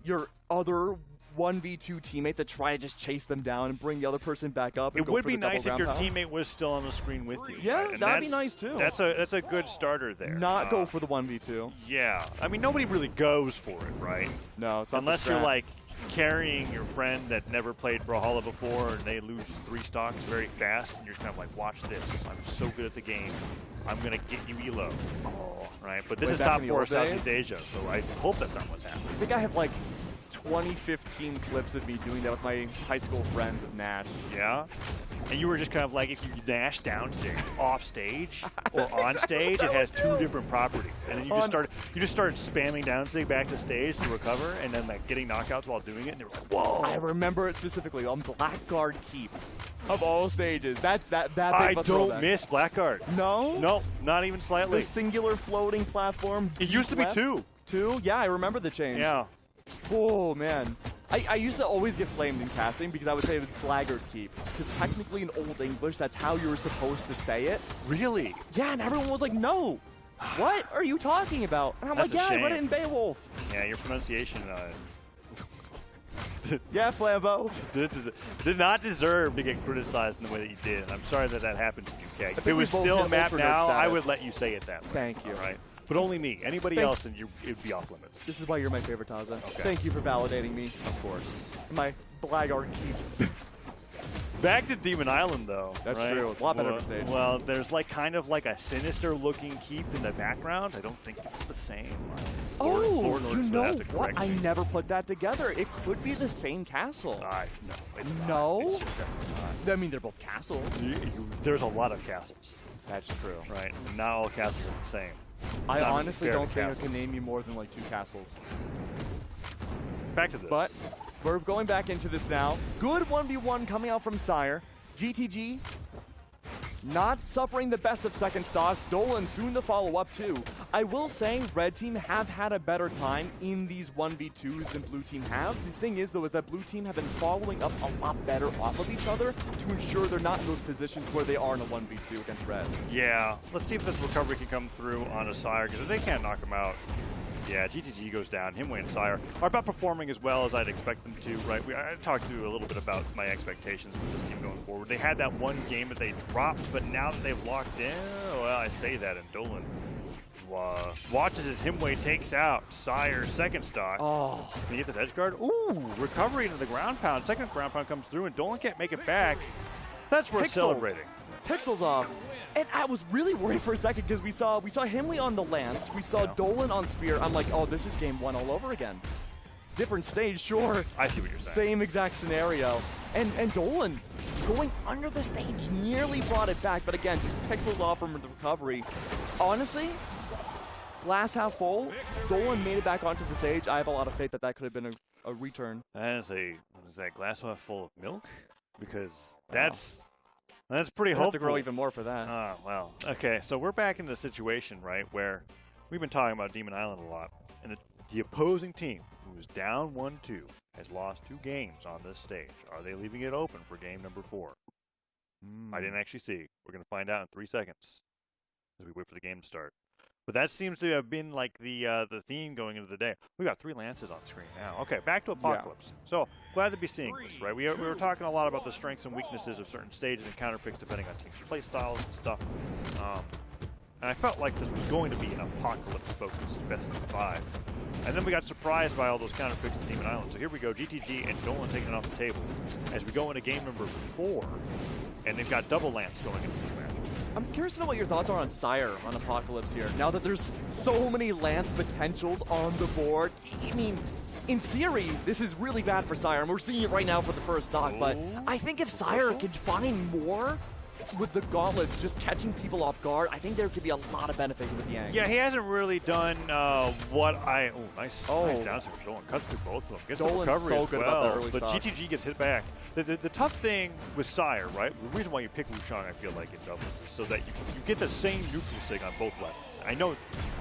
your other 1v2 teammate to try and just chase them down and bring the other person back up. And it would be nice if your teammate was still on the screen with you. Yeah, right? that'd be nice too. That's a good starter there. Not go for the 1v2. Yeah, I mean nobody really goes for it, right? No, it's not unless you're like carrying your friend that never played Brawlhalla before and they lose 3 stocks very fast and you're just kind of like, watch this. I'm so good at the game. I'm going to get you elo. Right? But this is top 4 of Southeast Asia, so I hope that's not what's happening. I think I have like 2015 clips of me doing that with my high school friend Nash. Yeah? And you were just kind of like, if you Nash down stage, off stage or on stage, it has 2 different properties. And then you just started spamming down stage back to stage to recover, and then like getting knockouts while doing it. And they were like, whoa! I remember it specifically on Blackguard Keep of all stages. That I don't miss Blackguard. No? No, not even slightly. The singular floating platform. It used to be 2. 2? Yeah, I remember the change. Yeah. Oh, man. I used to always get flamed in casting because I would say it was Blackguard Keep. Because technically in Old English, that's how you were supposed to say it. Really? Yeah, and everyone was like, no. What are you talking about? And I'm like, yeah, I read it in Beowulf. Yeah, your pronunciation yeah, Flambeau. Did not deserve to get criticized in the way that you did. And I'm sorry that happened to you, Keg. If it was both still a map now, status. I would let you say it that way. Thank you. Right? But only me. Anybody else, and it would be off limits. This is why you're my favorite, Taza. Okay. Thank you for validating me. Of course. My Blackguard Keep. Back to Demon Island, though. That's right? true. A lot better of a stage. Well, there's like kind of like a sinister-looking keep in the background. I don't think it's the same. Oh, you know what? I never put that together. It could be the same castle. No, it's not. No? It's just definitely not. I mean, they're both castles. There's a lot of castles. That's true. Right? Not all castles are the same. I honestly don't think I can name you more than like 2 castles. Back to this. But we're going back into this now. Good 1v1 coming out from Sire. GTG not suffering the best of second stocks. Dolan soon to follow up too. I will say Red Team have had a better time in these 1v2s than Blue Team have. The thing is though is that Blue Team have been following up a lot better off of each other to ensure they're not in those positions where they are in a 1v2 against Red. Yeah, let's see if this recovery can come through on a Sire, because if they can't knock him out, yeah, GTG goes down. Himway and Sire are about performing as well as I'd expect them to, right? I talked to you a little bit about my expectations for this team going forward. They had that one game that they dropped, but now that they've locked in, well, I say that, and Dolan watches as Himway takes out Sire's second stock. Oh. Can you get this edge guard? Ooh, recovery into the ground pound. Second ground pound comes through, and Dolan can't make it back. That's worth celebrating. Pixels off. And I was really worried for a second because we saw Himway on the Lance, we saw Dolan on Spear. I'm like, oh, this is game 1 all over again. Different stage, sure. I see what you're saying. Same exact scenario. And Dolan going under the stage nearly brought it back, but again, just pixels off from the recovery. Honestly, glass half full, Dolan made it back onto the stage. I have a lot of faith that that could have been a return. That is what is that, glass half full of milk? Because that's pretty We'll have hopeful. to grow even more for that. Oh, well. Okay, so we're back in the situation, right, where we've been talking about Demon Island a lot, and the opposing team, who is down 1-2, has lost 2 games on this stage. Are they leaving it open for game number 4? I didn't actually see. We're going to find out in 3 seconds as we wait for the game to start. But that seems to have been like the theme going into the day. We've got 3 Lances on screen now. Okay, back to Apocalypse. Yeah. So glad to be seeing this, right? We were talking a lot about the strengths and weaknesses of certain stages and counter picks depending on teams' play styles and stuff. And I felt like this was going to be an Apocalypse-focused best of 5. And then we got surprised by all those counter picks at Demon Island. So here we go, GTG and Dolan taking it off the table as we go into game number 4. And they've got double Lance going into this match. I'm curious to know what your thoughts are on Sire on Apocalypse here. Now that there's so many Lance potentials on the board, I mean, in theory, this is really bad for Sire, and we're seeing it right now for the first stock, but I think if Sire could find more with the gauntlets just catching people off guard, I think there could be a lot of benefit with Yang. Yeah, he hasn't really done what I... Oh, nice down for Dolan. Cuts through both of them. Gets Dolan's the recovery so as good well, about that early but stock. GTG gets hit back. The tough thing with Sire, right, the reason why you pick Wushang, I feel like, in doubles is so that you get the same neutral sig on both weapons. I know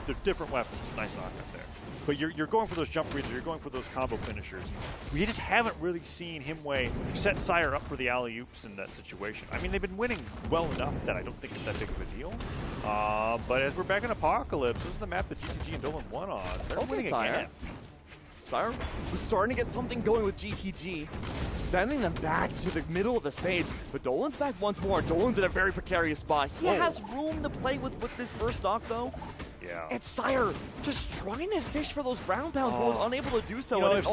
they're different weapons. Nice knockout there. But you're going for those jump reads, or you're going for those combo finishers. We just haven't really seen Himway set Sire up for the alley-oops in that situation. I mean, they've been winning well enough that I don't think it's that big of a deal. But as we're back in Apocalypse, this is the map that GTG and Dolan won on. They're winning again. Sire was starting to get something going with GTG, sending them back to the middle of the stage. But Dolan's back once more. Dolan's in a very precarious spot. He has room to play with this first stock, though. Yeah. And Sire just trying to fish for those ground pounds, but was unable to do so. You know, if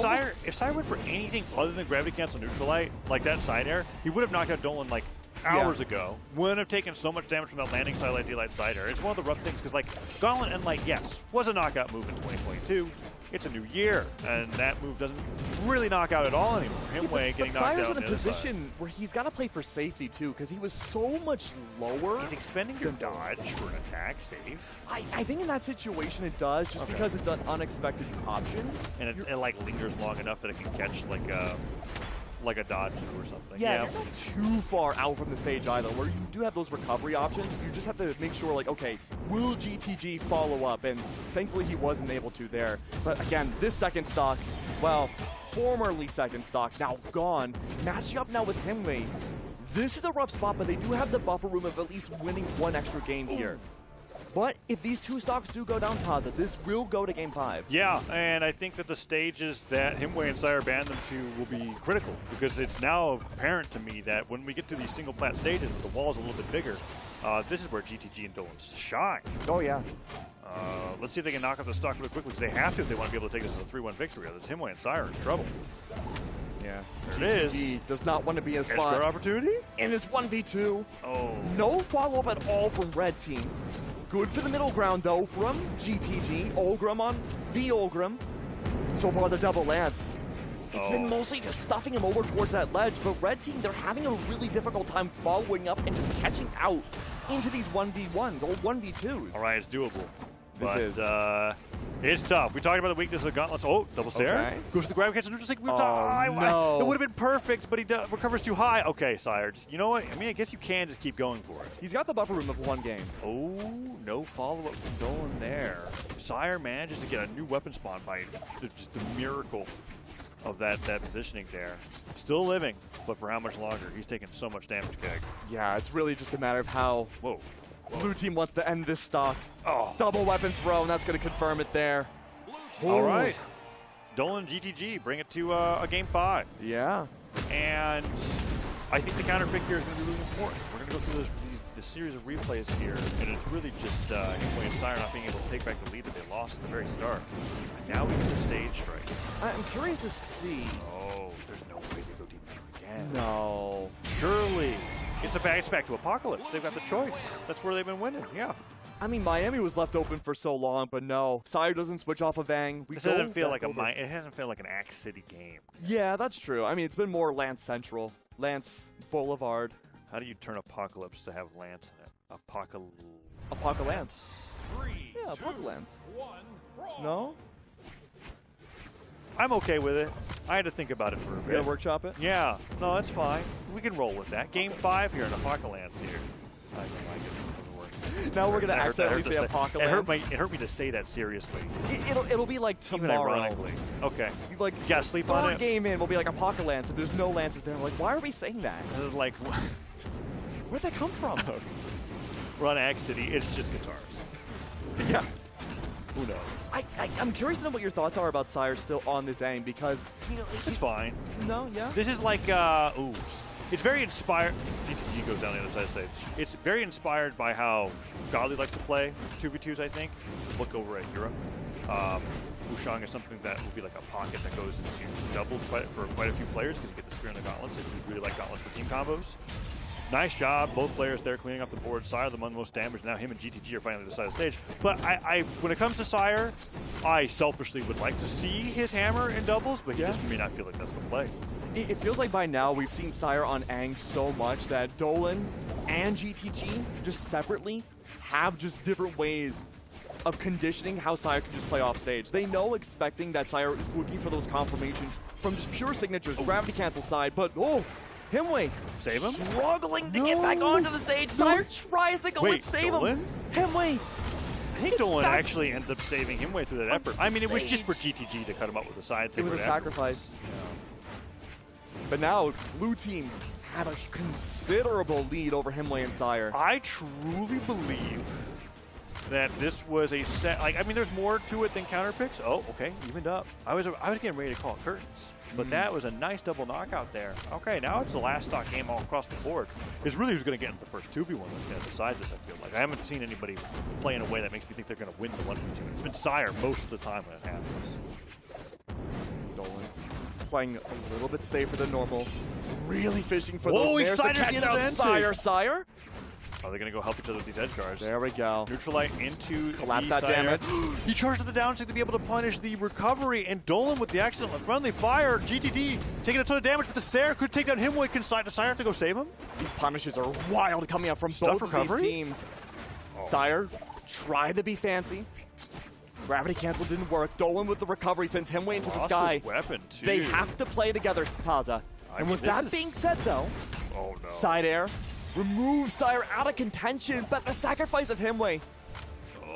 Sire went for anything other than gravity cancel neutralite, like that side air, he would have knocked out Dolan like hours ago. Wouldn't have taken so much damage from that landing side light daylight side air. It's one of the rough things because like Gauntlet and like yes was a knockout move in 2022. It's a new year, and that move doesn't really knock out at all anymore. Himway getting knocked out. Sire's in a position where he's got to play for safety too, because he was so much lower. He's expending your dodge for an attack safe. I think in that situation it does, just because it's an unexpected option. And it like lingers long enough that it can catch like a dodge or something. Yeah, you're not too far out from the stage either, where you do have those recovery options. You just have to make sure, like, okay, will GTG follow up? And thankfully he wasn't able to there. But again, this second stock, well, formerly second stock, now gone. Matching up now with Himway. This is a rough spot, but they do have the buffer room of at least winning one extra game here. But if these 2 stocks do go down, Taza, this will go to Game 5. Yeah, and I think that the stages that Himway and Sire banned them to will be critical, because it's now apparent to me that when we get to these single plat stages, the wall's a little bit bigger. This is where GTG and Dolan shine. Oh, yeah. Let's see if they can knock up the stock really quickly, because they have to if they want to be able to take this as a 3-1 victory. Otherwise, Himway and Sire are in trouble. Yeah. There it GTG is. does not want to be a spot. Edge guard opportunity? In this 1v2. Oh. No follow-up at all from Red Team. Good for the middle ground, though, from GTG. Olgrim on the Olgrim. So far, the double Lance. It's been mostly just stuffing him over towards that ledge, but Red Team, they're having a really difficult time following up and just catching out into these 1v1s or 1v2s. All right, it's doable. This is. It's tough. We talked about the weakness of Gauntlets. Oh, double stare. Okay. Goes to the grab, catches neutral sync. Oh, no. It would have been perfect, but he recovers too high. Okay, Sire. You know what? I mean, I guess you can just keep going for it. He's got the buffer room of 1 game. Oh, no follow-up from Dolan there. Sire manages to get a new weapon spawn by just the miracle of that positioning there. Still living, but for how much longer? He's taking so much damage, Keg. Yeah, it's really just a matter of how Whoa. blue team wants to end this stock. Oh. Double weapon throw, and that's going to confirm it there. All right. Dolan GTG, bring it to a game 5. Yeah. And I think the counter pick here is going to be really important. We're going to go through this series of replays here, and it's really just Himway and Sire not being able to take back the lead that they lost at the very start. And now we get the stage strike. I'm curious to see. Oh, there's no way they go deep again. No. Surely. It's back to Apocalypse. They've got the choice. That's where they've been winning, yeah. I mean, Miami was left open for so long, but no. Sire doesn't switch off of Vang. It hasn't felt like an Axe City game. Yeah, that's true. I mean, it's been more Lance Central. Lance Boulevard. How do you turn Apocalypse to have Lance in it? Apocalypse. Yeah, Apocalypse. No? I'm okay with it. I had to think about it for a You bit. gotta workshop it? Yeah, no, that's fine. We can roll with that. Game 5 here in Apocalypse here. I don't like it. Now we're gonna That accidentally hurt to say Apocalypse. It hurt me to say that seriously. It'll be like Even tomorrow. ironically. Okay. You like You gotta sleep on third it. game in, we'll be like Apocalypse, and there's no Lances there. We're like, why are we saying that? This is like, Where'd that come from? we're on Axe City. It's just guitars. Yeah. Who knows? I'm curious to know what your thoughts are about Sire still on this aim, because, you know, It's fine. no, yeah. This is like, it's very inspired. GTG goes down the other side of the stage. It's very inspired by how Godly likes to play 2v2s, I think. Look over at Hero. Wushang is something that will be like a pocket that goes into doubles for quite a few players because you get the spear and the gauntlets if you really like gauntlets for team combos. Nice job, both players there cleaning up the board. Sire the one most damage. Now him and GTG are finally on the side of the stage. But when it comes to Sire, I selfishly would like to see his hammer in doubles, but he just may not feel like that's the play. It feels like by now we've seen Sire on Aang so much that Dolan and GTG just separately have just different ways of conditioning how Sire can just play off stage. They know expecting that Sire is looking for those confirmations from just pure signatures, gravity cancel side, but Himway Save him? struggling to get back onto the stage. Sire tries to go and save Dolan? him. Himway. I think Dolan actually ends up saving him way through that effort. I mean, it was just for GTG to cut him up with the side. It was a sacrifice. But now, blue team have a considerable lead over Himway and Sire. I truly believe that this was a set. Like, I mean, there's more to it than counter picks. Oh, okay, evened up. I was getting ready to call it curtains, but that was a nice double knockout there. Okay, now it's the last stock game all across the board. It's really who's going to get into the first 2v1 that's going to decide this. I feel like I haven't seen anybody play in a way that makes me think they're going to win the 1v2. It's been Sire most of the time when it happens. Dolan playing a little bit safer than normal. Really fishing for Whoa, those nares to Excider's catch the out end Sire. Are they going to go help each other with these edge guards? There we go. Neutralite into Collapse the that Sire. damage. He charged to the downside to be able to punish the recovery, and Dolan with the accidental friendly fire. GTD taking a ton of damage, but the Sare could take down Himway. Can Sire have to go save him? These punishes are wild coming up from Stuff both of recovery? these teams. Sire tried to be fancy. Gravity cancel didn't work. Dolan with the recovery sends Himway into the Lost sky. his weapon, too. They have to play together, Taza. And with that being said, though, Oh, no. side air removes Sire out of contention, but the sacrifice of Himway.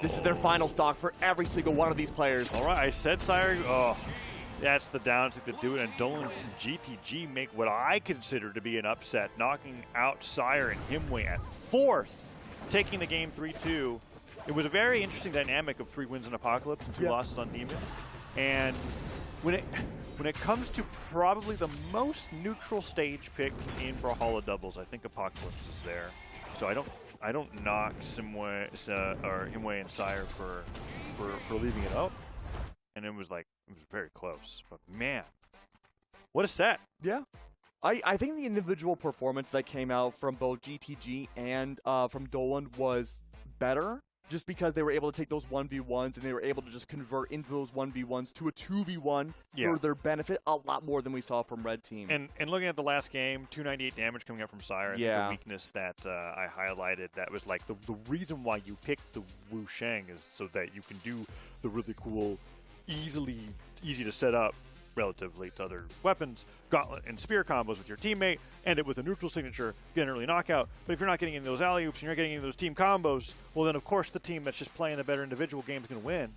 This is their final stock for every single one of these players. All right, I said Sire. Oh, that's the downside to do it. And Dolan and GTG make what I consider to be an upset, knocking out Sire and Himway at 4th, taking the game 3-2. It was a very interesting dynamic of 3 wins in Apocalypse and 2 losses on Demon. And when it comes to probably the most neutral stage pick in Brawlhalla doubles, I think Apocalypse is there. So I don't knock Himway and Sire for leaving it up. And it was very close. But man, what a set. Yeah. I think the individual performance that came out from both GTG and from Dolan was better just because they were able to take those 1v1s and they were able to just convert into those 1v1s to a 2v1 for their benefit a lot more than we saw from red team. And looking at the last game, 298 damage coming up from Sire. Yeah. The weakness that I highlighted, that was like the reason why you picked the Wu Shang is so that you can do the really cool, easy to set up relatively to other weapons, gauntlet and spear combos with your teammate, end it with a neutral signature, get an early knockout. But if you're not getting any of those alley-oops and you're not getting any of those team combos, well then of course the team that's just playing the better individual game is going to win.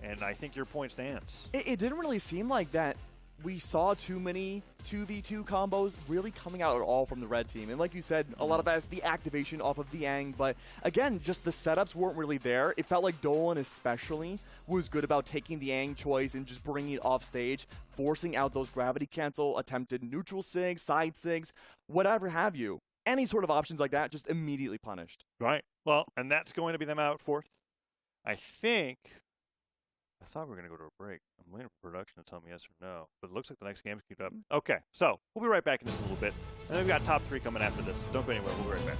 And I think your point stands. It didn't really seem like that we saw too many 2v2 combos really coming out at all from the red team. And like you said, a lot of that is the activation off of the Yang, but again, just the setups weren't really there. It felt like Dolan especially was good about taking the Yang choice and just bringing it off stage, forcing out those gravity cancel, attempted neutral sigs, side sigs, whatever have you. Any sort of options like that, just immediately punished. Right. Well, and that's going to be them out fourth. I thought we were going to go to a break. I'm waiting for production to tell me yes or no. But it looks like the next game's queued up. Okay, so we'll be right back in just a little bit. And then we've got top 3 coming after this. Don't go anywhere. We'll be right back.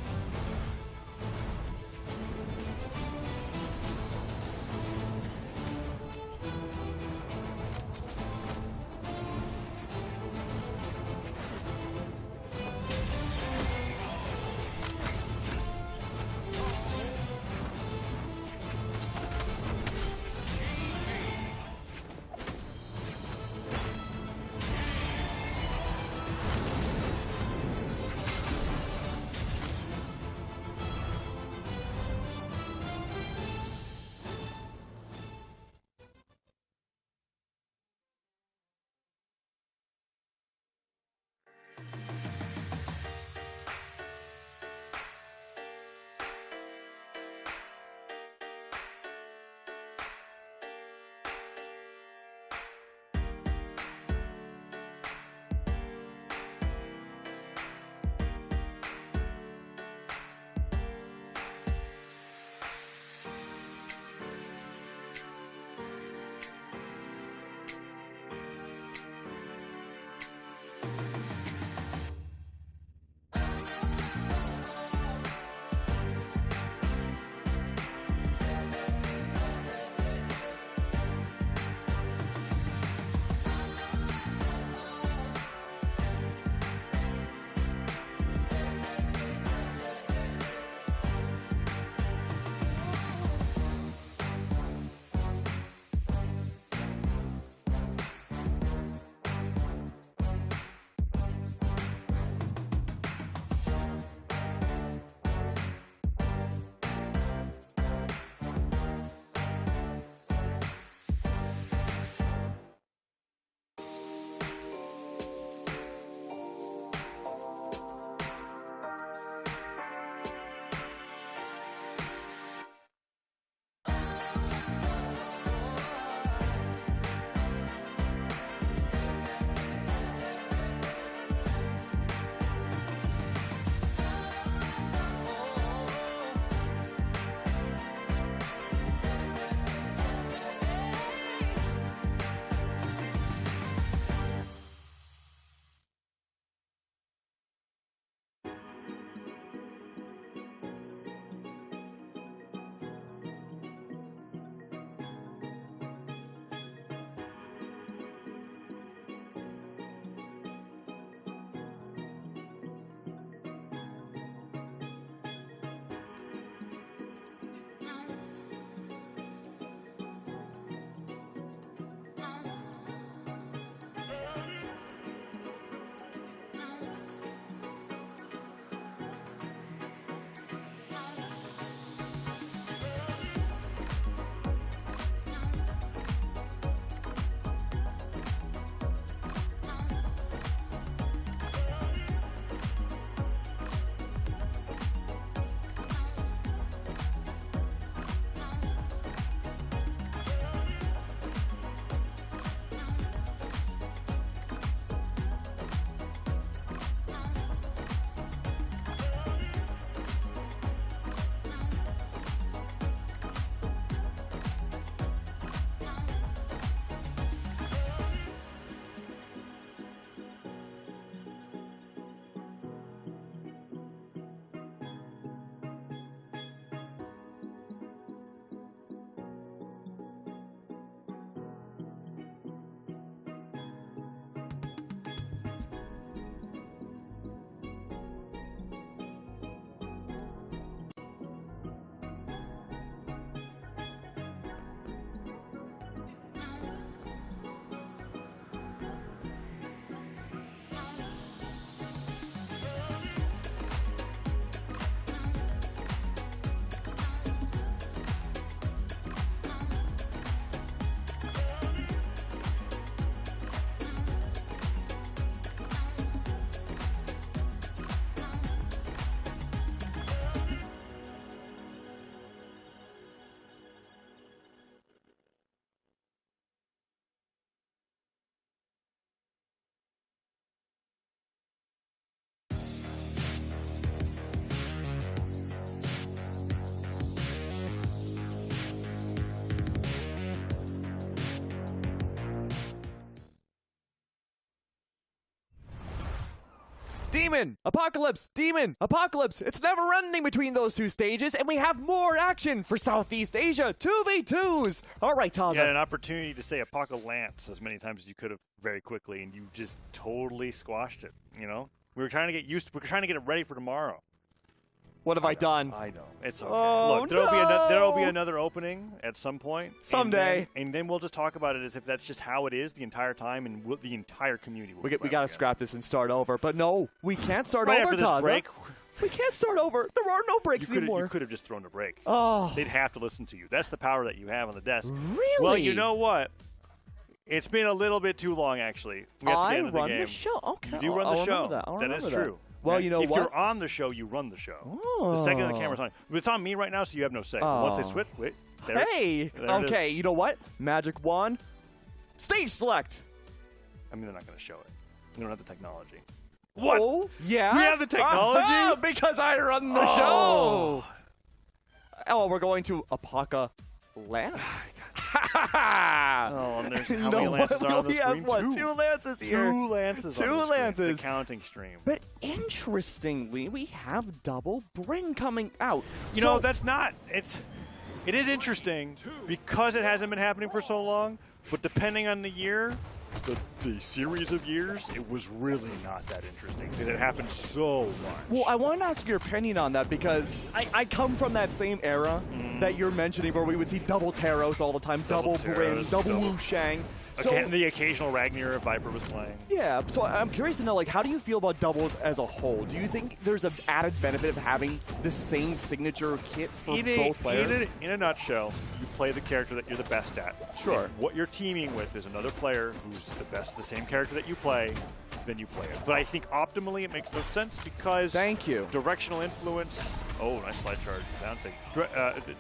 Demon, Apocalypse, Demon, Apocalypse. It's never ending between those two stages, and we have more action for Southeast Asia. 2v2s. All right, Taza. You had an opportunity to say Apocalypse as many times as you could have very quickly, and you just totally squashed it. You know, we were trying to get used. We were trying to get it ready for tomorrow. What have I done? I know. It's okay. Oh, Look, no. there'll be another opening at some point. Someday. And then we'll just talk about it as if that's just how it is the entire time, and the entire community will We got to scrap this and start over. But no, we can't start over, after this Taza. break. We can't start over. There are no breaks anymore. You could have just thrown a break. Oh. They'd have to listen to you. That's the power that you have on the desk. Really? Well, you know what? It's been a little bit too long, actually. We have to get into run the game. the show. Okay. You do run the show. That is true. Well, you know if what? you're on the show, you run the show. Oh. The second the camera's on. But it's on me right now, so you have no say. But once they Oh. switch, wait. There, Hey! there it Okay, you know what? Magic Wand. Stage select. I mean, they're not going to show it. We don't have the technology. What? Oh, yeah. We have the technology? Aha, because I run the show. Oh, we're going to Apoca Land. Oh, and there's how many lances are on the we screen? have what? Two lances here. Two lances Two on the screen. lances. The counting stream. But interestingly, we have double Bryn coming out. You know, that's not. It is interesting because it hasn't been happening for so long. But depending on the year, the series of years, it was really not that interesting because it happened so much. Well, I want to ask your opinion on that because I come from that same era that you're mentioning where we would see double Taros all the time, double Bryn, Taros, double double- Wu Shang. So, Again, the occasional Ragnar if Viper was playing. yeah, so I'm curious to know, like, how do you feel about doubles as a whole? Do you think there's an added benefit of having the same signature kit for both players? In a nutshell, you play the character that you're the best at. Sure. If what you're teaming with is another player who's the best, the same character that you play, then you play it. But I think optimally it makes no sense because Thank you. directional influence. Oh, nice slide charge. Bouncing.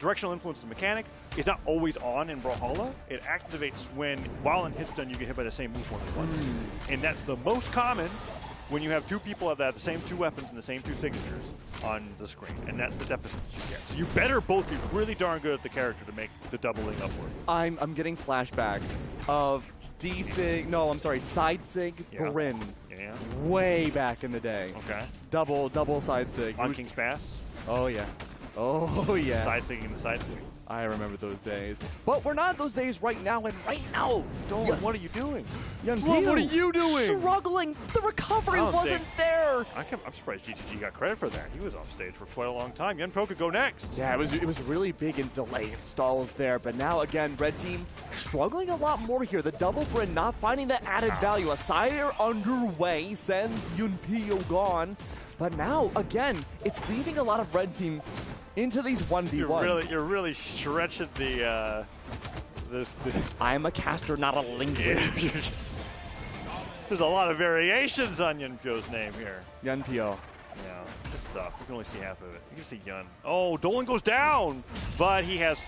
Directional influence, the mechanic, is not always on in Brawlhalla. It activates while in hit stun, you get hit by the same move more than once. And that's the most common when you have two people that have the same two weapons and the same two signatures on the screen. And that's the deficit that you get. So you better both be really darn good at the character to make the doubling up work. I'm getting flashbacks of side sig Yeah. Bryn Yeah. way back in the day. Okay. Double side sig. On King's Pass, Oh yeah. Oh yeah. side sigging the side sig. I remember those days. But we're not in those days right now, and right now, Dolan, what are you doing? Young What Pugh are you doing? Struggling. The recovery I don't wasn't think- there. I'm surprised GTG got credit for that. He was off stage for quite a long time. Yunpo could go next. Yeah, it was really big in delay and stalls there. But now, again, Red Team struggling a lot more here. The double Bryn not finding that added value. A sire underway sends Yunpyo gone. But now, again, it's leaving a lot of Red Team into these 1v1s. You're really stretching the I'm a caster, not a linguist. There's a lot of variations on Yunpyo's name here. Yunpyo. Yeah, it's tough. You can only see half of it. You can see Yun. Oh, Dolan goes down, but he has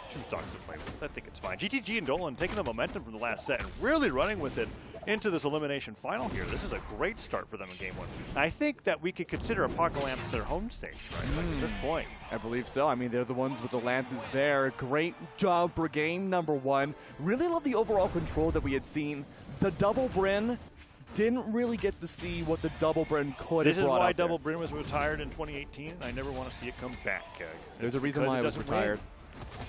two stocks to play with. I think it's fine. GTG and Dolan taking the momentum from the last set and really running with it into this elimination final here. This is a great start for them in game one. I think that we could consider Apocalypse their home stage, right? Like at this point. I believe so. I mean, they're the ones with the lances there. Great job for game number one. Really love the overall control that we had seen. The double Bryn didn't really get to see what the double Bryn could This have is brought why out there. Double Bryn was retired in 2018, and I never want to see it come back. There's a reason Because why it was doesn't retired. win.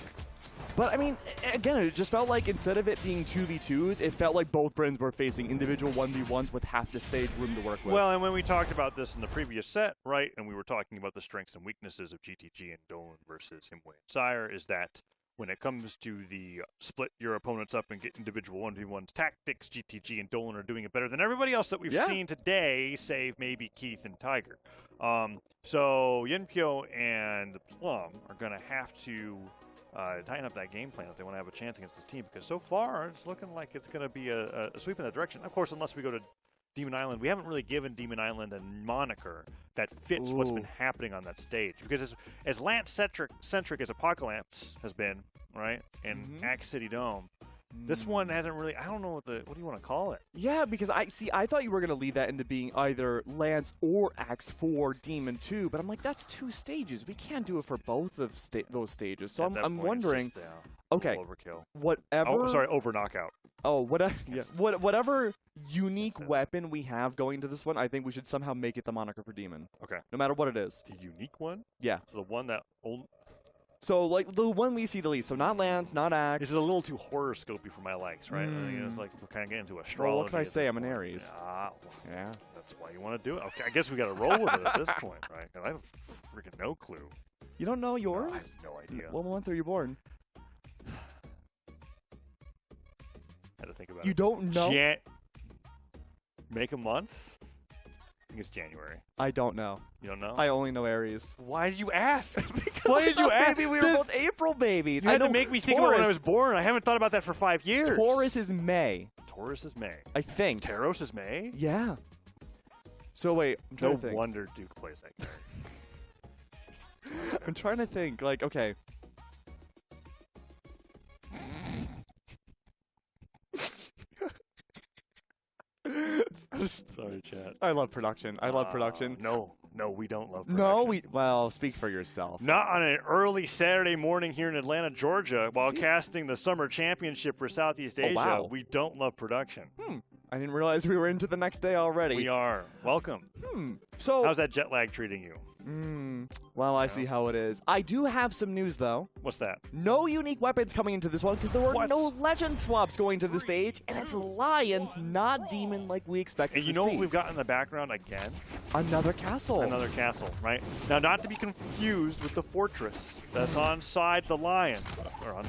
But I mean, again, it just felt like instead of it being 2v2s, it felt like both Bryns were facing individual 1v1s with half the stage room to work with. Well, and when we talked about this in the previous set, right, and we were talking about the strengths and weaknesses of GTG and Dolan versus Himway and Sire, is that when it comes to the split your opponents up and get individual 1v1s tactics, GTG and Dolan are doing it better than everybody else that we've seen today, save maybe Keith and Tiger. So Yunpyo and Plum are going to have to tighten up that game plan if they want to have a chance against this team, because so far it's looking like it's going to be a sweep in that direction. Of course, unless we go to Demon Island. We haven't really given Demon Island a moniker that fits what's been happening on that stage, because as Lance-centric as Apocalypse has been, right, and Axe City Dome, this one hasn't really, I don't know what do you want to call it? Yeah, because I thought you were going to lead that into being either Lance or Axe for Demon 2, but I'm like, that's two stages. We can't do it for both of those stages. So At that I'm point, it's wondering, just, okay, overkill. whatever. Oh, sorry, over knockout. whatever unique weapon we have going to this one, I think we should somehow make it the moniker for Demon. Okay. No matter what it is. The unique one? Yeah. So the one that So, like, the one we see the least. So, not Lance, not Axe. This is a little too horoscopy for my likes, right? It's like we're kind of getting into astrology. Well, what can I say? I'm an Aries. Yeah. That's why you want to do it. Okay, I guess we got to roll with it at this point, right? 'Cause I have freaking no clue. You don't know yours? I have no idea. What month are you born? Had to think about You it. don't know? Make a month? I think it's January. I don't know. You don't know? I only know Aries. Why did you ask? Why did you ask? Maybe we were both April babies. You had to make me think about when I was born. I haven't thought about that for 5 years. Taurus is May. Taurus is May. I think. Taros is May? Yeah. So wait, I'm trying No to think. wonder Duke plays that game. I'm trying to think. Like, okay. Sorry, chat. I love production. I love production. No, we don't love production. No, well, speak for yourself. Not on an early Saturday morning here in Atlanta, Georgia, while casting the Summer Championship for Southeast Asia. Wow. We don't love production. I didn't realize we were into the next day already. We are. Welcome. So, How's that jet lag treating you? well, I see how it is. I do have some news, though. What's that? No unique weapons coming into this one because there were What? no legend swaps going to the stage, and it's Lions, not Demon like we expected And you to know see. what we've got in the background again? Another castle. Another castle, right? Now, not to be confused with the fortress that's on the lion, or on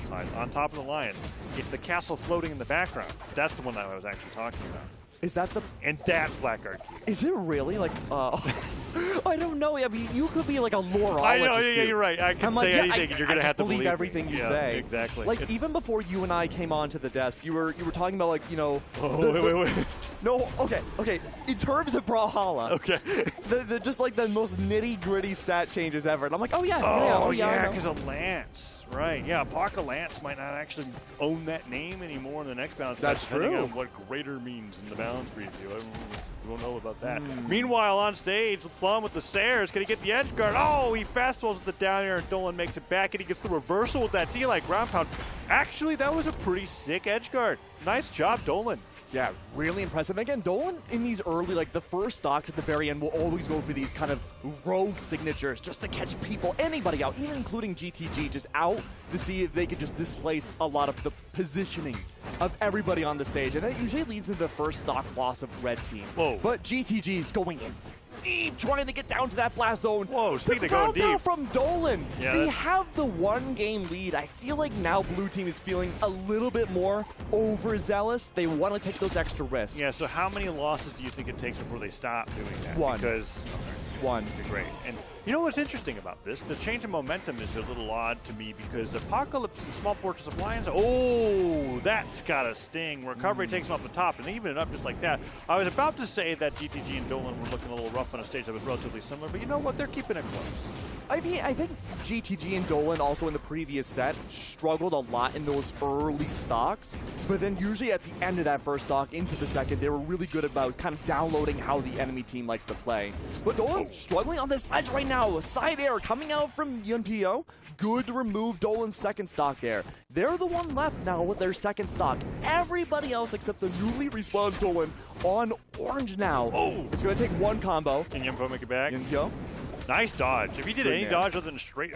top of the lion. It's the castle floating in the background. That's the one that I was actually talking about. Is that the... And that's Blackguard Key. Is it really? Like, I don't know. I mean, you could be like a lorologist, I know, too. you're right. I can I'm say like, anything, and you're going to have to believe believe everything me. you Yeah, say. Exactly. Like, even before you and I came onto the desk, you were talking about, like, you know... Wait. No, okay. In terms of Brawlhalla, Okay. the just like the most nitty-gritty stat changes ever. And I'm like, oh, yeah, I know. because of Lance. Right, yeah. Parker Lance might not actually own that name anymore in the next balance. That's depending true. on what greater means in the balance preview. We don't know about that. Meanwhile, on stage, Plum with the Sayers. Can he get the edge guard? Oh, he fast falls at the down air, and Dolan makes it back, and he gets the reversal with that D-like ground pound. Actually, that was a pretty sick edge guard. Nice job, Dolan. Yeah, really impressive. And again, Dolan in these early, like the first stocks at the very end will always go for these kind of rogue signatures just to catch people, anybody out, even including GTG, just out to see if they could just displace a lot of the positioning of everybody on the stage. And that usually leads to the first stock loss of red team. Whoa. But GTG is going in deep, trying to get down to that blast zone. Whoa, speaking the of going ground pound deep. from Dolan. Yeah, they that's- have the one-game lead. I feel like now Blue Team is feeling a little bit more overzealous. They want to take those extra risks. Yeah, so how many losses do you think it takes before they stop doing that? One. Because... One. Great. And you know what's interesting about this? The change in momentum is a little odd to me because Apocalypse and Small Fortress of Lions, oh, that's got a sting. Recovery takes them off the top, and they even it up just like that. I was about to say that GTG and Dolan were looking a little rough on a stage that was relatively similar, but you know what? They're keeping it close. I mean, I think GTG and Dolan also in the previous set struggled a lot in those early stocks, but then usually at the end of that first stock into the second, they were really good about kind of downloading how the enemy team likes to play. But Dolan struggling on this ledge right now. Side air coming out from Yunpyo. Good to remove Dolan's second stock there. They're the one left now with their second stock. Everybody else except the newly respawned Dolan on orange now. Oh. It's going to take one combo. Can Yumpo make it back? Yunpyo. Nice dodge. If he did Good any man. dodge other than straight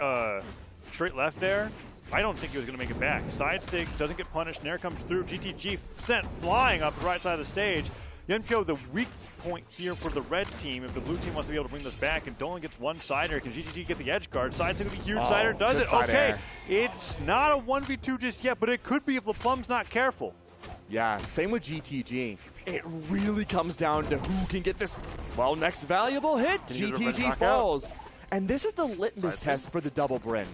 left there, I don't think he was going to make it back. Side sig doesn't get punished. Nair comes through. GTG sent flying up the right side of the stage. Yunpyo, the weak point here for the red team. If the blue team wants to be able to bring this back, and Dolan gets one sider, can GTG get the edge guard? Side sig with a huge sider does good it. side Okay, air. it's not a 1v2 just yet, but it could be if LaPlum's not careful. Yeah, same with GTG. It really comes down to who can get this, well, next valuable hit. Can you get a revenge GTG knockout? falls. And this is the litmus Side test for the double Bryn.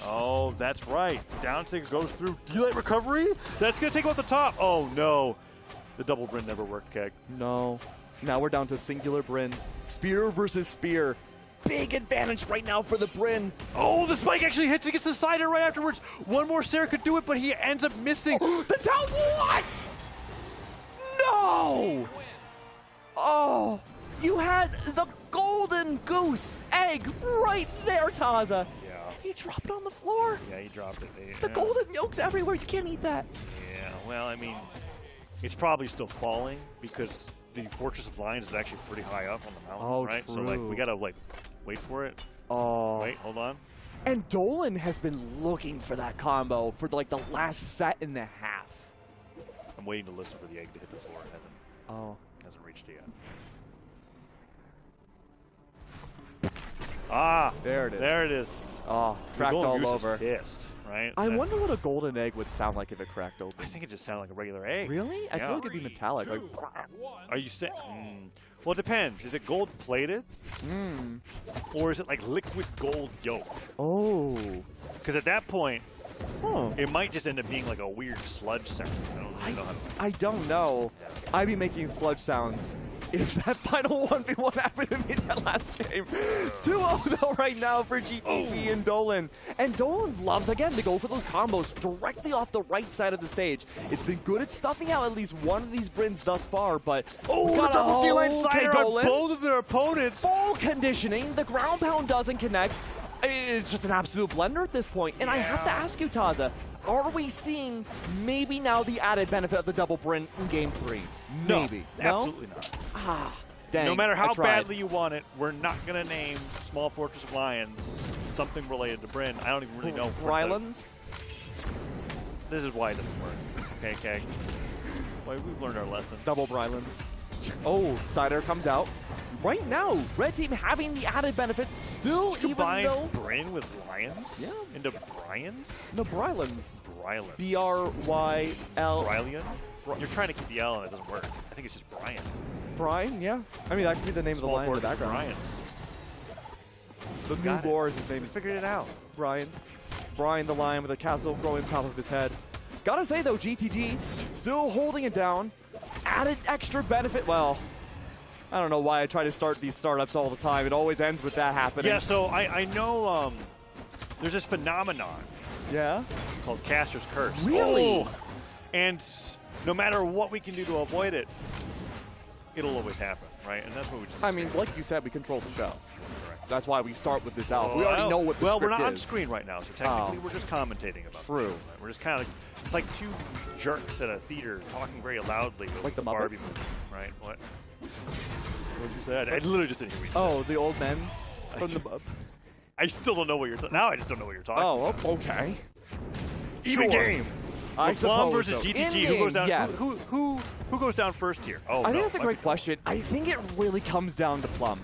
Oh, that's right. Down sig goes through delay recovery. That's going to take him off the top. Oh, no. The double Bryn never worked, Keg. No. Now we're down to singular Bryn. Spear versus spear. Big advantage right now for the Bryn. Oh, the spike actually hits. He gets the sider right afterwards. One more Sarah could do it, but he ends up missing. The down what? No! Oh, you had the golden goose egg right there, Taza. Yeah. You drop it on the floor. Yeah, he dropped it. The golden yolk's everywhere. You can't eat that. Yeah, well, I mean, it's probably still falling because the Fortress of Lions is actually pretty high up on the mountain, Oh, right? true. So like we gotta like wait for it. Oh. Wait, hold on. And Dolan has been looking for that combo for like the last set and a half. I'm waiting to listen for the egg to hit the floor. Oh. Hasn't reached it yet. Ah, There it is. There it is. Oh, The cracked golden all goose over. is pissed, right? I wonder what a golden egg would sound like if it cracked open. I think it just sounded like a regular egg. Really? I Yeah. feel like it'd be metallic. Like, Are you saying? Well, it depends. Is it gold plated, or is it like liquid gold yolk? oh. Because at that point, Huh. it might just end up being like a weird sludge sound. I don't really know how to. I don't know. I'd be making sludge sounds if that final 1v1 happened to me that last game. It's 2-0 though right now for GTG and Dolan. And Dolan loves, again, to go for those combos directly off the right side of the stage. It's been good at stuffing out at least one of these Brins thus far, but... Oh, the double D-line cider on both of their opponents. Full conditioning. The ground pound doesn't connect. It's just an absolute blender at this point. And I have to ask you, Taza, are we seeing maybe now the added benefit of the double Brin in Game 3? No, Maybe. absolutely not. Ah, dang. No matter I how tried. badly you want it, we're not going to name Small Fortress of Lions something related to Bryn. I don't even really know. Rylands? This is why it doesn't work. Okay, okay. Well, we've learned our lesson. Double Brylands. Oh, Cider comes out. Right now, Red Team having the added benefit still, even Combine though... Bryn with Lions? Yeah. Into Bryans? No, Brylands. Brylan. B-R-Y-L... Brylian? You're trying to keep the L and it doesn't work. I think it's just Brian. Brian, yeah. I mean, that could be the name Small of the line in the Fortress background. Bryans. The new Got it. Boar is his name. We figured it out. Brian. Brian the Lion with a castle growing on top of his head. Gotta say, though, GTG still holding it down. Added extra benefit. Well, I don't know why I try to start these startups all the time. It always ends with that happening. Yeah, so I know there's this phenomenon Yeah? called Caster's Curse. Really? Oh. And no matter what we can do to avoid it, it'll always happen, right? And that's what we just I mean, like you said, we control the show. Correct. That's why we start with this out. Oh, We already know what the well, we're script not on is. screen right now, so technically Oh. we're just commentating about True. it. Right? We're just kind of it's like two jerks at a theater talking very loudly over Like the Barbie Muppets? movie, right? What? What did you say? I literally just didn't hear what you said. Oh, the old men from the... I still don't know what you're talking. Now I just don't know what you're talking. Oh, about. okay. Even Sure. game. I Plum suppose versus so. GTG. Who goes down? Yes. Who goes down first here? Oh, I think no, that's a might great be question. I think it really comes down to Plum.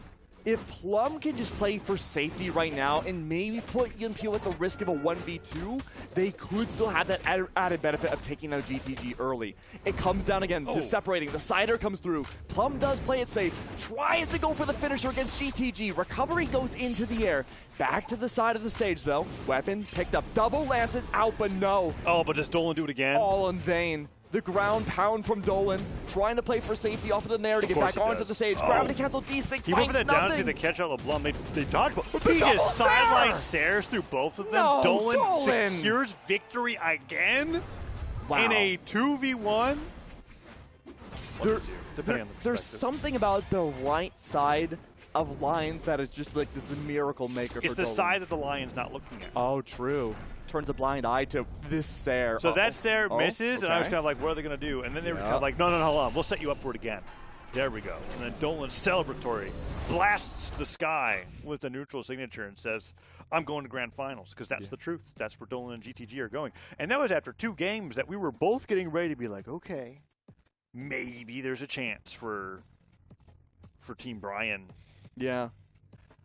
If Plum can just play for safety right now and maybe put Yunpyo at the risk of a 1v2, they could still have that added benefit of taking out GTG early. It comes down again to separating. The Cider comes through. Plum does play it safe, tries to go for the finisher against GTG. Recovery goes into the air. Back to the side of the stage, though. Weapon picked up. Double lances out, but no. Oh, but does Dolan do it again? All in vain. The ground pound from Dolan, trying to play for safety off of the nair to get course back he onto does. the stage. Oh. Gravity cancel D6 He went for finds that down nothing. to catch out LeBlanc. They dodge. The He double just sideline Sair! Sairs through both of them. No, Dolan Dolan! secures victory again Wow. in a 2v1. Depending on the There's perspective. something about the right side of Lions that is just like this miracle maker It's for the Dolan. side that the Lion's not looking at. Oh, true. Turns a blind eye to this Sair. So that Sair Oh, misses, and I was okay. kind of like, what are they going to do? And then they were Yeah. kind of like, no, hold on. We'll set you up for it again. There we go. And then Dolan, celebratory, blasts the sky with a neutral signature and says, I'm going to grand finals, because that's the truth. That's where Dolan and GTG are going. And that was after 2 games that we were both getting ready to be like, okay, maybe there's a chance for Team Brian Yeah.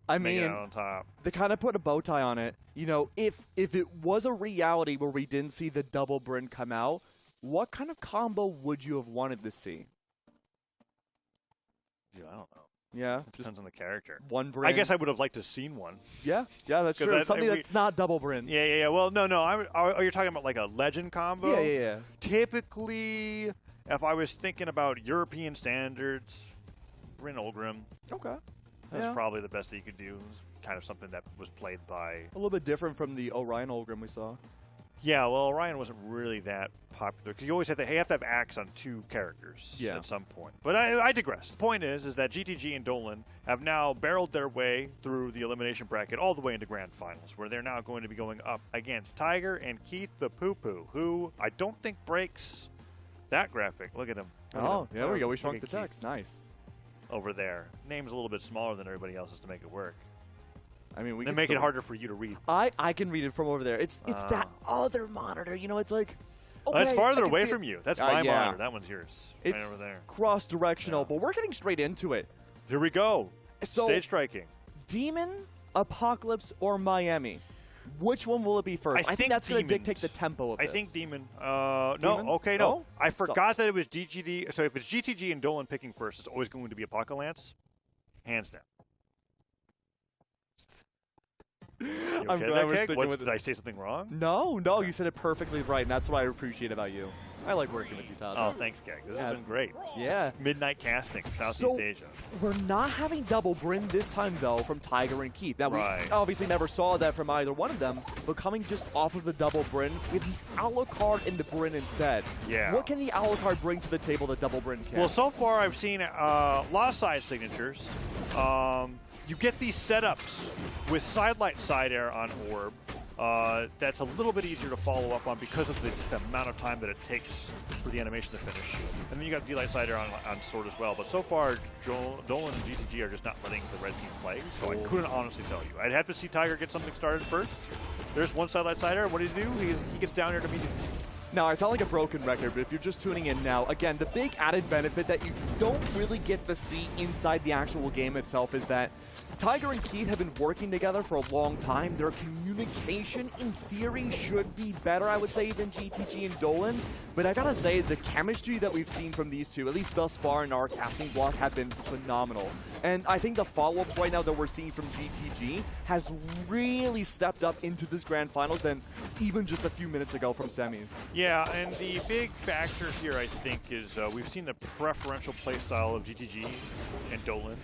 I making mean, it out on top. they kind of put a bow tie on it. You know, if it was a reality where we didn't see the double Brin come out, what kind of combo would you have wanted to see? Yeah, I don't know. Yeah, It depends on the character. one Brin. I guess I would have liked to seen one. Yeah, that's 'Cause true. I- Something we- that's not double Brin. Yeah. Well, no. Are you talking about like a legend combo? Yeah. Typically, if I was thinking about European standards, Bryn Olgrim, Okay. that's Yeah. probably the best that you could do. It was kind of something that was played by. A little bit different from the Orion Olgrim we saw. Yeah, well, Orion wasn't really that popular because you always have to have axe on 2 characters Yeah. at some point. But I digress. The point is that GTG and Dolan have now barreled their way through the elimination bracket all the way into grand finals, where they're now going to be going up against Tiger and Keith the Poo Poo, who I don't think breaks that graphic. Look at him. Oh, there we go. We Look shrunk at the Keith text. Nice. over there. Name's a little bit smaller than everybody else's to make it work. I mean, we They can make it still- harder for you to read. I can read it from over there. It's that other monitor. You know, it's like. Okay, That's farther I can away see from it. you. That's my yeah. monitor. That one's yours. It's right over there. cross-directional, Yeah. but we're getting straight into it. Here we go. So- Stage striking. Demon, Apocalypse, or Miami? Which one will it be first? I think that's going to dictate the tempo of I this. think Demon. Demon? No, okay, no. Oh. I forgot that it was GTD. So if it's GTG and Dolan picking first, it's always going to be Apocalypse. Hands down. You I'm okay glad there, we're Keg? sticking What, with did I say something wrong? No, you said it perfectly right, and that's what I appreciate about you. I like working with you, Todd. Oh, thanks, Keg. This Yeah. has been great. Yeah. Midnight casting, Southeast So- Asia. We're not having double Bryn this time, though, from Tiger and Keith. Now, Right. we obviously never saw that from either one of them, but coming just off of the double Bryn, we have the Alucard and the Bryn instead. Yeah. What can the Alucard bring to the table that double Bryn can? Well, so far I've seen a lot of side signatures. You get these setups with sidelight side air on Orb. That's a little bit easier to follow up on because of just the amount of time that it takes for the animation to finish. And then you got D-Light side air on Sword as well. But so far, Dolan and GTG are just not letting the red team play, so I couldn't honestly tell you. I'd have to see Tiger get something started first. There's one sidelight side air. What does he do? He gets down here to meet. Now, I sound like a broken record, but if you're just tuning in now, again, the big added benefit that you don't really get to see inside the actual game itself is that Tiger and Keith have been working together for a long time. Their communication, in theory, should be better, I would say, than GTG and Dolan. But I gotta say, the chemistry that we've seen from these two, at least thus far in our casting block, have been phenomenal. And I think the follow-ups right now that we're seeing from GTG has really stepped up into this grand finals than even just a few minutes ago from semis. Yeah, and the big factor here, I think, is we've seen the preferential playstyle of GTG and Dolan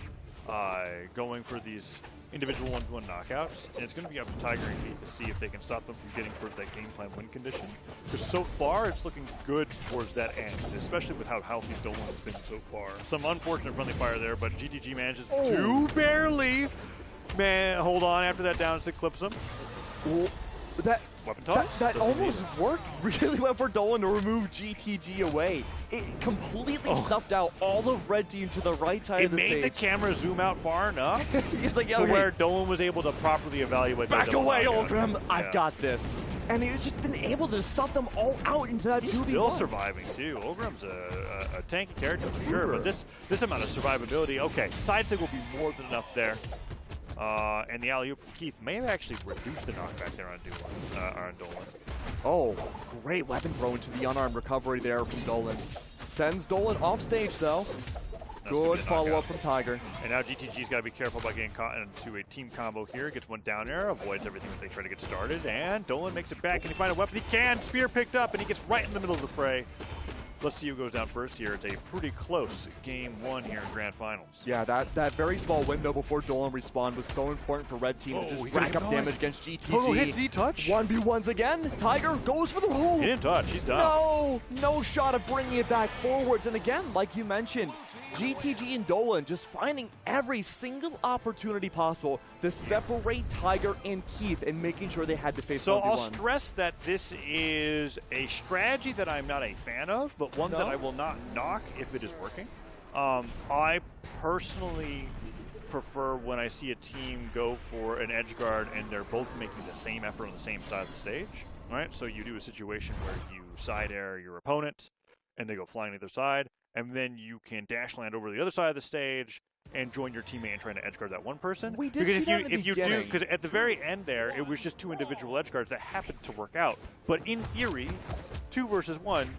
going for these individual 1v1 knockouts, and it's going to be up to Tiger and Keith to see if they can stop them from getting towards that game plan win condition. Because so far, it's looking good towards that end, especially with how healthy Dolan has been so far. Some unfortunate friendly fire there, but GTG manages to barely hold on after that down stick clips him. Well, Weapon toss? That Doesn't almost need it. worked really well for Dolan to remove GTG away. It completely stuffed out all of red team to the right side It of the made the stage. camera zoom out far enough He's like, yeah, to okay, where Dolan was able to properly evaluate. back the double away, knockout. Olgrim. I've Yeah. got this. And he's just been able to stuff them all out into that He's 2v1. still surviving too. Ogrim's a tanky character for sure, but this amount of survivability, okay. Side stick will be more than enough there. And the alley-oop from Keith may have actually reduced the knockback there on Dolan. Oh, great weapon throw into the unarmed recovery there from Dolan. Sends Dolan off stage, though. That's gonna Good be a follow-up knockout. from Tiger. And now GTG's got to be careful about getting caught into a team combo here. Gets one down air, avoids everything that they try to get started, and Dolan makes it back. Can he find a weapon? He can! Spear picked up, and he gets right in the middle of the fray. Let's see who goes down first here. It's a pretty close game one here in Grand Finals. Yeah, that very small window before Dolan respawned was so important for red team to he just gotta rack get up going. damage against GTG. Total hit, did he touch? 1v1s again. Tiger goes for the hole. He didn't touch, he's done. No shot of bringing it back forwards. And again, like you mentioned, GTG and Dolan just finding every single opportunity possible to separate Tiger and Keith and making sure they had to face So 1v1s. I'll stress that this is a strategy that I'm not a fan of, but one that I will not knock if it is working. I personally prefer when I see a team go for an edge guard and they're both making the same effort on the same side of the stage. All right, so you do a situation where you side air your opponent and they go flying to the other side, and then you can dash land over the other side of the stage and join your teammate in trying to edge guard that one person. We did because see that in the if you do, beginning. because at the very end there, it was just two individual edge guards that happened to work out. But in theory, 2 versus 1,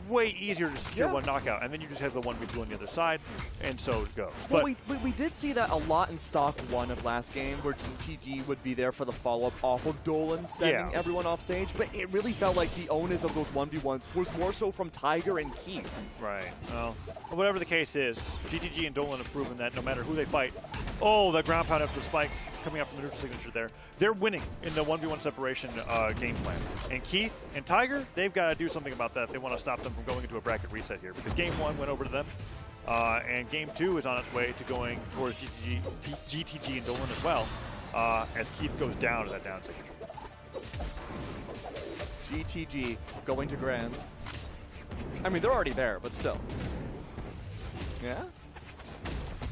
way easier to secure one knockout, and then you just have the 1v2 on the other side, and so it goes. Well, But we did see that a lot in Stock 1 of last game, where GTG would be there for the follow-up off of Dolan, sending everyone off stage, but it really felt like the onus of those 1v1s was more so from Tiger and Keith. right, well, whatever the case is, GTG and Dolan have proven that no matter who they fight, oh, that ground pound after the spike coming out from the neutral signature there, they're winning in the 1v1 separation game plan. And Keith and Tiger, they've got to do something about that if they want to stop them from going into a bracket reset here, because game 1 went over to them, and game 2 is on its way to going towards GTG and Dolan as well, as Keith goes down to that down signature. GTG going to Grand. I mean, they're already there, but still. Yeah?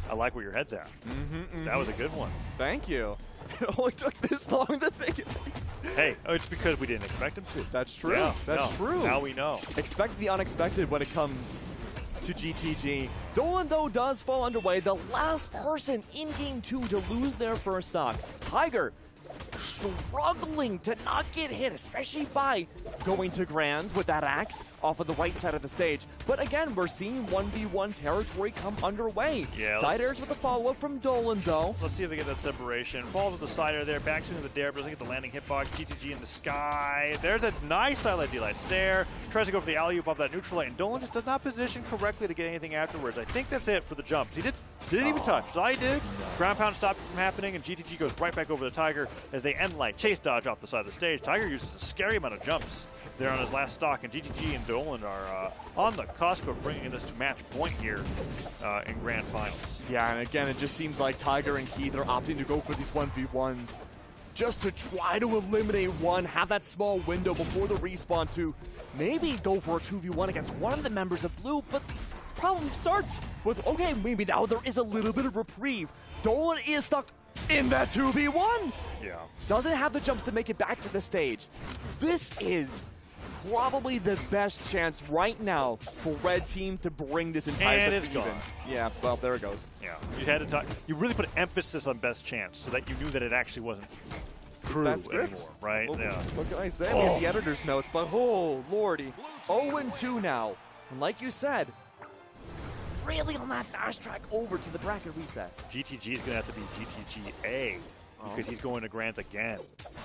I like where your head's at. That was a good one. Thank you. It only took this long to think of it. Hey, it's because we didn't expect him to. That's true. Yeah, That's true. Now we know. Expect the unexpected when it comes to GTG. Dolan, though, does fall underway. The last person in Game 2 to lose their first stock. Tiger struggling to not get hit, especially by going to Grand with that axe off of the right side of the stage. But again, we're seeing 1v1 territory come underway. Yeah, Side airs with a follow-up from Dolan, though. Let's see if they get that separation. Falls with the side air there, back swing to the dare, but doesn't get the landing hitbox. GTG in the sky. There's a nice side D-light stare. Tries to go for the alley-oop off that neutral light, and Dolan just does not position correctly to get anything afterwards. I think that's it for the jumps. He didn't even touch. I did. Ground pound stopped it from happening, and GTG goes right back over the Tiger as they end light chase dodge off the side of the stage. Tiger uses a scary amount of jumps there on his last stock, and GTG and Dolan are on the cusp of bringing this to match point here in Grand Finals. Yeah, and again, it just seems like Tiger and Keith are opting to go for these 1v1s just to try to eliminate one, have that small window before the respawn to maybe go for a 2v1 against one of the members of Blue, but problem starts with, okay, maybe now there is a little bit of reprieve. Dolan is stuck in that 2v1. Yeah. Doesn't have the jumps to make it back to the stage. This is probably the best chance right now for Red Team to bring this entire And set it's to even. gone. Yeah, well, there it goes. Yeah. You had to talk. You really put emphasis on best chance so that you knew that it actually wasn't crew that script. anymore, right? Well, Yeah. what can I say? In the editor's notes, but oh, lordy. 0-2 now. And like you said, really on that fast track over to the bracket reset. GTG is going to have to be GTGA because he's going to Grant again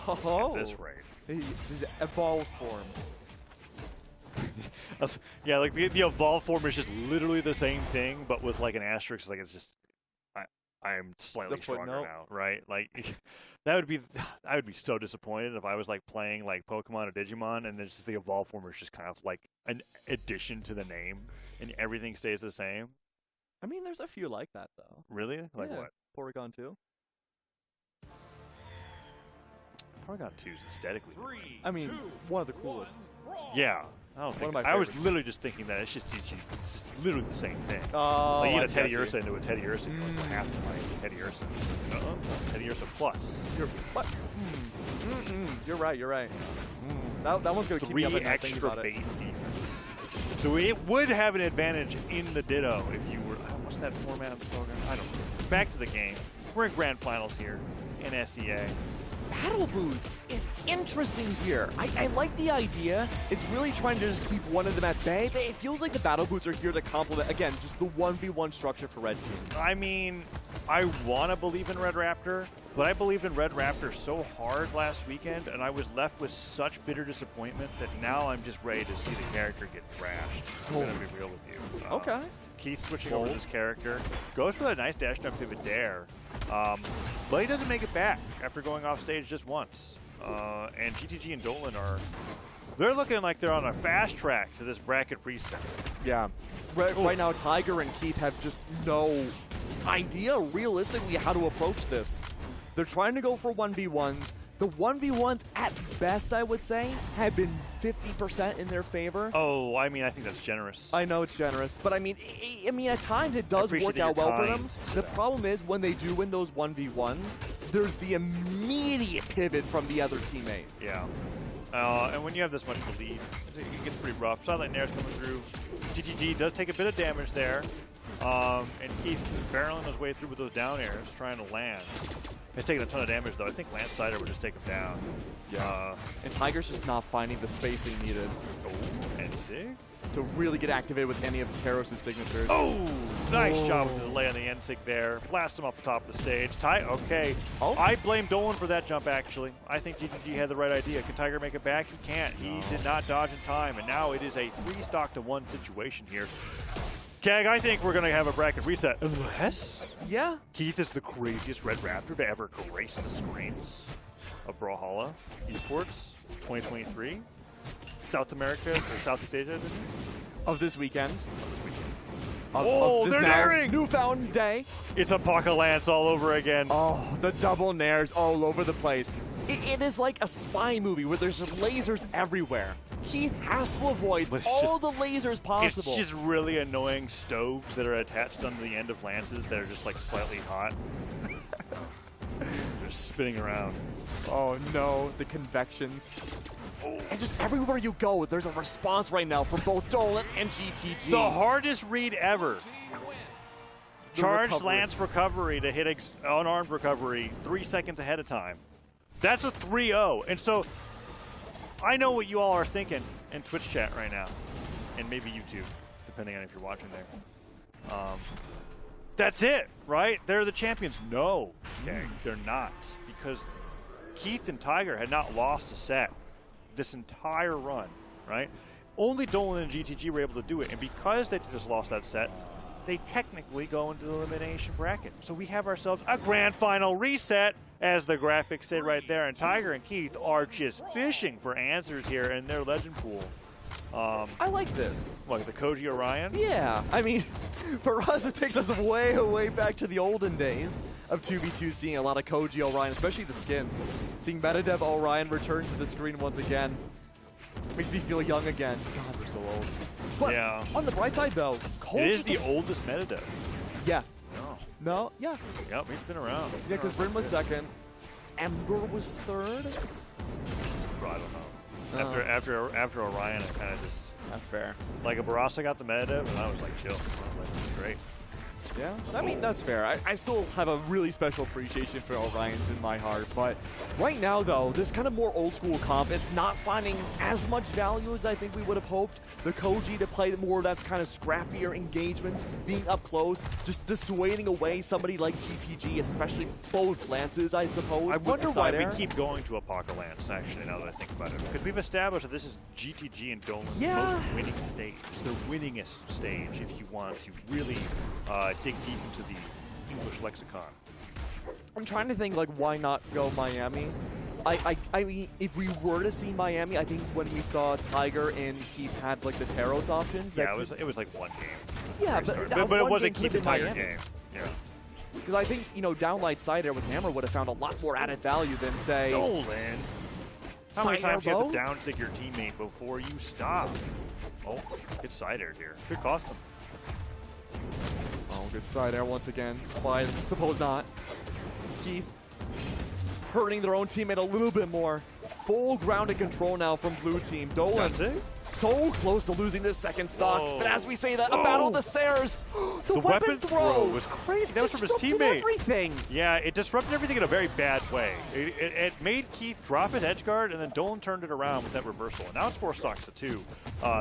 Oh, at this rate. His evolved form. Yeah, like the evolved form is just literally the same thing, but with like an asterisk. Like it's just, I am slightly The stronger footnote. now, right? Like I would be so disappointed if I was like playing like Pokemon or Digimon, and then just the evolved form is just kind of like an addition to the name, and everything stays the same. I mean, there's a few like that, though. Really? Like Yeah. what? Porygon 2. Porygon 2 is aesthetically. I mean, one of the coolest. Yeah. I don't One think. of my I was favorites. literally just thinking that it's just it's literally the same thing. Oh, Like you I get a Teddy see. Ursa into a Teddy Ursa, you like half like Teddy Ursa. Teddy Ursa plus. What? You're right, you're right. That one's going to keep me up Three at night thinking extra about it. base defense. So it would have an advantage in the Ditto if you were. What's that format I'm spoken? I don't know. Back to the game. We're in Grand Finals here in SEA. Battle Boots is interesting here. I like the idea. It's really trying to just keep one of them at bay, but it feels like the Battle Boots are here to complement, again, just the 1v1 structure for Red Team. I mean, I want to believe in Red Raptor, but I believed in Red Raptor so hard last weekend, and I was left with such bitter disappointment that now I'm just ready to see the character get thrashed. I'm going to be real with you. Okay. Keith switching over to this character. Goes for that nice dash jump pivot dare. But he doesn't make it back after going off stage just once. And GTG and Dolan they're looking like they're on a fast track to this bracket reset. Yeah. Right now, Tiger and Keith have just no idea, realistically, how to approach this. They're trying to go for 1v1s. The 1v1s, at best, I would say, have been 50% in their favor. Oh, I mean, I think that's generous. I know it's generous, but I mean, at times it does appreciate work that out you're well for kind them. to The them. problem is when they do win those 1v1s, there's the immediate pivot from the other teammate. Yeah. And when you have this much of a lead, it gets pretty rough. Silent Nair's coming through. GTG does take a bit of damage there. And Keith is barreling his way through with those down airs, trying to land. He's taking a ton of damage, though. I think Lance Sider would just take him down. Yeah. And Tiger's just not finding the spacing needed And Sig? to really get activated with any of Taros' signatures. Oh! Nice job with the delay on the N-Sig there. Blast him off the top of the stage. Okay. Oh. I blame Dolan for that jump, actually. I think GTG had the right idea. Can Tiger make it back? He can't. He did not dodge in time, and now it is a 3-stock-to-1 situation here. Keg, I think we're going to have a bracket reset. Unless Yeah. Keith is the craziest Red Raptor to ever grace the screens of Brawlhalla Esports 2023. South America, or Southeast Asia, of this weekend. Oh, this they're now nairing! newfound day. It's Apocalypse all over again. Oh, the double nairs all over the place. It is like a spy movie where there's lasers everywhere. Keith has to avoid But it's all the lasers possible. It's just really annoying stoves that are attached on the end of lances that are just like slightly hot. They're spinning around. Oh no, the convections. And just everywhere you go, there's a response right now from both Dolan and GTG. The hardest read ever. Charged recovery. lance recovery to hit unarmed recovery 3 seconds ahead of time. That's a 3-0. And so I know what you all are thinking in Twitch chat right now, and maybe YouTube, depending on if you're watching there. That's it, right? They're the champions. No, okay, they're not, because Keith and Tiger had not lost a set this entire run, right? Only Dolan and GTG were able to do it, and because they just lost that set, they technically go into the elimination bracket. So we have ourselves a grand final reset, as the graphics say right there, and Tiger and Keith are just fishing for answers here in their legend pool. I like this. Like the Koji Orion? Yeah, I mean, for us, it takes us way, way back to the olden days of 2v2, seeing a lot of Koji Orion, especially the skins. Seeing Metadev Orion return to the screen once again makes me feel young again. God, we're so old. But Yeah. on the bright side, though, Koji It is the oldest meta. Yeah. No. No? Yeah. Yep, he's been around. Yeah, because Bryn was second. Ember was third. I don't know. After Orion, I kind of just, That's fair. like, a Barasa got the meta, and I was like, chill. I was like, this is great. Yeah, I mean, that's fair. I still have a really special appreciation for Orions in my heart, but right now, though, this kind of more old-school comp is not finding as much value as I think we would have hoped. The Koji to play more that's kind of scrappier engagements, being up close, just dissuading away somebody like GTG, especially both lances, I suppose. I with wonder the why side we air. keep going to Apocalypse, actually, now that I think about it. Because we've established that this is GTG and Dolan's Yeah. most winning stage. It's the winningest stage if you want to really dig deep into the English lexicon. I'm trying to think, like, why not go Miami? I mean, if we were to see Miami, I think when we saw Tiger and Keith had, like, the Taros options. Yeah, it was like one game. Yeah, But that it one wasn't game Keith could've and been Tiger Miami. game. Yeah. Because I think, you know, downlight side air with Hammer would have found a lot more added value than, say... Dolan. How many Side air times do you have bow? to down stick your teammate before you stop? Oh, good side air here. Could cost him. Oh, good side air once again. But I suppose not. Keith hurting their own teammate a little bit more. Full grounded control now from blue team. Dolan That's it? so close to losing this second stock. Whoa. But as we say that, a battle of the Sares. the weapon throw was crazy. That was from his disrupted teammate. everything. Yeah, it disrupted everything in a very bad way. It made Keith drop his edge guard, and then Dolan turned it around with that reversal. And now it's 4 stocks to 2.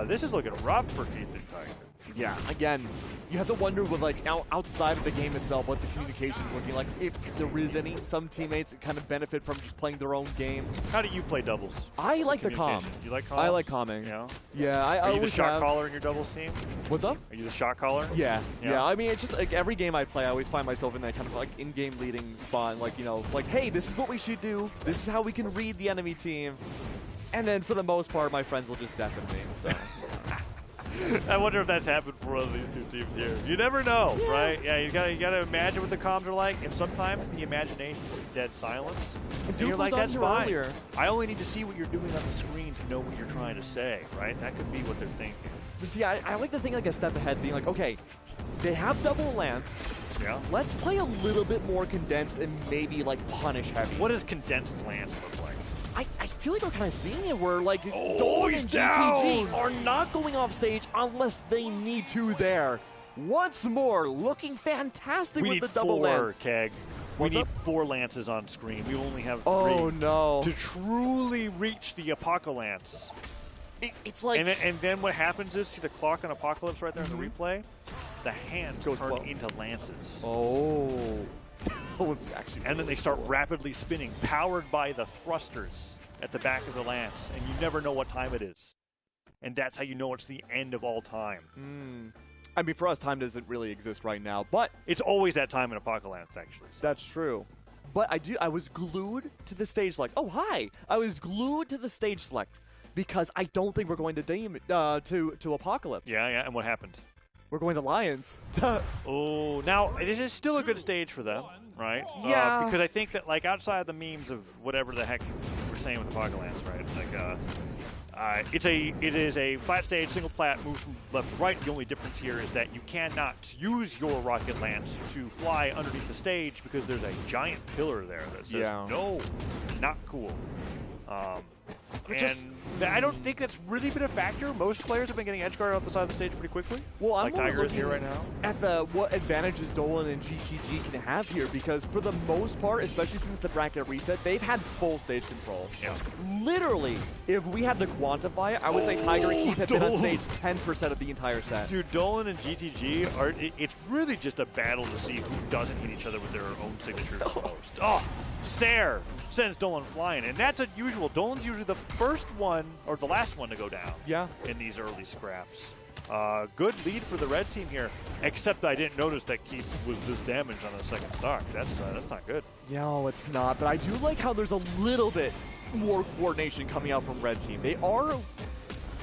This is looking rough for Keith and Tiger. Yeah, again, you have to wonder with, like, outside of the game itself what the communication is looking like, if there is any. Some teammates kind of benefit from just playing their own game. How do you play doubles? I like the calm. Communication. You like calm? I like calming. Yeah. Yeah, I Are you the always shot have. caller in your doubles team? What's up? Are you the shot caller? Yeah, Yeah. yeah. I mean, it's just like every game I play, I always find myself in that kind of like in-game leading spot. And, like, you know, like, hey, this is what we should do. This is how we can read the enemy team. And then for the most part, my friends will just deafen me. So. I wonder if that's happened for one of these two teams here. You never know, right? Yeah, you gotta imagine what the comms are like, and sometimes the imagination is dead silence. And Duke you're like, was on that's here fine. earlier. I only need to see what you're doing on the screen to know what you're trying to say, right? That could be what they're thinking. But see, I like to think like a step ahead, being like, okay, they have double lance. Yeah. Let's play a little bit more condensed and maybe like punish heavy. What does condensed lance look like? I feel like we're kind of seeing it where like Oh, Dolan he's and GTG down! are not going off stage unless they need to there. Once more, looking fantastic We with need the double 4, lance. Keg. What's we need up? 4 lances on screen. We only have 3. Oh no. To truly reach the Apocalypse. It's like And then what happens is, see the clock on Apocalypse right there in the replay? The hands Goes turn 12. into lances. oh. Actually, And then they start rapidly spinning, powered by the thrusters at the back of the lance. And you never know what time it is. And that's how you know it's the end of all time. I mean, for us, time doesn't really exist right now, but It's always that time in Apocalypse, actually. So. that's true. But I was glued to the stage select. Oh, hi! I was glued to the stage select. because I don't think we're going to Apocalypse. Yeah, and what happened? We're going to Lions. Oh, now this is still a good stage for them, right? Yeah. Because I think that like outside the memes of whatever the heck we're saying with Apocalypse, right? Like, it is a flat stage, single plat, moves from left to right. The only difference here is that you cannot use your rocket lance to fly underneath the stage because there's a giant pillar there that says no, not cool. I don't think that's really been a factor. Most players have been getting edge guard off the side of the stage pretty quickly. Well, I'm like Tiger is here right now. At what advantages Dolan and GTG can have here, because for the most part, especially since the bracket reset, they've had full stage control. Yeah. Literally, if we had to quantify it, I would say Tiger and Keith have been on stage 10% of the entire set. Dude, Dolan and GTG are, it's really just a battle to see who doesn't hit each other with their own signatures most. Oh, Sair sends Dolan flying, and that's unusual. Dolan's usually the first one, or the last one to go down in these early scraps. Good lead for the red team here, except I didn't notice that Keith was this damaged on the second stock. That's not good. No, it's not, but I do like how there's a little bit more coordination coming out from red team. They are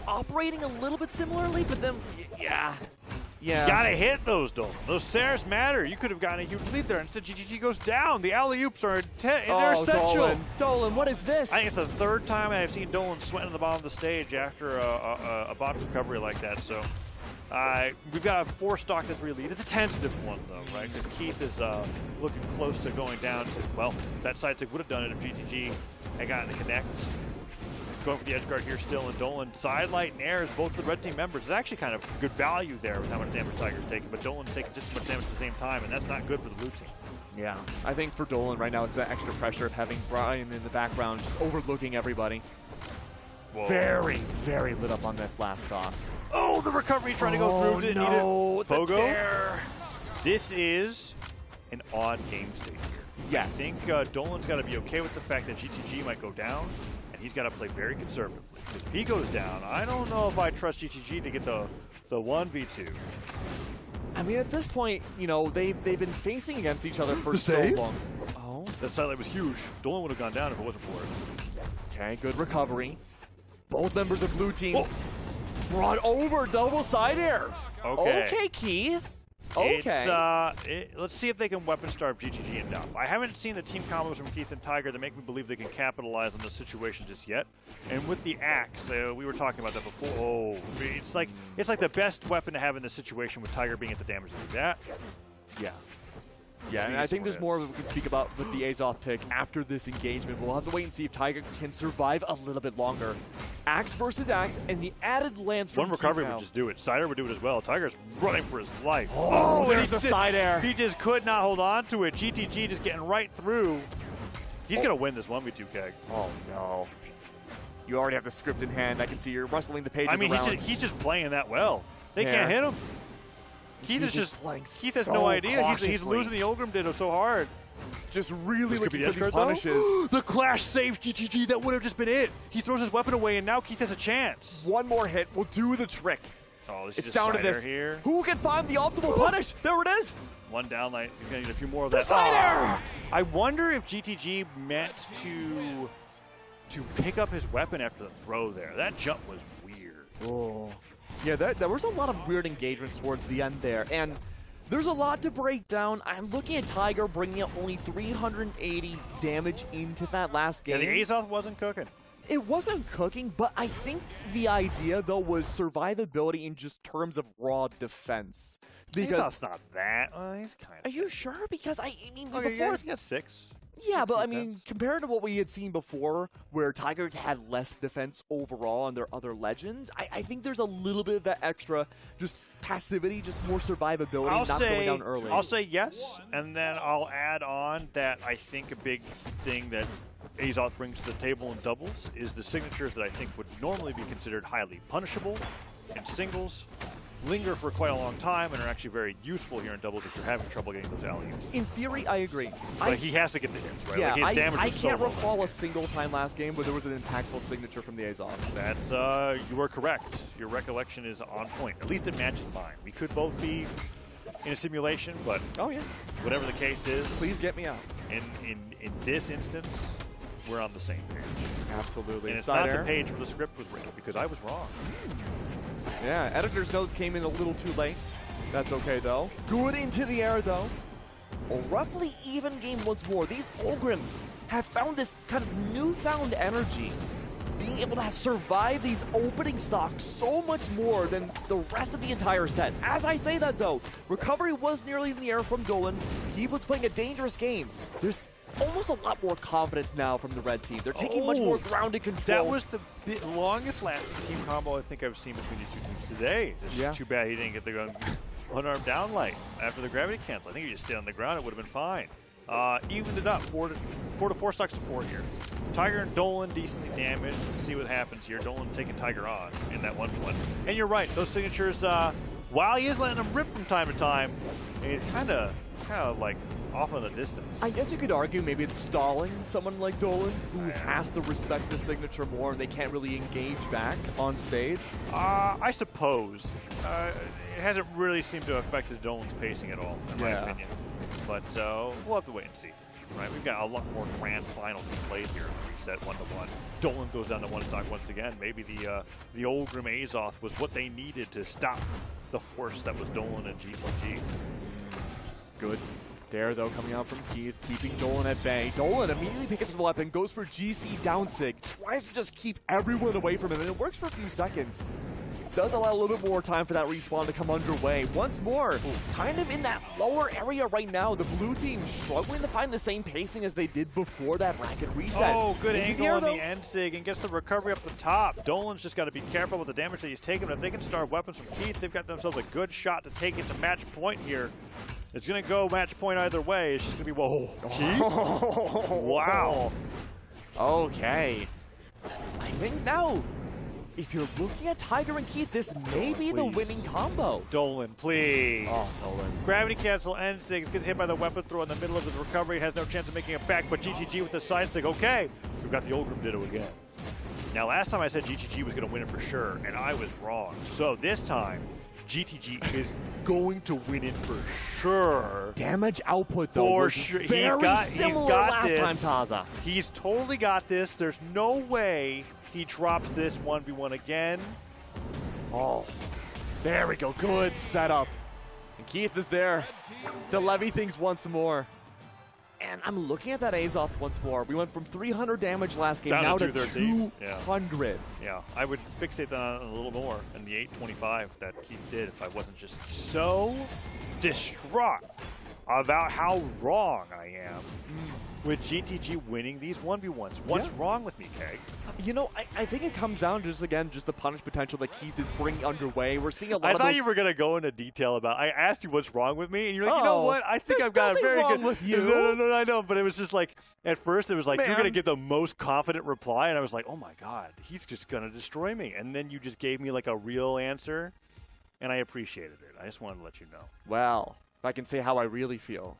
operating a little bit similarly, but then, You gotta hit those, Dolan. Those Sairs matter. You could have gotten a huge lead there. Instead, GTG goes down. The alley-oops are they're essential. Dolan, what is this? I think it's the third time I've seen Dolan sweating at the bottom of the stage after a bottom recovery like that. So we've got a 4-stock to 3 lead. It's a tentative one, though, right? Because Keith is looking close to going down. Well, that side stick would have done it if GTG had gotten the connect. Going for the edge guard here still, and Dolan sidelight and airs both the red team members. It's actually kind of good value there with how much damage Tiger's taking, but Dolan's taking just as much damage at the same time, and that's not good for the blue team. Yeah, I think for Dolan right now, it's that extra pressure of having Brian in the background just overlooking everybody. Whoa. Very, very lit up on this last stock. Oh, the recovery trying to go through. Didn't need it. Pogo. This is an odd game state here. Yes. I think Dolan's got to be okay with the fact that GTG might go down, and he's got to play very conservatively. If he goes down, I don't know if I trust GTG to get the 1v2. I mean, at this point, you know, they've been facing against each other for so long. Oh. That sidelight was huge. Dolan would have gone down if it wasn't for it. Okay, good recovery. Both members of blue team brought over double side air. Okay, Keith. Okay. Let's see if they can weapon starve GTG and Dump. I haven't seen the team combos from Keith and Tiger that make me believe they can capitalize on this situation just yet. And with the axe, we were talking about that before. Oh, it's like the best weapon to have in this situation with Tiger being at the damage to do that. Yeah. Yeah, and I think there's more we can speak about with the Azoth pick after this engagement. We'll have to wait and see if Tiger can survive a little bit longer. Axe versus Axe, and the added lance from one recovery would just do it. Cider would do it as well. Tiger's running for his life. Oh, there's the side air. He just could not hold on to it. GTG just getting right through. He's going to win this 1v2 keg. Oh, no. You already have the script in hand. I can see you're rustling the pages around. He's just playing that well. They can't hit him. Keith has no idea. He's losing the Ogrim Ditto so hard. Just really looking for these punishes. The clash saved GTG. That would have just been it. He throws his weapon away, and now Keith has a chance. One more hit will do the trick. Oh, this it's is down to this. Here. Who can find the optimal punish? There it is. One down light. He's going to need a few more of that. Side air. I wonder if GTG meant to pick up his weapon after the throw there. That jump was weird. Oh. Yeah, there was a lot of weird engagements towards the end there, and there's a lot to break down. I'm looking at Tiger bringing up only 380 damage into that last game. Yeah, the Azoth wasn't cooking. It wasn't cooking, but I think the idea, though, was survivability in just terms of raw defense. Because Azoth's not that. He's kind of. Are you sure? Because I mean, okay, before he's got 6. Yeah, but I mean, compared to what we had seen before, where Tiger had less defense overall on their other legends, I think there's a little bit of that extra just passivity, just more survivability, not going down early. I'll say yes, and then I'll add on that I think a big thing that Azoth brings to the table in doubles is the signatures that I think would normally be considered highly punishable in singles, linger for quite a long time, and are actually very useful here in doubles if you're having trouble getting those alley-oops. In theory, I agree. But he has to get the hits, right? Yeah, like his damage I was so can't low recall a single time last game where there was an impactful signature from the Azoth. That's, you are correct. Your recollection is on point. At least it matches mine. We could both be in a simulation, but oh yeah, whatever the case is, please get me out. In this instance, we're on the same page. Absolutely. And it's Side not air. the page where the script was written, because I was wrong. Yeah, editor's notes came in a little too late. That's okay, though. Good into the air, though. A roughly even game once more. These Ogrims have found this kind of newfound energy, being able to survive these opening stocks so much more than the rest of the entire set. As I say that, though, recovery was nearly in the air from Dolan. He was playing a dangerous game. There's almost a lot more confidence now from the red team. They're taking much more grounded control. That was the longest lasting team combo I think I've seen between these two teams today. It's just too bad he didn't get the unarmed down light after the gravity cancel. I think if you just stayed on the ground, it would have been fine. Evened it up, 4 stocks to 4 here. Tiger and Dolan decently damaged. Let's see what happens here. Dolan taking Tiger on in that 1v1. And you're right, those signatures, while he is letting them rip from time to time, he's kind of like off in the distance. I guess you could argue maybe it's stalling someone like Dolan, who has to respect the signature more, and they can't really engage back on stage. I suppose. It hasn't really seemed to have affected Dolan's pacing at all, in my opinion. But we'll have to wait and see. Right, we've got a lot more grand final to play here. Reset 1-1. Dolan goes down to 1 stock once again. Maybe the old Grim Azoth was what they needed to stop the force that was Dolan and GTG. Good dare, though, coming out from Keith, keeping Dolan at bay. Dolan immediately picks up the weapon, goes for GC down sig, tries to just keep everyone away from him, and it works for a few seconds. Does allow a little bit more time for that respawn to come underway. Once more, kind of in that lower area right now, the blue team struggling to find the same pacing as they did before that racket reset. Oh, good angle on the end sig and gets the recovery up the top. Dolan's just got to be careful with the damage that he's taking. If they can starve weapons from Keith, they've got themselves a good shot to take it to match point here. It's going to go match point either way. It's just going to be, whoa, Keith? Wow. Okay. I think now, if you're looking at Tiger and Keith, this may be the winning combo. Dolan, please. Dolan. Gravity cancel end sig, gets hit by the weapon throw in the middle of his recovery, has no chance of making it back, but GTG with the side sig. Okay, we've got the old Grim Ditto again. Now, last time I said GTG was going to win it for sure, and I was wrong. So this time, GTG is going to win it for sure. Damage output, though, for was sure. very similar last time, Taza. He's totally got this. There's no way he drops this 1v1 again. Oh, there we go. Good setup. And Keith is there to levy things once more. And I'm looking at that Azoth once more. We went from 300 damage last game now to 200. Yeah, I would fixate that on a little more than the 825 that Keith did if I wasn't just so distraught about how wrong I am with GTG winning these 1v1s. What's wrong with me, Keg? You know, I think it comes down to just the punish potential that Keith is bringing underway. We're seeing a lot of I thought you were going to go into detail about I asked you what's wrong with me, and you're like, you know what? I think I've got a very wrong good... with you. No, I know, but it was just like, at first it was like, you're going to give the most confident reply, and I was like, oh my God, he's just going to destroy me. And then you just gave me like a real answer, and I appreciated it. I just wanted to let you know. Well, if I can say how I really feel.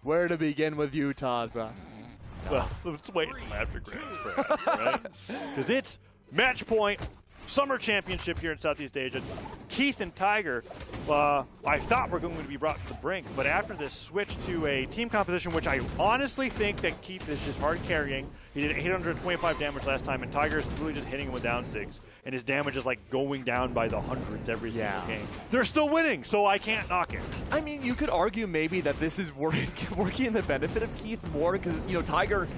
Where to begin with you, Taza? Well, let's wait until after Grands, perhaps, right? Because it's match point, Summer Championship here in Southeast Asia. Keith and Tiger, I thought were going to be brought to the brink, but after this switch to a team composition, which I honestly think that Keith is just hard carrying. He did 825 damage last time, and Tiger's really just hitting him with down sigs, and his damage is like going down by the hundreds every single game. They're still winning, so I can't knock it. I mean, you could argue maybe that this is working in the benefit of Keith more because, you know, Tiger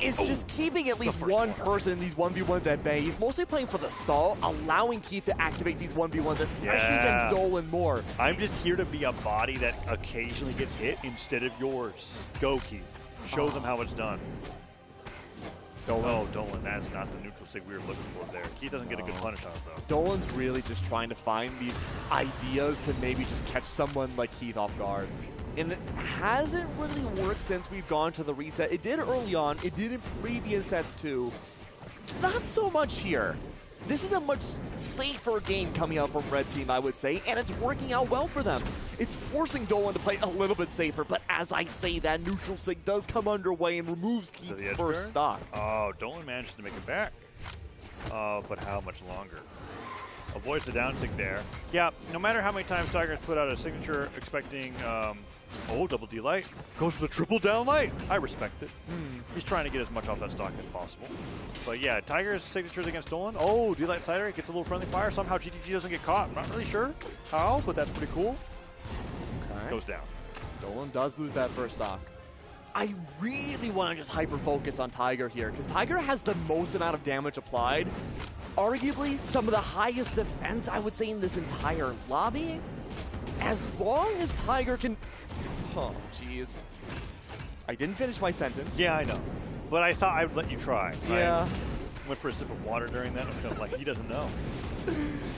is just keeping at least one person in these 1v1s at bay. He's mostly playing for the stall, allowing Keith to activate these 1v1s, especially against Dolan more. I'm just here to be a body that occasionally gets hit instead of yours. Go, Keith. Show them how it's done. Oh, Dolan, that's not the neutral sig we were looking for there. Keith doesn't get a good punish on it, though. Dolan's really just trying to find these ideas to maybe just catch someone like Keith off guard. And it hasn't really worked since we've gone to the reset. It did early on. It did in previous sets, too. Not so much here. This is a much safer game coming out from Red Team, I would say, and it's working out well for them. It's forcing Dolan to play a little bit safer, but as I say, that neutral sig does come underway and removes Keith's first stock. Oh, Dolan managed to make it back. But how much longer? Avoids the down sig there. Yeah, no matter how many times Tiger's put out a signature expecting Oh, double D light. Goes for the triple down light. I respect it. He's trying to get as much off that stock as possible. But yeah, Tiger's signatures against Dolan. Oh, D light cider gets a little friendly fire. Somehow GTG doesn't get caught. I'm not really sure how, but that's pretty cool. Okay. Goes down. Dolan does lose that first stock. I really want to just hyper-focus on Tiger here, because Tiger has the most amount of damage applied. Arguably, some of the highest defense, I would say, in this entire lobby. As long as Tiger can... Oh, jeez. I didn't finish my sentence. Yeah, I know. But I thought I would let you try. Yeah. I went for a sip of water during that. I was kind of like, he doesn't know.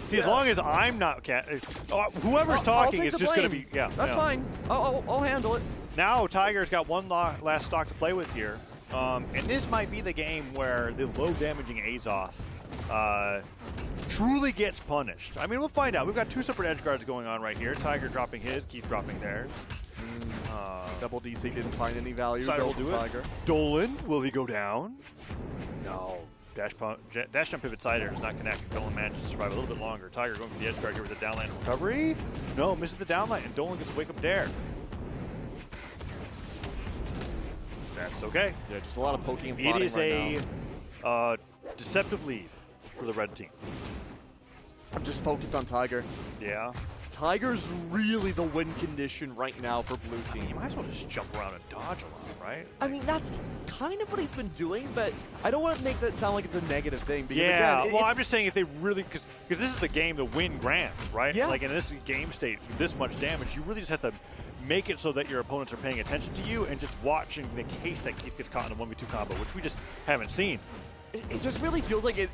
See, as long as I'm not... whoever's talking is just going to be... Yeah, that's fine. I'll handle it. Now Tiger's got one last stock to play with here. And this might be the game where the low-damaging Azoth truly gets punished. I mean, we'll find out. We've got two separate edge guards going on right here. Tiger dropping his, Keith dropping theirs. Double DC didn't find any value. Cider will do Tiger. it. Dolan, will he go down? No. Dash jump pivot Cider does not connect. Dolan manages to survive a little bit longer. Tiger going for the edge guard here with the downline recovery. No, misses the downline, and Dolan gets a wake-up dare. That's okay. Yeah, just a lot of poking and It prodding is right now. a deceptive lead for the red team. I'm just focused on Tiger. Yeah. Tiger's really the win condition right now for blue You team. might as well just jump around and dodge a lot, right? I mean, that's kind of what he's been doing, but I don't want to make that sound like it's a negative thing. Because Yeah, again, well, I'm just saying if they really, because this is the game to win grand, right? Yeah. Like in this game state, this much damage, you really just have to make it so that your opponents are paying attention to you and just watching the case that Keith gets caught in a 1v2 combo, which we just haven't seen. it just really feels like the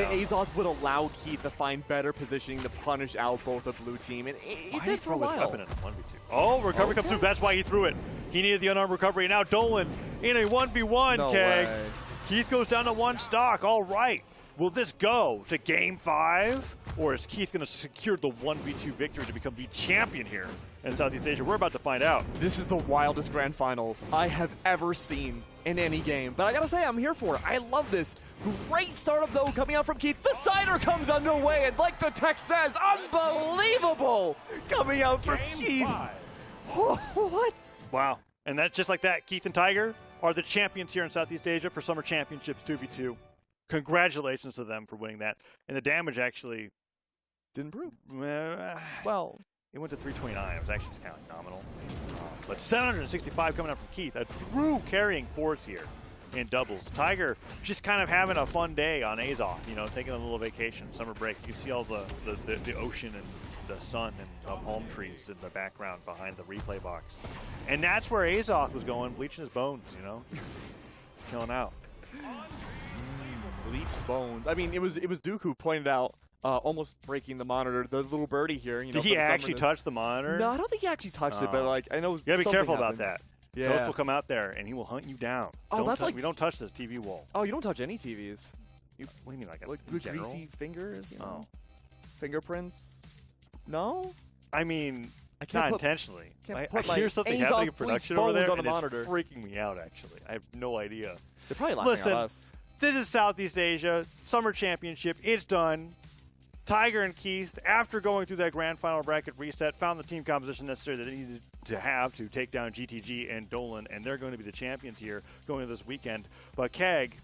Azoth would allow Keith to find better positioning to punish out both the blue team, and it did for a His while. weapon in a 1v2. Oh, recovery comes through. That's why he threw it. He needed the unarmed recovery. And now Dolan in a 1v1, No Keg. way. Keith goes down to one stock. All right. Will this go to Game 5? Or is Keith going to secure the 1v2 victory to become the champion here in Southeast Asia? We're about to find out. This is the wildest grand finals I have ever seen in any game. But I gotta say, I'm here for it. I love this. Great startup, though, coming out from Keith. The cider comes underway, and like the text says, unbelievable coming out from Keith. What? Wow. And that's just like that. Keith and Tiger are the champions here in Southeast Asia for Summer Championships 2v2. Congratulations to them for winning that. And the damage actually Didn't prove. Well, it went to 329. It was actually kind of nominal. But 765 coming up from Keith. A true carrying force here in doubles. Tiger just kind of having a fun day on Azoth, you know, taking a little vacation, summer break. You can see all the ocean and the sun and palm trees in the background behind the replay box. And that's where Azoth was going, bleaching his bones, you know, chilling out. Bleached bones. I mean, it was Duke who pointed out almost breaking the monitor. The little birdie here. You know, Did he actually touch the monitor? No, I don't think he actually touched it, but like I know. You gotta be something careful happened. about that. Yeah. Ghost will come out there and he will hunt you down. Oh, that's like we don't touch this TV wall. Oh, you don't touch any TVs. What do you mean, like Good general? greasy fingers, you know. Oh. Fingerprints. No. I mean, I can't not put- intentionally. can't I put my hear something Azoth happening in bleached production over bones there, on the and monitor. it's freaking me out. Actually, I have no idea. They're probably laughing Listen, at us. this is Southeast Asia Summer Championship. It's done. Tiger and Keith, after going through that grand final bracket reset, found the team composition necessary that they needed to have to take down GTG and Dolan, and they're going to be the champions here going into this weekend. But Keg,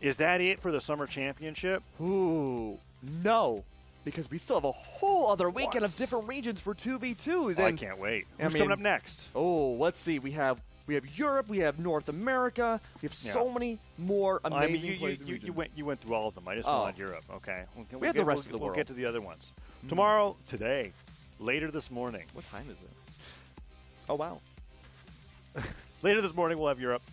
is that it for the Summer Championship? Ooh, no. Because we still have a whole other weekend of different regions for 2v2s. Oh, I and can't wait. I Who's mean- coming up next? Oh, let's see. We have Europe, we have North America, we have so many more amazing I mean, places and regions. you went through all of them. I just Oh. wanted Europe. Okay, We have the rest of the We'll world. get to the other ones tomorrow. Today, later this morning. What time is it? Oh, wow. Later this morning, we'll have Europe.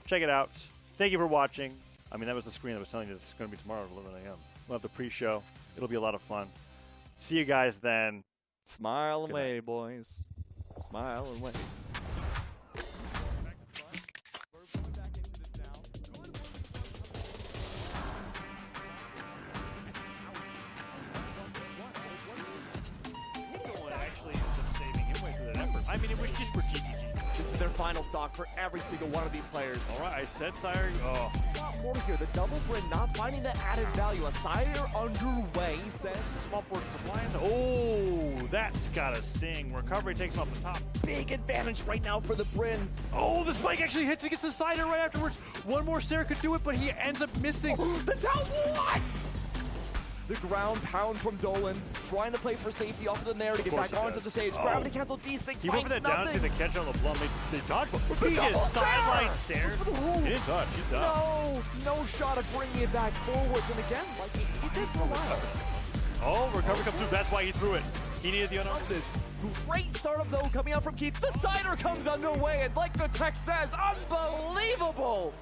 Check it out. Thank you for watching. I mean, that was the screen that was telling you it's going to be tomorrow at 11 a.m. We'll have the pre-show. It'll be a lot of fun. See you guys then. Smile and Good night. wave, boys. Smile and wave. Actually ends up saving him through that effort. I mean, it was just for GTG. This is their final. final stock for every single one of these players. All right, I said Sire. Oh, A lot more here. The double Brin not finding the added value. A Sire underway, says. small Fortress Appliance. Oh, that's got a sting. Recovery takes him off the top. Big advantage right now for the Brin. Oh, the spike actually hits against the Cider right afterwards. One more Sarah could do it, but he ends up missing. The down what? The ground pound from Dolan, trying to play for safety off of the Nair to get course back he onto does. the stage. Oh. Gravity cancel, desync, He went for that down to the catch on the plum. They dodge, but he double just sideline Sarah! Sarah. For the roll. He didn't touch. He's done. No shot of bringing it back forwards. And again, like he did for a while. Oh, recovery comes through. That's why he threw it. He needed the unknown. This great startup though coming out from Keith. The Cider comes underway, and like the text says, unbelievable.